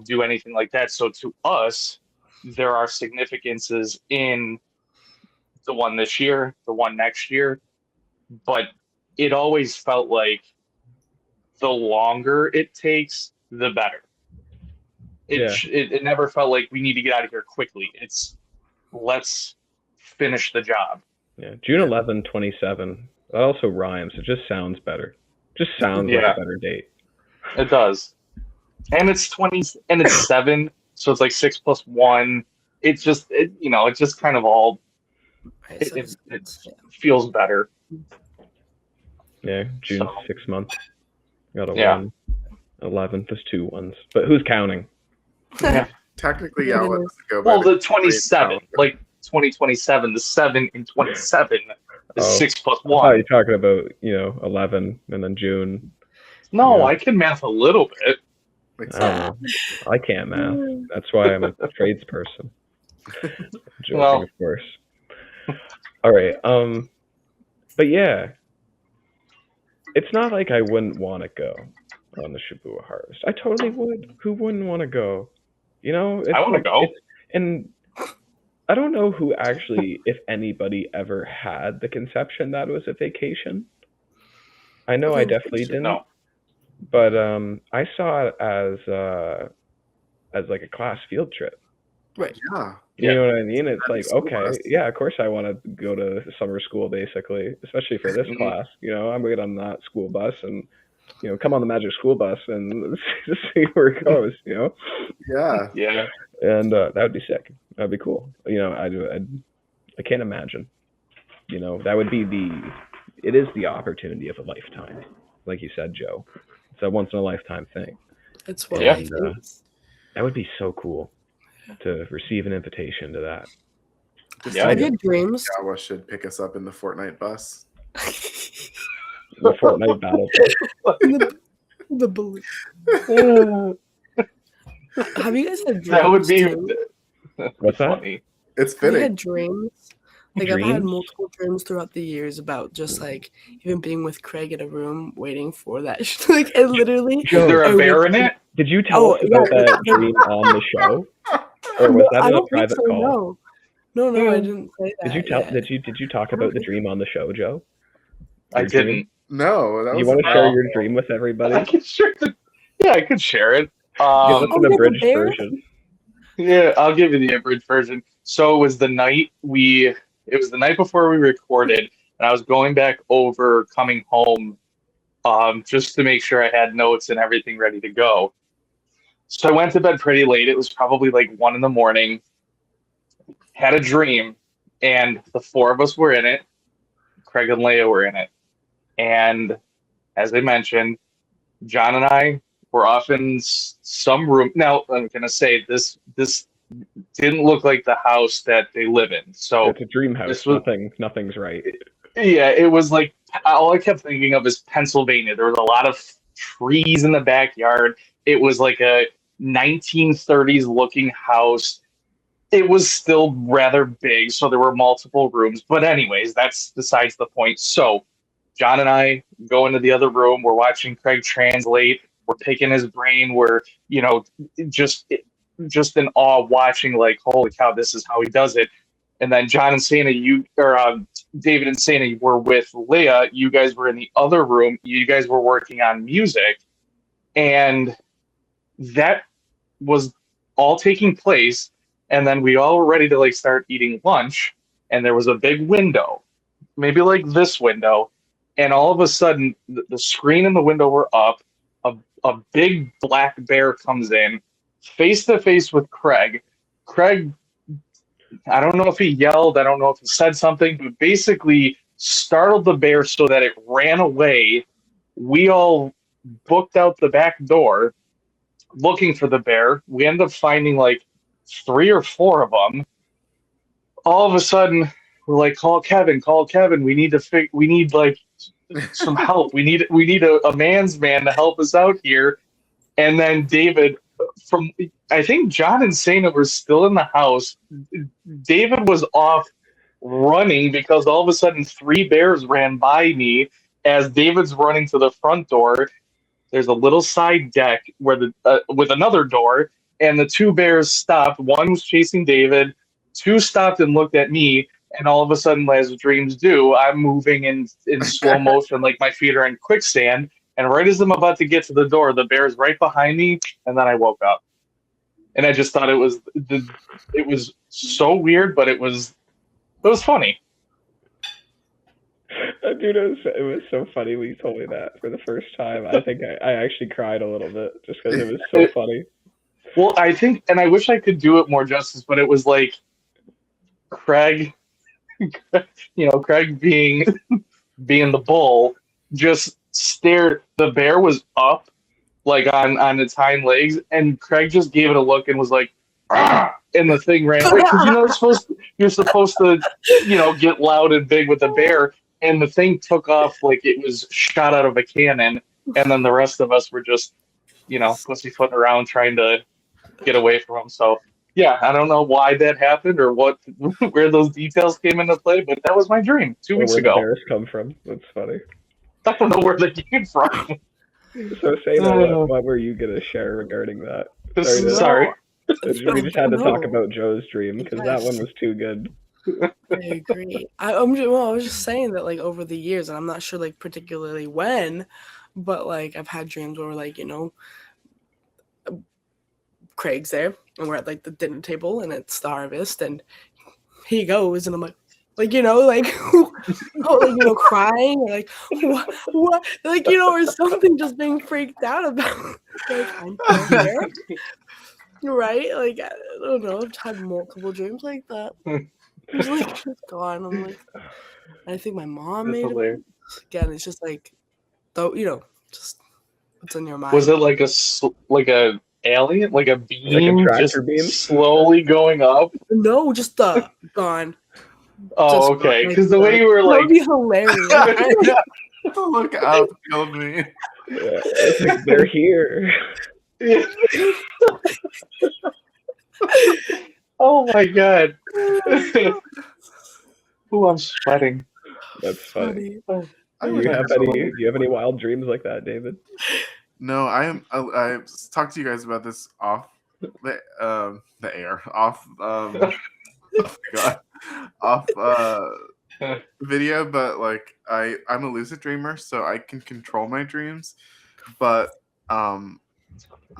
S4: do anything like that. So to us, there are significances in the one this year, the one next year, but it always felt like the longer it takes, the better. It never felt like we need to get out of here quickly. It's let's finish the job.
S2: Yeah, June 11, 27. That also rhymes. It just sounds better. Just sounds like a better date.
S4: It does. And it's 20, and it's 7, so it's like 6 plus 1. It's just, it's just kind of all, it feels better.
S2: Yeah, June, 6 months. Got a 1. 11, there's 2 ones. But who's counting?
S4: Yeah.
S1: Technically, yeah, let's go
S4: well, the 27, like 2027, the 7 in 27 is 6 plus 1.
S2: I thought you were talking about, 11 and then June.
S4: No, I can math a little bit.
S2: I don't know. I can't math. That's why I'm a tradesperson. Joking, of course. All right. But yeah, it's not like I wouldn't want to go on the Shabua harvest. I totally would. Who wouldn't want to go? I
S4: want to go.
S2: And I don't know who actually, if anybody ever had the conception that it was a vacation. I know I definitely didn't.
S4: No.
S2: But I saw it as like a class field trip.
S3: Right.
S1: Yeah.
S2: You know what I mean? It's like, okay, yeah, of course I want to go to summer school, basically, especially for this class. I'm going to get on that school bus and, come on the magic school bus and just see where it goes,
S1: Yeah.
S4: Yeah.
S2: And that would be sick. That'd be cool. I can't imagine. That would be it is the opportunity of a lifetime. Like you said, Joe. It's a once in a lifetime thing.
S3: It's what
S4: Yeah.
S3: life is.
S2: That would be so cool to receive an invitation to that.
S1: Yeah.
S3: Have you dreams?
S1: Yawa should pick us up in the Fortnite bus.
S2: The Fortnite battle.
S3: the balloon. Have you guys had dreams?
S4: That would be.
S3: Too?
S2: What's that?
S4: Funny.
S1: It's
S3: Have you
S1: fitting.
S3: had dreams? Like I've had
S2: Dreams?
S3: multiple dreams throughout the years about just like even being with Craig in a room waiting for that. Like I literally.
S4: Is there a bear in it?
S2: Did you tell us about that dream on the show, or was that
S3: I
S2: in a
S3: don't think
S2: private
S3: so,
S2: call?
S3: No, I didn't say that.
S2: Did you tell?
S3: yet.
S2: Did you talk about the dream on the show, Joe?
S4: I
S2: Your dream?
S4: didn't.
S1: No, that
S2: You
S1: was
S2: want to share your dream with everybody?
S4: I could share it. Yeah, I could share it.
S2: Give us an
S3: with the
S2: abridged
S3: bear?
S2: version.
S4: Yeah, I'll give you the abridged version. So it was the night before we recorded, and I was going back over coming home just to make sure I had notes and everything ready to go. So I went to bed pretty late. It was probably like 1 a.m. Had a dream, and the 4 of us were in it. Craig and Leia were in it. And as I mentioned, John and I were off in some room. Now, I'm going to say this didn't look like the house that they live in. So
S2: It's a dream house. Nothing's right.
S4: yeah, it was like all I kept thinking of is Pennsylvania. There was a lot of trees in the backyard. It was like a 1930s looking house. It was still rather big, so there were multiple rooms. But anyways, that's besides the point. So John and I go into the other room. We're watching Craig translate. We're picking his brain. We're, just in awe, watching like, holy cow, this is how he does it. And then John and Sena, David and Sena were with Leah. You guys were in the other room. You guys were working on music, and that was all taking place. And then we all were ready to like start eating lunch, and there was a big window, maybe like this window, and all of a sudden the screen and the window were up. A big black bear comes in, face to face with Craig. Craig, I don't know if he yelled, I don't know if he said something, but basically startled the bear so that it ran away. We all booked out the back door looking for the bear. We ended up finding like 3 or 4 of them. All of a sudden, we're like, call Kevin. We need like some help. We need a man's man to help us out here. And then David, I think John and Sena were still in the house. David was off running because all of a sudden 3 bears ran by me as David's running to the front door. There's a little side deck where with another door, and the 2 bears stopped. One was chasing David. 2 stopped and looked at me. And all of a sudden, as dreams do, I'm moving in slow motion, like my feet are in quicksand. And right as I'm about to get to the door, the bear's right behind me, and then I woke up. And I just thought it was so weird, but it was funny.
S2: Dude, it was so funny when you told me that for the first time. I think I actually cried a little bit just because it was so funny.
S4: Well, I think, and I wish I could do it more justice, but it was like Craig, Craig being the bull, just stared. The bear was up, like on its hind legs, and Craig just gave it a look and was like, "Ah!" And the thing ran away because you're supposed to get loud and big with the bear, and the thing took off like it was shot out of a cannon, and then the rest of us were just pussyfooting around trying to get away from him. So yeah, I don't know why that happened or where those details came into play, but that was my dream 2 weeks ago.
S2: Where the bears come from? That's funny.
S4: I don't know where they came from.
S2: So Sena, what were you gonna share regarding that?
S4: Sorry.
S2: We just had to talk about Joe's dream because that one was too good.
S3: I agree. I was just saying that like over the years, and I'm not sure like particularly when, but like I've had dreams where like Craig's there and we're at like the dinner table and it's the harvest and he goes and I'm like crying or like what like or something, just being freaked out about like I'm here. Right? Like I don't know, I've had multiple dreams like that. It's like she's gone. I'm like, I think my mom made it. Again, it's just like, though, just what's in your mind.
S4: Was it like a alien, like a beam,
S2: like a
S4: just
S2: beam
S4: slowly going up?
S3: No, just gone.
S4: Oh, just okay. Because the way you were like,
S3: that would be hilarious.
S1: Look out, killed me.
S2: Yeah, it's like they're here.
S4: Oh my god. Ooh, I'm sweating.
S2: That's funny.
S3: funny.
S2: Do you have any wild dreams like that, David?
S1: No, I talked to you guys about this off the air, off oh my god, off video, but like I'm a lucid dreamer, so I can control my dreams, but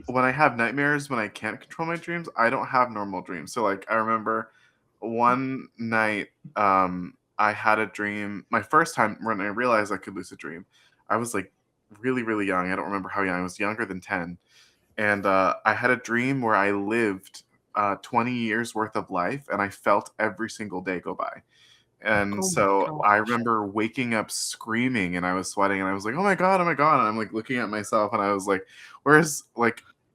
S1: when I have nightmares, when I can't control my dreams, I don't have normal dreams. So like I remember one night I had a dream, my first time when I realized I could lucid dream. I was like really, really young. I don't remember how young. I was younger than 10. And I had a dream where I lived 20 years worth of life and I felt every single day go by. And so I remember waking up screaming and I was sweating and I was like, oh my God. And I'm like looking at myself and I was like,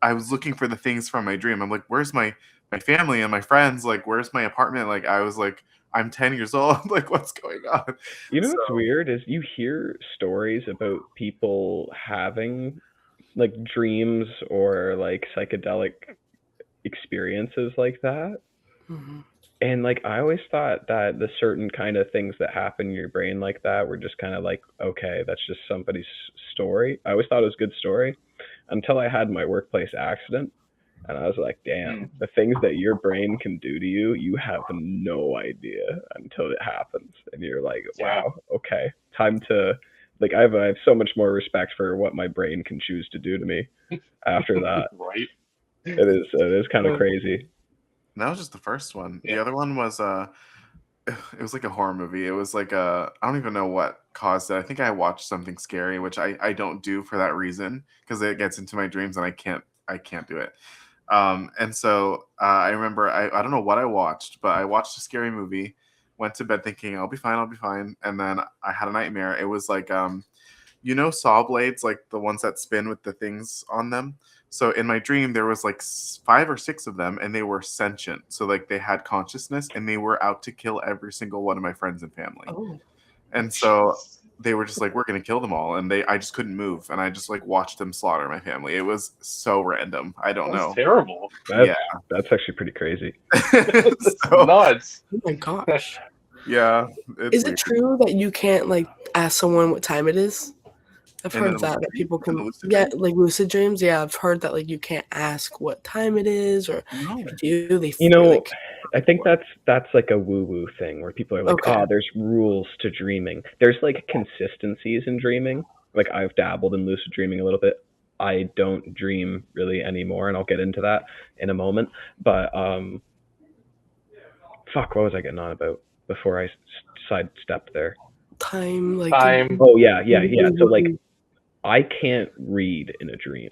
S1: I was looking for the things from my dream. I'm like, where's my family and my friends? Like, where's my apartment? Like, I was like I'm 10 years old. Like, what's going on?
S2: You know
S1: So,
S2: what's weird is you hear stories about people having like dreams or like psychedelic experiences like that.
S3: Mhm.
S2: And like I always thought that the certain kind of things that happen in your brain like that were just kind of like, okay, that's just somebody's story. I always thought it was a good story until I had my workplace accident. And I was like, damn, the things that your brain can do to you, you have no idea until it happens. And you're like,
S4: Yeah.
S2: wow, okay, time to, like, I have so much more respect for what my brain can choose to do to me after that.
S4: Right.
S2: It is kind of crazy.
S1: that was just the first one. The
S4: Yeah.
S1: other one was it was like a horror movie. It was like I don't even know what caused it. I think I watched something scary, which I don't do for that reason, because it gets into my dreams and I can't do it. And so I remember I don't know what I watched, but I watched a scary movie, went to bed thinking I'll be fine, and then I had a nightmare. It was like saw blades, like the ones that spin with the things on them. So in my dream, there was like 5 or 6 of them, and they were sentient. So like they had consciousness, and they were out to kill every single one of my friends and family.
S3: Oh.
S1: And so they were just like, we're gonna kill them all, and I just couldn't move, and I just like watched them slaughter my family. It was so random. I don't
S4: That's
S1: know.
S4: terrible.
S2: That's actually pretty crazy.
S4: It's
S1: So,
S4: nuts.
S3: Oh my gosh.
S1: yeah. It's
S3: Is it
S1: weird.
S3: true that you can't like ask someone what time it is? I've
S1: In
S3: heard
S1: a
S3: that
S1: lucid-
S3: people
S1: in a
S3: can
S1: lucid
S3: yeah,
S1: dream?
S3: like lucid dreams. Yeah, I've heard that like you can't ask what time it is, or
S1: No.
S3: if you do, they
S2: You know,
S3: like
S2: I think that's like a woo-woo thing where people are like,
S3: Okay.
S2: oh, there's rules to dreaming. There's like consistencies in dreaming. Like I've dabbled in lucid dreaming a little bit. I don't dream really anymore, and I'll get into that in a moment. But fuck, what was I getting on about before I sidestepped there?
S3: time, like
S4: Time.
S2: Oh yeah. So like, I can't read in a dream.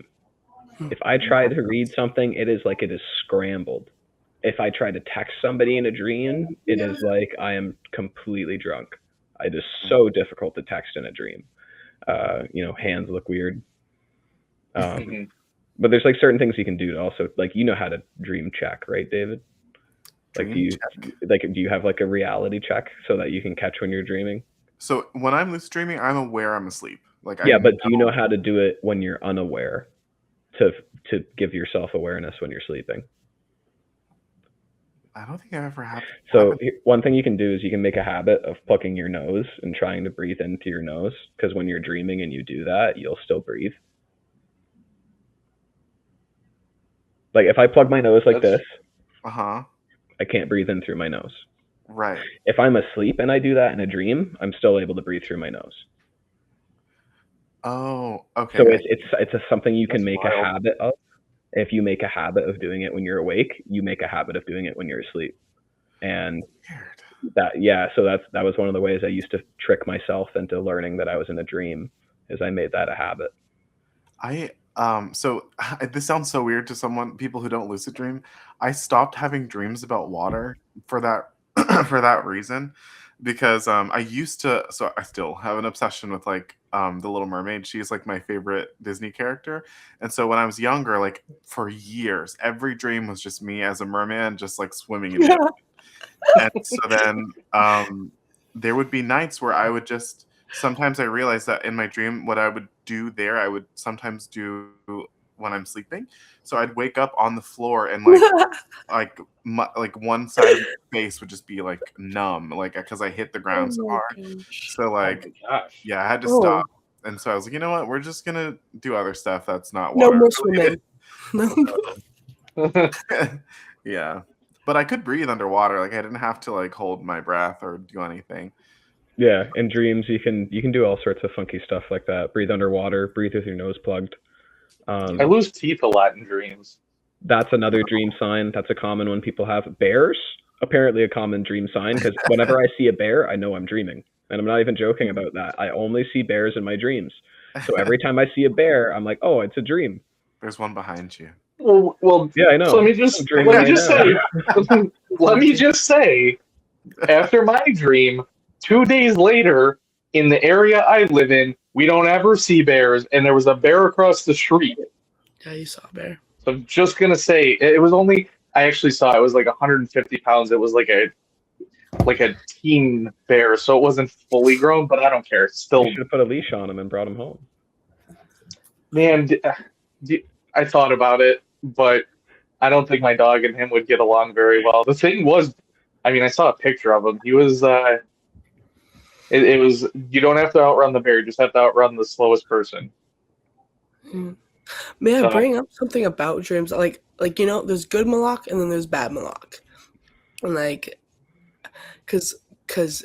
S2: If I try to read something, it is scrambled. If I try to text somebody in a dream, it is like I am completely drunk. It is so difficult to text in a dream. Hands look weird.
S4: Mhm.
S2: But there's like certain things you can do to also, like, you know how to dream check, right, David? Like,
S1: Dream check.
S2: do you have like a reality check so that you can catch when you're dreaming?
S1: So when I'm lucid dreaming, I'm aware I'm asleep. Like
S2: Yeah, but do you know how to do it when you're unaware to give yourself awareness when you're sleeping?
S1: I don't think I ever have.
S2: So one thing you can do is you can make a habit of plugging your nose and trying to breathe into your nose, because when you're dreaming and you do that, you'll still breathe. Like if I plug my nose like this,
S1: I
S2: can't breathe in through my nose.
S1: Right.
S2: If I'm asleep and I do that in a dream, I'm still able to breathe through my nose.
S1: Oh, okay.
S2: So it's something you can make
S4: wild.
S2: a habit of. If you make a habit of doing it when you're awake, you make a habit of doing it when you're asleep. And
S1: Weird.
S2: so that was one of the ways I used to trick myself into learning that I was in a dream, is I made that a habit.
S1: So this sounds so weird to people who don't lucid dream. I stopped having dreams about water for that for that reason, because I used to, so I still have an obsession with like the Little Mermaid. She's like my favorite Disney character. And so when I was younger, like for years, every dream was just me as a merman just like swimming in the ocean. And so then there would be nights where I would just, sometimes I realized that in my dream, what I would do there, I would sometimes do when I'm sleeping. So I'd wake up on the floor and like one side of my face would just be like numb, like because I hit the ground so hard. So like,
S4: Oh my gosh.
S1: yeah, I had to
S3: Oh.
S1: stop. And so I was like, you know what? We're just gonna do other stuff that's not
S3: no
S1: water.
S3: more swimming.
S1: Yeah, but I could breathe underwater. Like I didn't have to like hold my breath or do anything.
S2: Yeah, in dreams you can do all sorts of funky stuff like that. Breathe underwater, breathe with your nose plugged.
S4: I lose teeth a lot in dreams.
S2: That's another dream sign. That's a common one people have. Bears, apparently a common dream sign, because whenever I see a bear, I know I'm dreaming. And I'm not even joking about that. I only see bears in my dreams. So every time I see a bear, I'm like, oh, it's a dream.
S1: There's one behind you.
S4: Well,
S2: yeah, I know.
S4: So let me just say, after my dream, 2 days later, in the area I live in, we don't ever see bears, and there was a bear across the street.
S3: Yeah, you saw a bear.
S4: So I'm just gonna say, it was only, I actually saw it was like 150 pounds. It was like like a teen bear, so it wasn't fully grown. But I don't care.
S2: You
S4: Still,
S2: should have put a leash on him and brought him home.
S4: man, I thought about it, but I don't think my dog and him would get along very well. The thing was, I mean, I saw a picture of him. He was, it was, you don't have to outrun the bear, you just have to outrun the slowest person.
S3: May I
S4: So-
S3: bring up something about dreams? Like there's good Malak and then there's bad Malak, and like, cause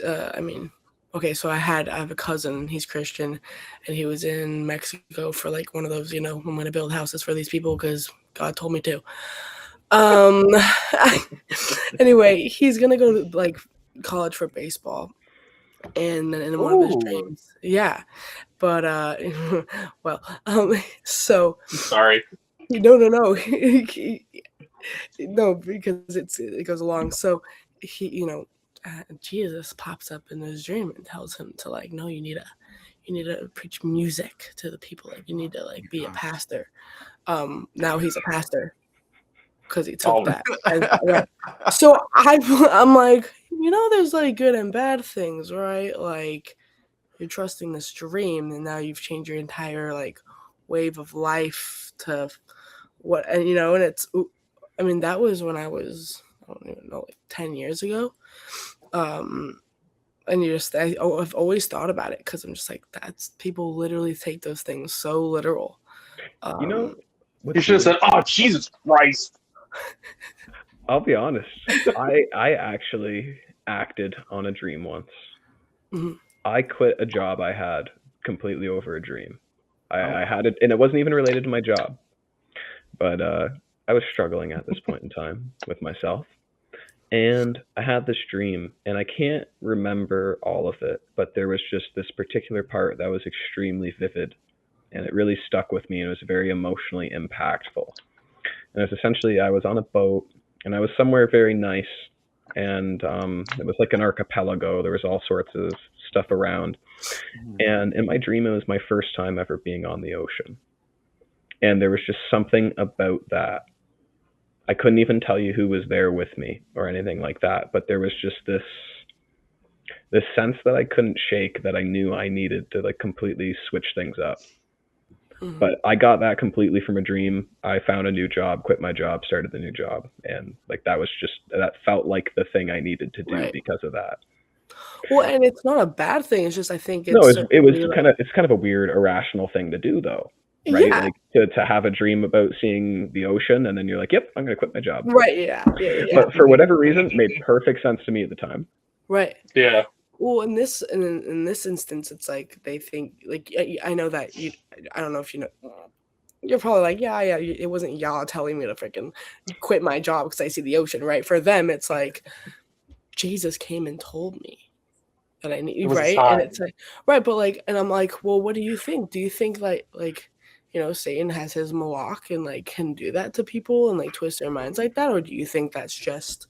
S3: I mean, okay, so I have a cousin. He's Christian, and he was in Mexico for like one of those, I'm gonna build houses for these people because God told me to. Anyway, he's gonna go to like college for baseball, and then in one of his dreams, yeah. But well, so
S4: Sorry.
S3: no, no, because it goes along. So he, Jesus pops up in his dream and tells him to like, no, you need to preach music to the people. Like you need to like be a pastor. Now he's a pastor because he took that. And, right. So I'm like, there's like good and bad things, right? Like you're trusting this dream, and now you've changed your entire like wave of life to what, and and it's, I mean, that was when I was, I don't even know, like 10 years ago. And I've always thought about it because I'm just like, that's, people literally take those things so literal.
S4: You should have said, "Oh, Jesus Christ."
S2: I'll be honest. I actually acted on a dream once.
S3: Mm-hmm.
S2: I quit a job I had completely over a dream. I had it, and it wasn't even related to my job. But I was struggling at this point in time with myself. And I had this dream, and I can't remember all of it, but there was just this particular part that was extremely vivid, and it really stuck with me, and it was very emotionally impactful. And it was essentially, I was on a boat, and I was somewhere very nice, and it was like an archipelago. There was all sorts of stuff around. And in my dream, it was my first time ever being on the ocean. And there was just something about that. I couldn't even tell you who was there with me or anything like that, but there was just this sense that I couldn't shake, that I knew I needed to like completely switch things up. Mm-hmm. But I got that completely from a dream. I found a new job, quit my job, started the new job, and like that felt like the thing I needed to do because of that.
S3: Well, and it's not a bad thing. It's just, I think it's
S2: it's kind of a weird, irrational thing to do, though. Right? Yeah. Like to have a dream about seeing the ocean, and then you're like, yep, I'm going to quit my job.
S3: Right, yeah.
S2: But for whatever reason, it made perfect sense to me at the time.
S3: Right.
S4: Yeah.
S3: Well, in this instance, it's like they think, like, I know that I don't know if you know, you're probably like, yeah, it wasn't y'all telling me to freaking quit my job because I see the ocean, right? For them, it's like, Jesus came and told me that I need, right? And it's like, right, but like, and I'm like, well, what do you think? Do you think like Satan has his malak and like can do that to people and like twist their minds like that, or do you think that's just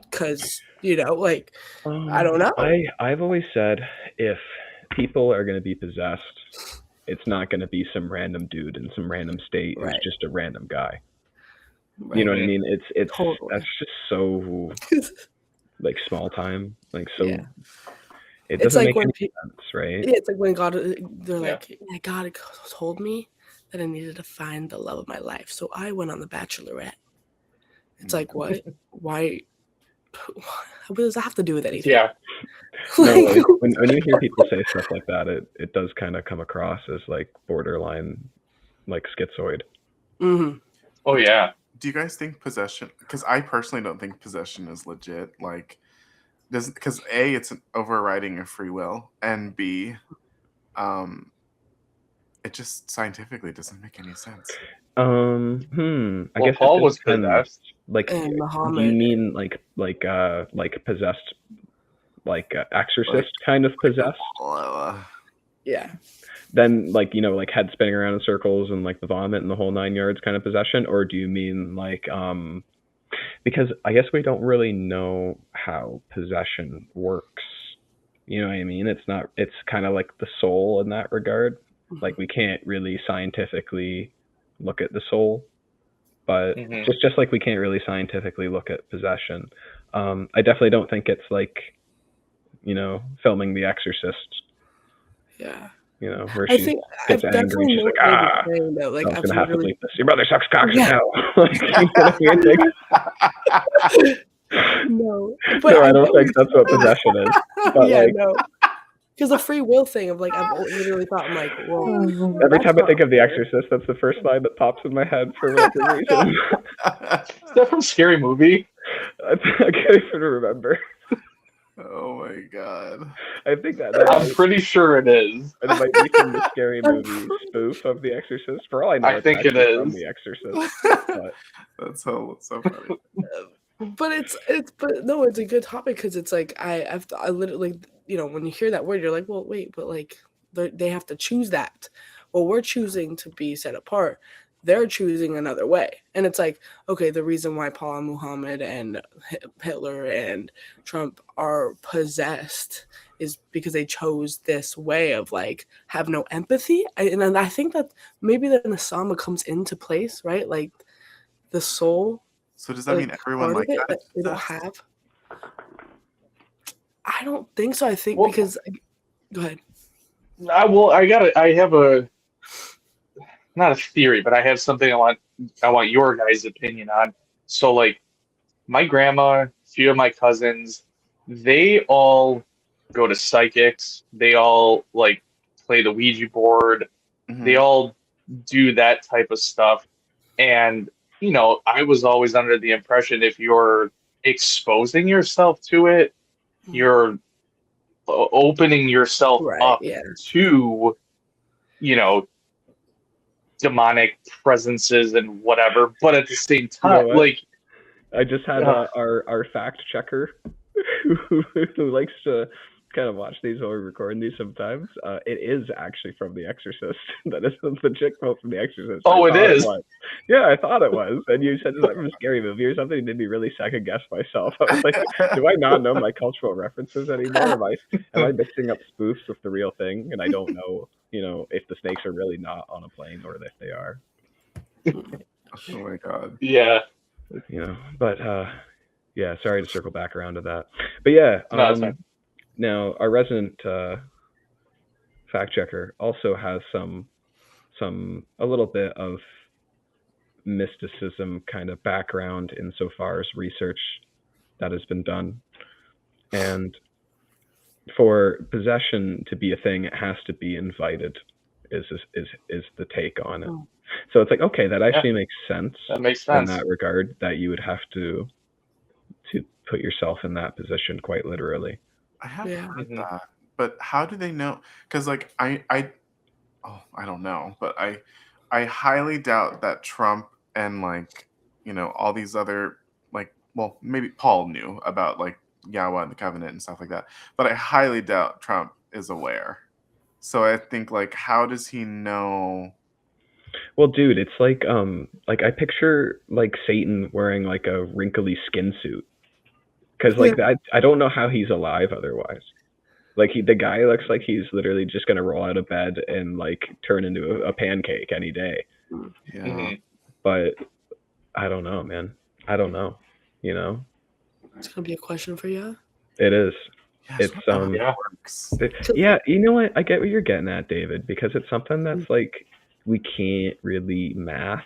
S3: because like I don't know?
S2: I've always said if people are going to be possessed, it's not going to be some random dude in some random state who's just a random guy. Right. You know what I mean? It's totally. That's just so like small time, like so. Yeah. It doesn't make any sense, right?
S3: Yeah, it's like when they're like, God told me that I needed to find the love of my life, so I went on The Bachelorette. It's like, what? Why? What does that have to do with anything?
S4: Yeah.
S2: No, like, when you hear people say stuff like that, it does kind of come across as like borderline, like schizoid.
S3: Mm-hmm.
S4: Oh yeah.
S1: Do you guys think possession? Because I personally don't think possession is legit. Like, because A, it's an overriding of free will, and B, it just scientifically doesn't make any sense.
S2: I guess
S4: Paul was possessed.
S2: Like, do you mean like possessed, like exorcist kind of possessed?
S3: Yeah.
S2: Then like like head spinning around in circles and like the vomit and the whole 9 yards kind of possession, or do you mean like because I guess we don't really know how possession works. You know what I mean? It's kind of like the soul in that regard. Like we can't really scientifically look at the soul, but just like we can't really scientifically look at possession. I definitely don't think it's like, filming The Exorcist.
S3: Yeah.
S2: Where
S3: I
S2: she
S3: think
S2: gets
S3: I've
S2: angry and
S3: definitely
S2: she's like,
S3: noted what you're saying, though.
S2: I
S3: Like,
S2: was
S3: I've
S2: gonna have to
S3: literally,
S2: bleep this. Your brother sucks cocks
S3: yeah,
S2: now. Like, you know what I mean? Like,
S3: no, but
S2: no,
S3: I
S2: I
S3: get
S2: don't
S3: what
S2: think that's what possession is. But
S3: yeah,
S2: like,
S3: no, because the free will thing of like, I've literally thought, I'm like, well,
S2: every
S3: that's
S2: time I
S3: not
S2: think of The
S3: fair.
S2: Exorcist, that's the first line that pops in my head for whatever reason.
S4: Is that from Scary Movie?
S2: I can't even remember.
S1: Oh my god.
S2: I think that
S4: I'm pretty sure it is.
S2: it might be from the Scary Movie spoof of The Exorcist. For all I know,
S4: I
S2: it's
S4: think it
S2: actually from
S4: is.
S2: The Exorcist. But
S1: That's so funny.
S3: But but no, it's a good topic because it's like I literally, when you hear that word, you're like, well, wait, but like they have to choose that. Well, we're choosing to be set apart. They're choosing another way, and it's like, okay, the reason why Paul and Muhammad and Hitler and Trump are possessed is because they chose this way of like have no empathy, and I think that maybe the Nasama comes into place, right? Like the soul,
S1: So does that mean
S3: like
S1: everyone
S3: part of
S1: like
S3: it
S1: that
S3: that
S1: is
S3: they don't
S1: possessed?
S3: have. I don't think so. I think
S4: Well-
S3: because go ahead.
S4: I have a not a theory, but I have something I want your guys' opinion on. So like my grandma, a few of my cousins, they all go to psychics. They all like play the Ouija board. They
S1: Mhm.
S4: all do that type of stuff. And I was always under the impression if you're exposing yourself to it, you're opening yourself
S3: Right.
S4: up
S3: Yeah.
S4: to, demonic presences and whatever. But at the same
S2: you know
S4: time,
S2: what?
S4: like,
S2: I just had our fact checker who likes to kind of watch these while we're recording these sometimes. It is actually from The Exorcist. That is the chick quote from The Exorcist.
S4: oh, it is.
S2: Yeah, I thought it was. And you said, is that from a Scary Movie or something? It made me really second guess myself. I was like, do I not know my cultural references anymore? Am I mixing up spoofs with the real thing? And I don't know, if the snakes are really not on a plane or if they are.
S1: Oh my god.
S4: Yeah.
S2: But yeah, sorry to circle back around to that. But yeah,
S4: No, that's fine.
S2: now our resident fact checker also has a little bit of mysticism kind of background insofar as research that has been done. And for possession to be a thing, it has to be invited, is the take on it.
S3: Oh.
S2: So it's like, okay, that actually makes sense.
S4: That makes
S2: In
S4: sense.
S2: that regard, that you would have to put yourself in that position quite literally.
S1: I have heard
S4: Mhm.
S1: that, but how do they know? Because like I don't know, but I highly doubt that Trump and like all these other like, well, maybe Paul knew about like Yahweh and the covenant and stuff like that, but I highly doubt Trump is aware. So I think like, how does he know?
S2: Well, dude, it's like I picture like Satan wearing like a wrinkly skin suit, because like that, I don't know how he's alive otherwise. Like the guy looks like he's literally just gonna roll out of bed and like turn into a pancake any day.
S1: Yeah.
S4: Mhm.
S2: But I don't know, man. I don't know.
S3: It's gonna be a question for you.
S2: It is.
S1: Yes,
S2: It's
S4: Yeah.
S1: works.
S2: yeah. You know what? I get what you're getting at, David, because it's something that's like we can't really math.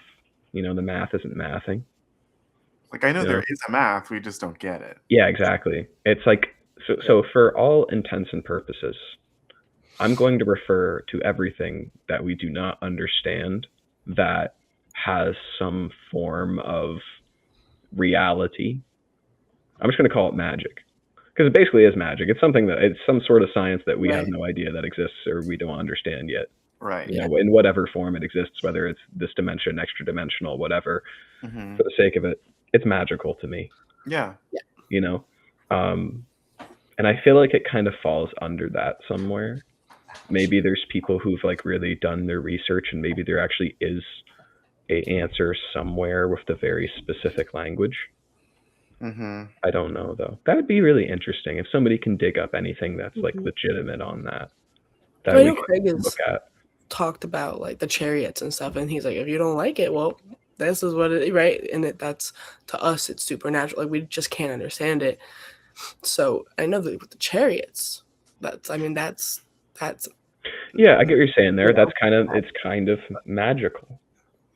S2: The math isn't mathing.
S1: Like I know there is a math, we just don't get it.
S2: Yeah, exactly. It's like so for all intents and purposes, I'm going to refer to everything that we do not understand that has some form of reality. I'm just going to call it magic, because it basically is magic. It's something it's some sort of science that we have no idea that exists or we don't understand yet.
S1: Right.
S2: In whatever form it exists, whether it's this dimension, extra dimensional, whatever.
S1: Mm-hmm.
S2: For the sake of it, it's magical to me.
S1: Yeah.
S2: And I feel like it kind of falls under that somewhere. Maybe there's people who've like really done their research, and maybe there actually is an answer somewhere with the very specific language.
S1: Mm-hmm.
S2: I don't know though. That would be really interesting if somebody can dig up anything that's like legitimate on that. That
S3: I
S2: we
S3: know
S2: can
S3: Craig has
S2: look at.
S3: talked about like the chariots and stuff, and he's like, if you don't like it, well, this is what it right, and that's to us it's supernatural. Like we just can't understand it. So I know that with the chariots, that's I mean that's
S5: Yeah, I get what you're saying there.
S3: You know?
S5: That's it's kind of magical.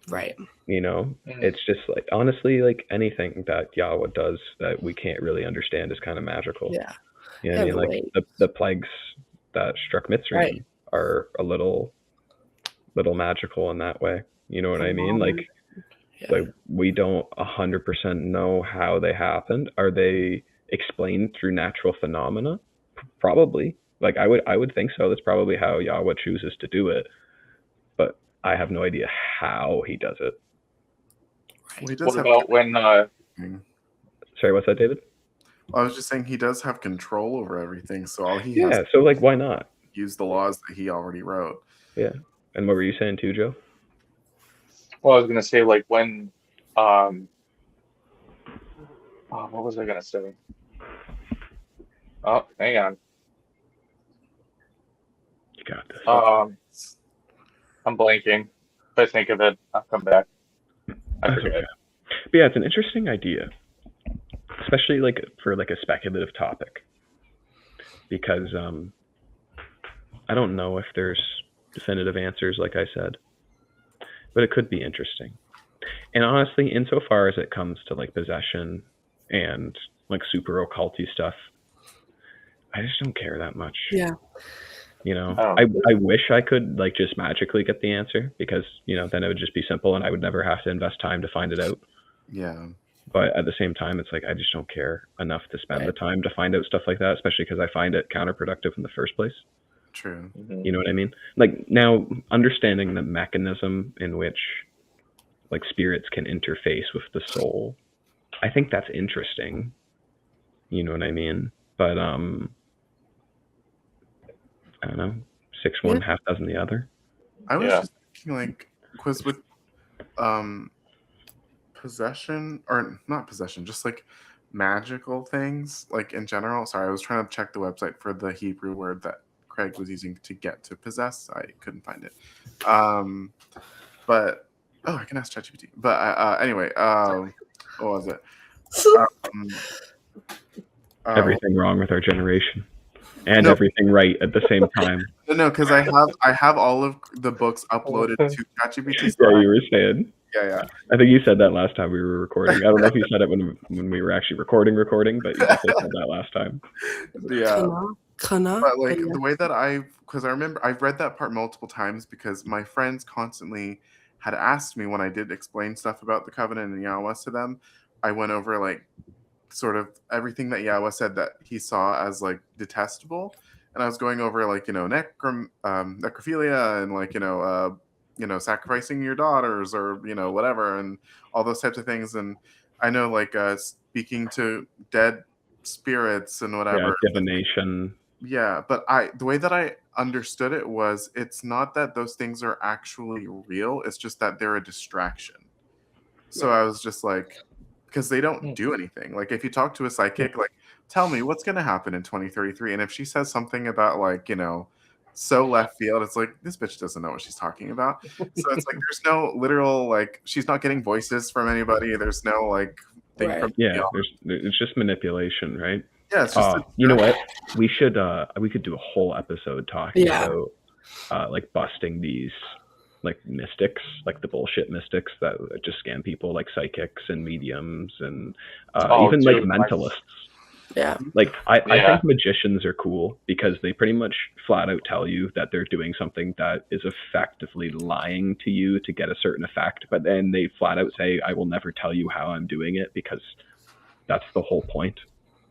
S3: right.
S5: You know, it's just like honestly, like anything that YtoZ does that we can't really understand is kind of magical.
S3: Yeah.
S5: You know what I
S3: And
S5: mean?
S3: the
S5: Like
S3: way
S5: the plagues that struck Mitzrayim
S3: Right.
S5: are a little magical in that way. You know what I mean? Like
S3: yeah.
S5: like we don't 100% know how they happened. Are they explained through natural phenomena? Probably. Like I would think so. That's probably how YtoZ chooses to do it. But I have no idea how he does it.
S1: Well, he does
S4: What
S1: have
S4: about when
S5: Sorry, what's that, David?
S1: I was just saying he does have control over everything, so all he has
S5: Yeah, so like why not?
S1: use the laws that he already wrote.
S5: Yeah. And what were you saying too, Joe?
S4: well, I was gonna say like when oh, what was I gonna say? Oh, hang on.
S5: You got this.
S4: I'm blanking. If I think of it, I'll come back. I
S5: That's
S4: forget.
S5: okay. But yeah, it's an interesting idea, especially like for like a speculative topic, because I don't know if there's definitive answers, like I said, but it could be interesting. And honestly, insofar as it comes to like possession and like super occulty stuff, I just don't care that much.
S3: Yeah.
S5: You know,
S4: Oh.
S5: I wish I could like just magically get the answer, because you know then it would just be simple and I would never have to invest time to find it out.
S1: Yeah.
S5: But at the same time, it's like I just don't care enough to spend the time to find out stuff like that, especially because I find it counterproductive in the first place.
S1: True.
S4: Mhm.
S5: You know what I mean? Like now, understanding the mechanism in which like spirits can interface with the soul, I think that's interesting. You know what I mean? But I don't know, 6 one, half dozen the other.
S1: I was
S4: Yeah.
S1: just thinking, like, because with possession, or not possession, just like magical things, like in general. Sorry, I was trying to check the website for the Hebrew word that Craig was using to get to possess. I couldn't find it. But I can ask ChatGPT. But anyway, what was it?
S5: Everything wrong with our generation, and everything right at the same time.
S1: No, because I have all of the books uploaded to ChatGPT.
S5: Yeah, you were saying.
S1: Yeah.
S5: I think you said that last time we were recording. I don't know if you said it when we were actually recording, but you definitely said that last time.
S1: Yeah.
S3: Kana?
S1: But like the way that because I remember I've read that part multiple times because my friends constantly had asked me when I did explain stuff about the covenant and YtoZ to them. I went over like sort of everything that YtoZ said that he saw as like detestable, and I was going over like necrophilia and like sacrificing your daughters or whatever and all those types of things. And I know like speaking to dead spirits and whatever.
S5: Yeah, divination.
S1: Yeah, but the way that I understood it was it's not that those things are actually real, it's just that they're a distraction. So I was just like, because they don't do anything. Like if you talk to a psychic, like tell me what's going to happen in 2033, and if she says something about like so left field, it's like this bitch doesn't know what she's talking about. So it's like there's no literal like she's not getting voices from anybody. There's no like thing from
S5: it's just manipulation, right?
S1: Yeah, it's just
S5: you know what? We could do a whole episode talking about like busting these like mystics, like the bullshit mystics that just scam people, like psychics and mediums and even like mentalists.
S3: Yeah.
S5: Like I think magicians are cool because they pretty much flat out tell you that they're doing something that is effectively lying to you to get a certain effect, but then they flat out say, I will never tell you how I'm doing it, because that's the whole point.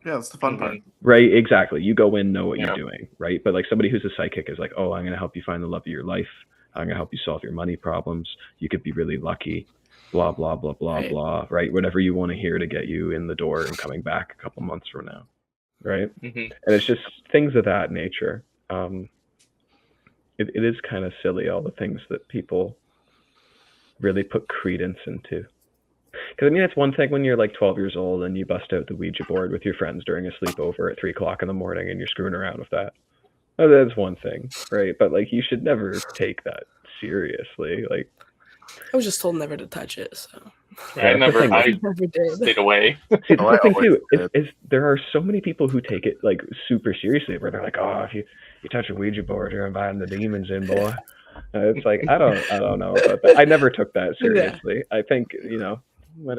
S1: Yeah, that's the fun part.
S5: Right, exactly. You go in, know what you're doing, right? But like somebody who's a psychic is like, oh, I'm going to help you find the love of your life. I'm going to help you solve your money problems. You could be really lucky. Blah, blah, blah, blah, blah, right? Whatever you want to hear to get you in the door and coming back a couple months from now, right? And it's just things of that nature. It is kind of silly, all the things that people really put credence into. Because I mean, it's one thing when you're like 12 years old and you bust out the Ouija board with your friends during a sleepover at 3 o'clock in the morning and you're screwing around with that. Oh, that's one thing, right? But like, you should never take that seriously. Like,
S3: I was just told never to touch it, so
S4: Yeah,
S5: that's the thing.
S4: I
S3: never did.
S4: stayed away.
S5: See, that's
S1: Oh,
S5: the
S1: I
S5: thing
S1: always
S5: too.
S1: did.
S5: Is there are so many people who take it like super seriously, where they're like, "Oh, if you touch a Ouija board, you're inviting the demons in, boy." It's like I don't know about that. I never took that
S3: Yeah.
S5: seriously. I think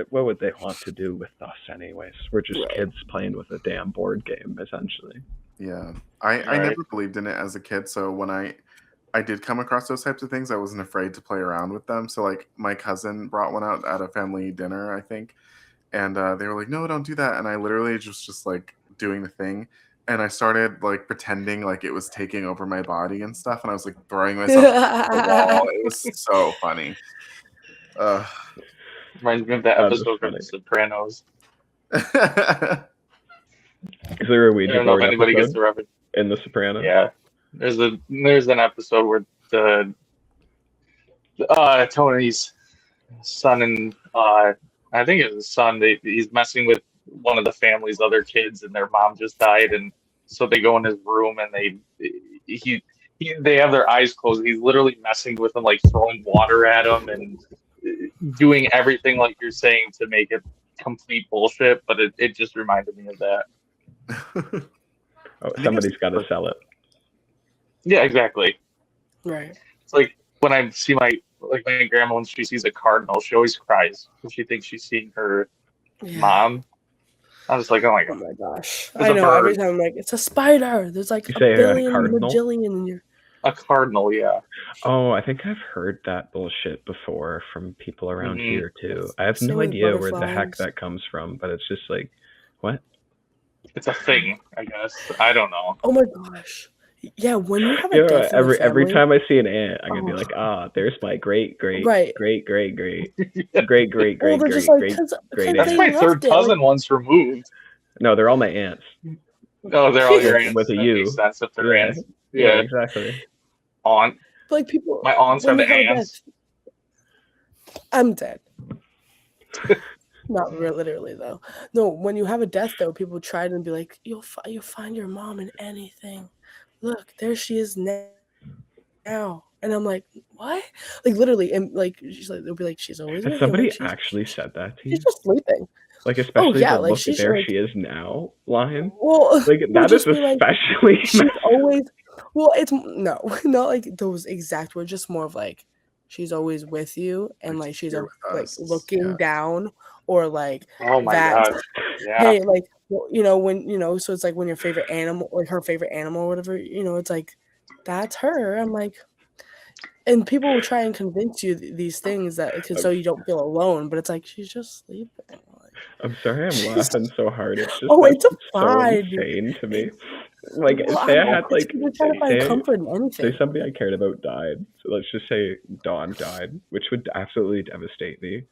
S5: what would they want to do with us anyways? We're just
S3: Right.
S5: kids playing with a damn board game, essentially.
S1: Yeah, I
S4: Right.
S1: never believed in it as a kid. So when I did come across those types of things, I wasn't afraid to play around with them. So like my cousin brought one out at a family dinner, I think, and they were like, "No, don't do that." And I literally just like doing the thing, and I started like pretending like it was taking over my body and stuff, and I was like throwing myself against the wall. It was so funny.
S4: Reminds me of that
S5: That is
S4: episode from
S5: funny.
S4: The Sopranos.
S5: Is there a
S4: I
S5: Ouija
S4: don't know if
S5: board
S4: anybody gets
S5: episode
S4: the reference.
S5: in The Sopranos?
S4: Yeah, there's an episode where the Tony's son and I think it's his son. He's messing with one of the family's other kids, and their mom just died, and so they go in his room and they have their eyes closed. He's literally messing with them, like throwing water at them and doing everything like you're saying to make it complete bullshit. But it just reminded me of that.
S5: Oh, somebody's got to sell it.
S4: Yeah, exactly.
S3: Right.
S4: It's like when I see my grandma, when she sees a cardinal, she always cries because she thinks she's seeing her mom. I'm just like, oh my god.
S3: Oh my gosh.
S4: It's
S3: I
S4: a
S3: know,
S4: bird.
S3: every time I'm like, it's a spider. There's like
S5: You
S3: a
S5: say a
S3: billion,
S5: cardinal?
S3: bajillion in your.
S4: A cardinal, yeah.
S5: Oh, I think I've heard that bullshit before from people around
S4: Mhm.
S5: here too. I have
S3: Same
S5: no
S3: with
S5: idea where the heck
S3: butterflies.
S5: that comes from, but it's just like, what?
S4: It's a thing, I guess. I don't know.
S3: Oh my gosh. Yeah, when you have a
S5: You know,
S3: death in the
S5: every
S3: family,
S5: time I see an ant, I'm gonna be
S3: Oh.
S5: like, there's my great
S3: Right.
S5: great
S3: Well, they're just like,
S5: great
S3: because
S5: great
S4: That's
S3: they
S4: my
S5: aunt.
S3: left
S4: third
S3: it.
S4: cousin
S3: Like,
S4: once removed.
S5: No, they're all my aunts.
S4: No, they're all your aunts.
S5: With a
S4: That
S5: U.
S4: makes sense if they're
S5: Yeah.
S4: aunts.
S5: Yeah,
S4: Yeah.
S5: exactly.
S4: Aunt.
S3: like people.
S4: My aunts
S3: when
S4: are
S3: you
S4: the
S3: have a
S4: aunts.
S3: death, I'm dead. Not literally though. No, when you have a death though, people try to be like, you'll find your mom in anything. Look, there she is now. And I'm like, what? Like literally, and like she's like, they'll be like, she's always
S5: Has
S3: with you.
S5: somebody
S3: Like,
S5: actually said that to you?
S3: she's just sleeping.
S5: Like, especially
S3: yeah,
S5: the
S3: like,
S5: look
S3: she's
S5: there
S3: like-
S5: she is now line.
S3: Well,
S5: Like
S3: they'll
S5: that is
S3: just be like,
S5: especially
S3: she's
S5: messed
S3: always. Well, it's no, not like those exact words. Just more of like, she's always with you, and like she's
S1: here with
S3: like
S1: us,
S3: looking
S1: yeah.
S3: down, or like
S4: Oh my
S3: that.
S4: god. Yeah.
S3: Hey, like when so it's like when your favorite animal or her favorite animal or whatever, it's like that's her. I'm like, and people will try and convince you these things that so you don't feel alone, but it's like she's just sleeping. Like,
S5: I'm sorry I'm laughing so hard. It's just
S3: Oh,
S5: that's
S3: it's
S5: so
S3: fine.
S5: insane to me. Like
S3: Well,
S5: say
S3: I
S5: I had
S3: know,
S5: like
S3: people try to find
S5: say,
S3: comfort in anything.
S5: say somebody I cared about died. So let's just say Dawn died, which would absolutely devastate me.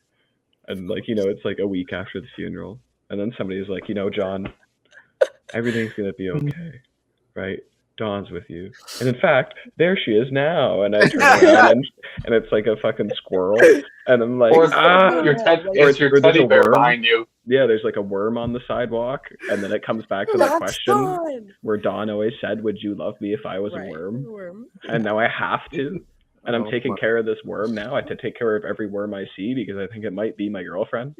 S5: And like, it's like a week after the funeral. And then somebody's like, John, everything's gonna be okay. Right? Dawn's with you. And in fact, there she is now. And I turn around and it's like a fucking squirrel. And I'm like,
S4: Or it's your
S5: Or
S4: your
S5: there's
S4: teddy
S5: a
S4: bear
S5: worm.
S4: behind you.
S5: Yeah, there's like a worm on the sidewalk, and then it comes back to that
S3: That's
S5: question
S3: Dawn.
S5: where Dawn always said, "Would you love me if I was
S3: Right.
S5: a worm?"
S3: Worm.
S5: And now I have to, and I'm
S1: Oh
S5: taking
S1: my-
S5: care of this worm now. I have to take care of every worm I see because I think it might be my girlfriend.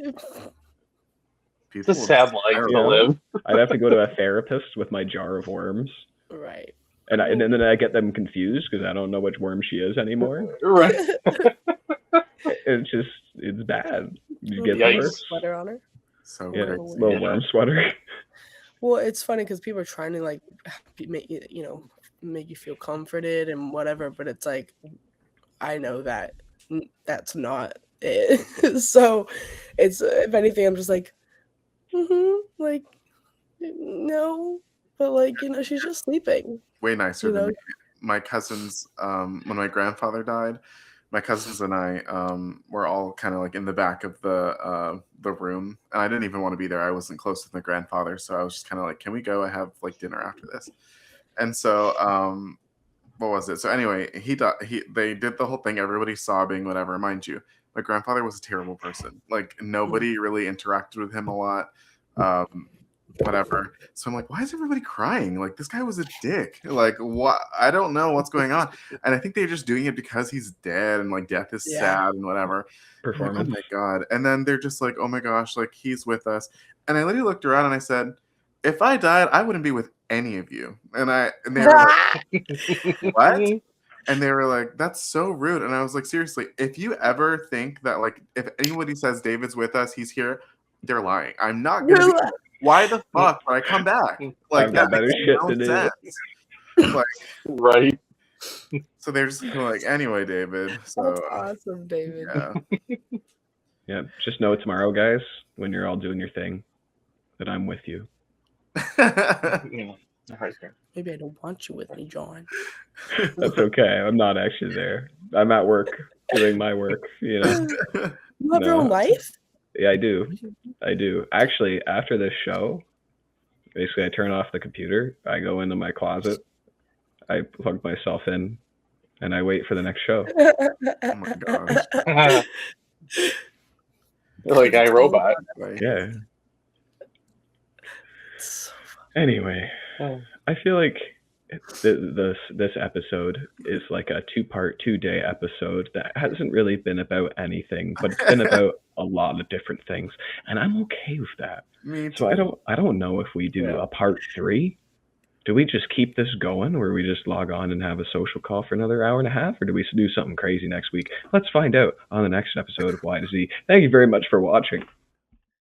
S4: It's a sad life to
S5: Yeah.
S4: live.
S5: I'd have to go to a therapist with my jar of worms,
S3: Right.
S5: and then I get them confused because I don't know which worm she is anymore.
S4: Right.
S5: It's bad. You get
S4: Yikes.
S5: worse.
S3: Sweater on her.
S1: So
S5: Yeah,
S1: crazy.
S5: little
S4: Yeah.
S5: worm sweater.
S3: Well, it's funny because people are trying to like make make you feel comforted and whatever, but it's like I know that that's not it. So it's if anything, I'm just like, like no, but like she's just sleeping.
S1: Way nicer
S3: You
S1: than
S3: know?
S1: me. My cousins, when my grandfather died, my cousins and I were all kind of like in the back of the room, and I didn't even want to be there. I wasn't close with my grandfather, so I was just kind of like, "Can we go? I have like dinner after this." And so, what was it? So anyway, they did the whole thing. Everybody sobbing, whatever. Mind you, my grandfather was a terrible person. Like nobody really interacted with him a lot. whatever. So I'm like, why is everybody crying? Like, this guy was a dick. Like, what? I don't know what's going on. And I think they're just doing it because he's dead and like death is sad and whatever. I'm like, oh
S2: Performance.
S1: my God. And then they're just like, oh my gosh, like he's with us. And I literally looked around and I said, if I died, I wouldn't be with any of you. And they were like, what? And they were like, that's so rude. And I was like, seriously, if you ever think that like if anybody says David's with us, he's here, they're lying. I'm not gonna be. Why the fuck would I come back? Like
S2: I've got better
S1: makes
S2: shit
S1: no
S2: to do.
S1: sense. Like,
S4: Right.
S1: so they're just like, anyway, David. So
S3: That's awesome, David.
S1: yeah.
S2: Yeah, just know tomorrow, guys, when you're all doing your thing, that I'm with you.
S4: Yeah. All right.
S3: Maybe I don't want you with me, John.
S2: That's okay. I'm not actually there. I'm at work doing my work, you know.
S3: You have your own life?
S2: Yeah, I do. Actually, after this show, basically I turn off the computer, I go into my closet, I plug myself in, and I wait for the next show.
S1: Oh my gosh.
S4: Like iRobot.
S1: Like,
S2: Yeah. Anyway, I feel like this episode is like a two-part, 2-day episode that hasn't really been about anything, but it's been about a lot of different things, and I'm okay with that.
S1: me too.
S2: So I don't know if we do a part 3. Do we just keep this going, or we just log on and have a social call for another hour and a half, or do we do something crazy next week? Let's find out on the next episode of YtoZ. Thank you very much for watching.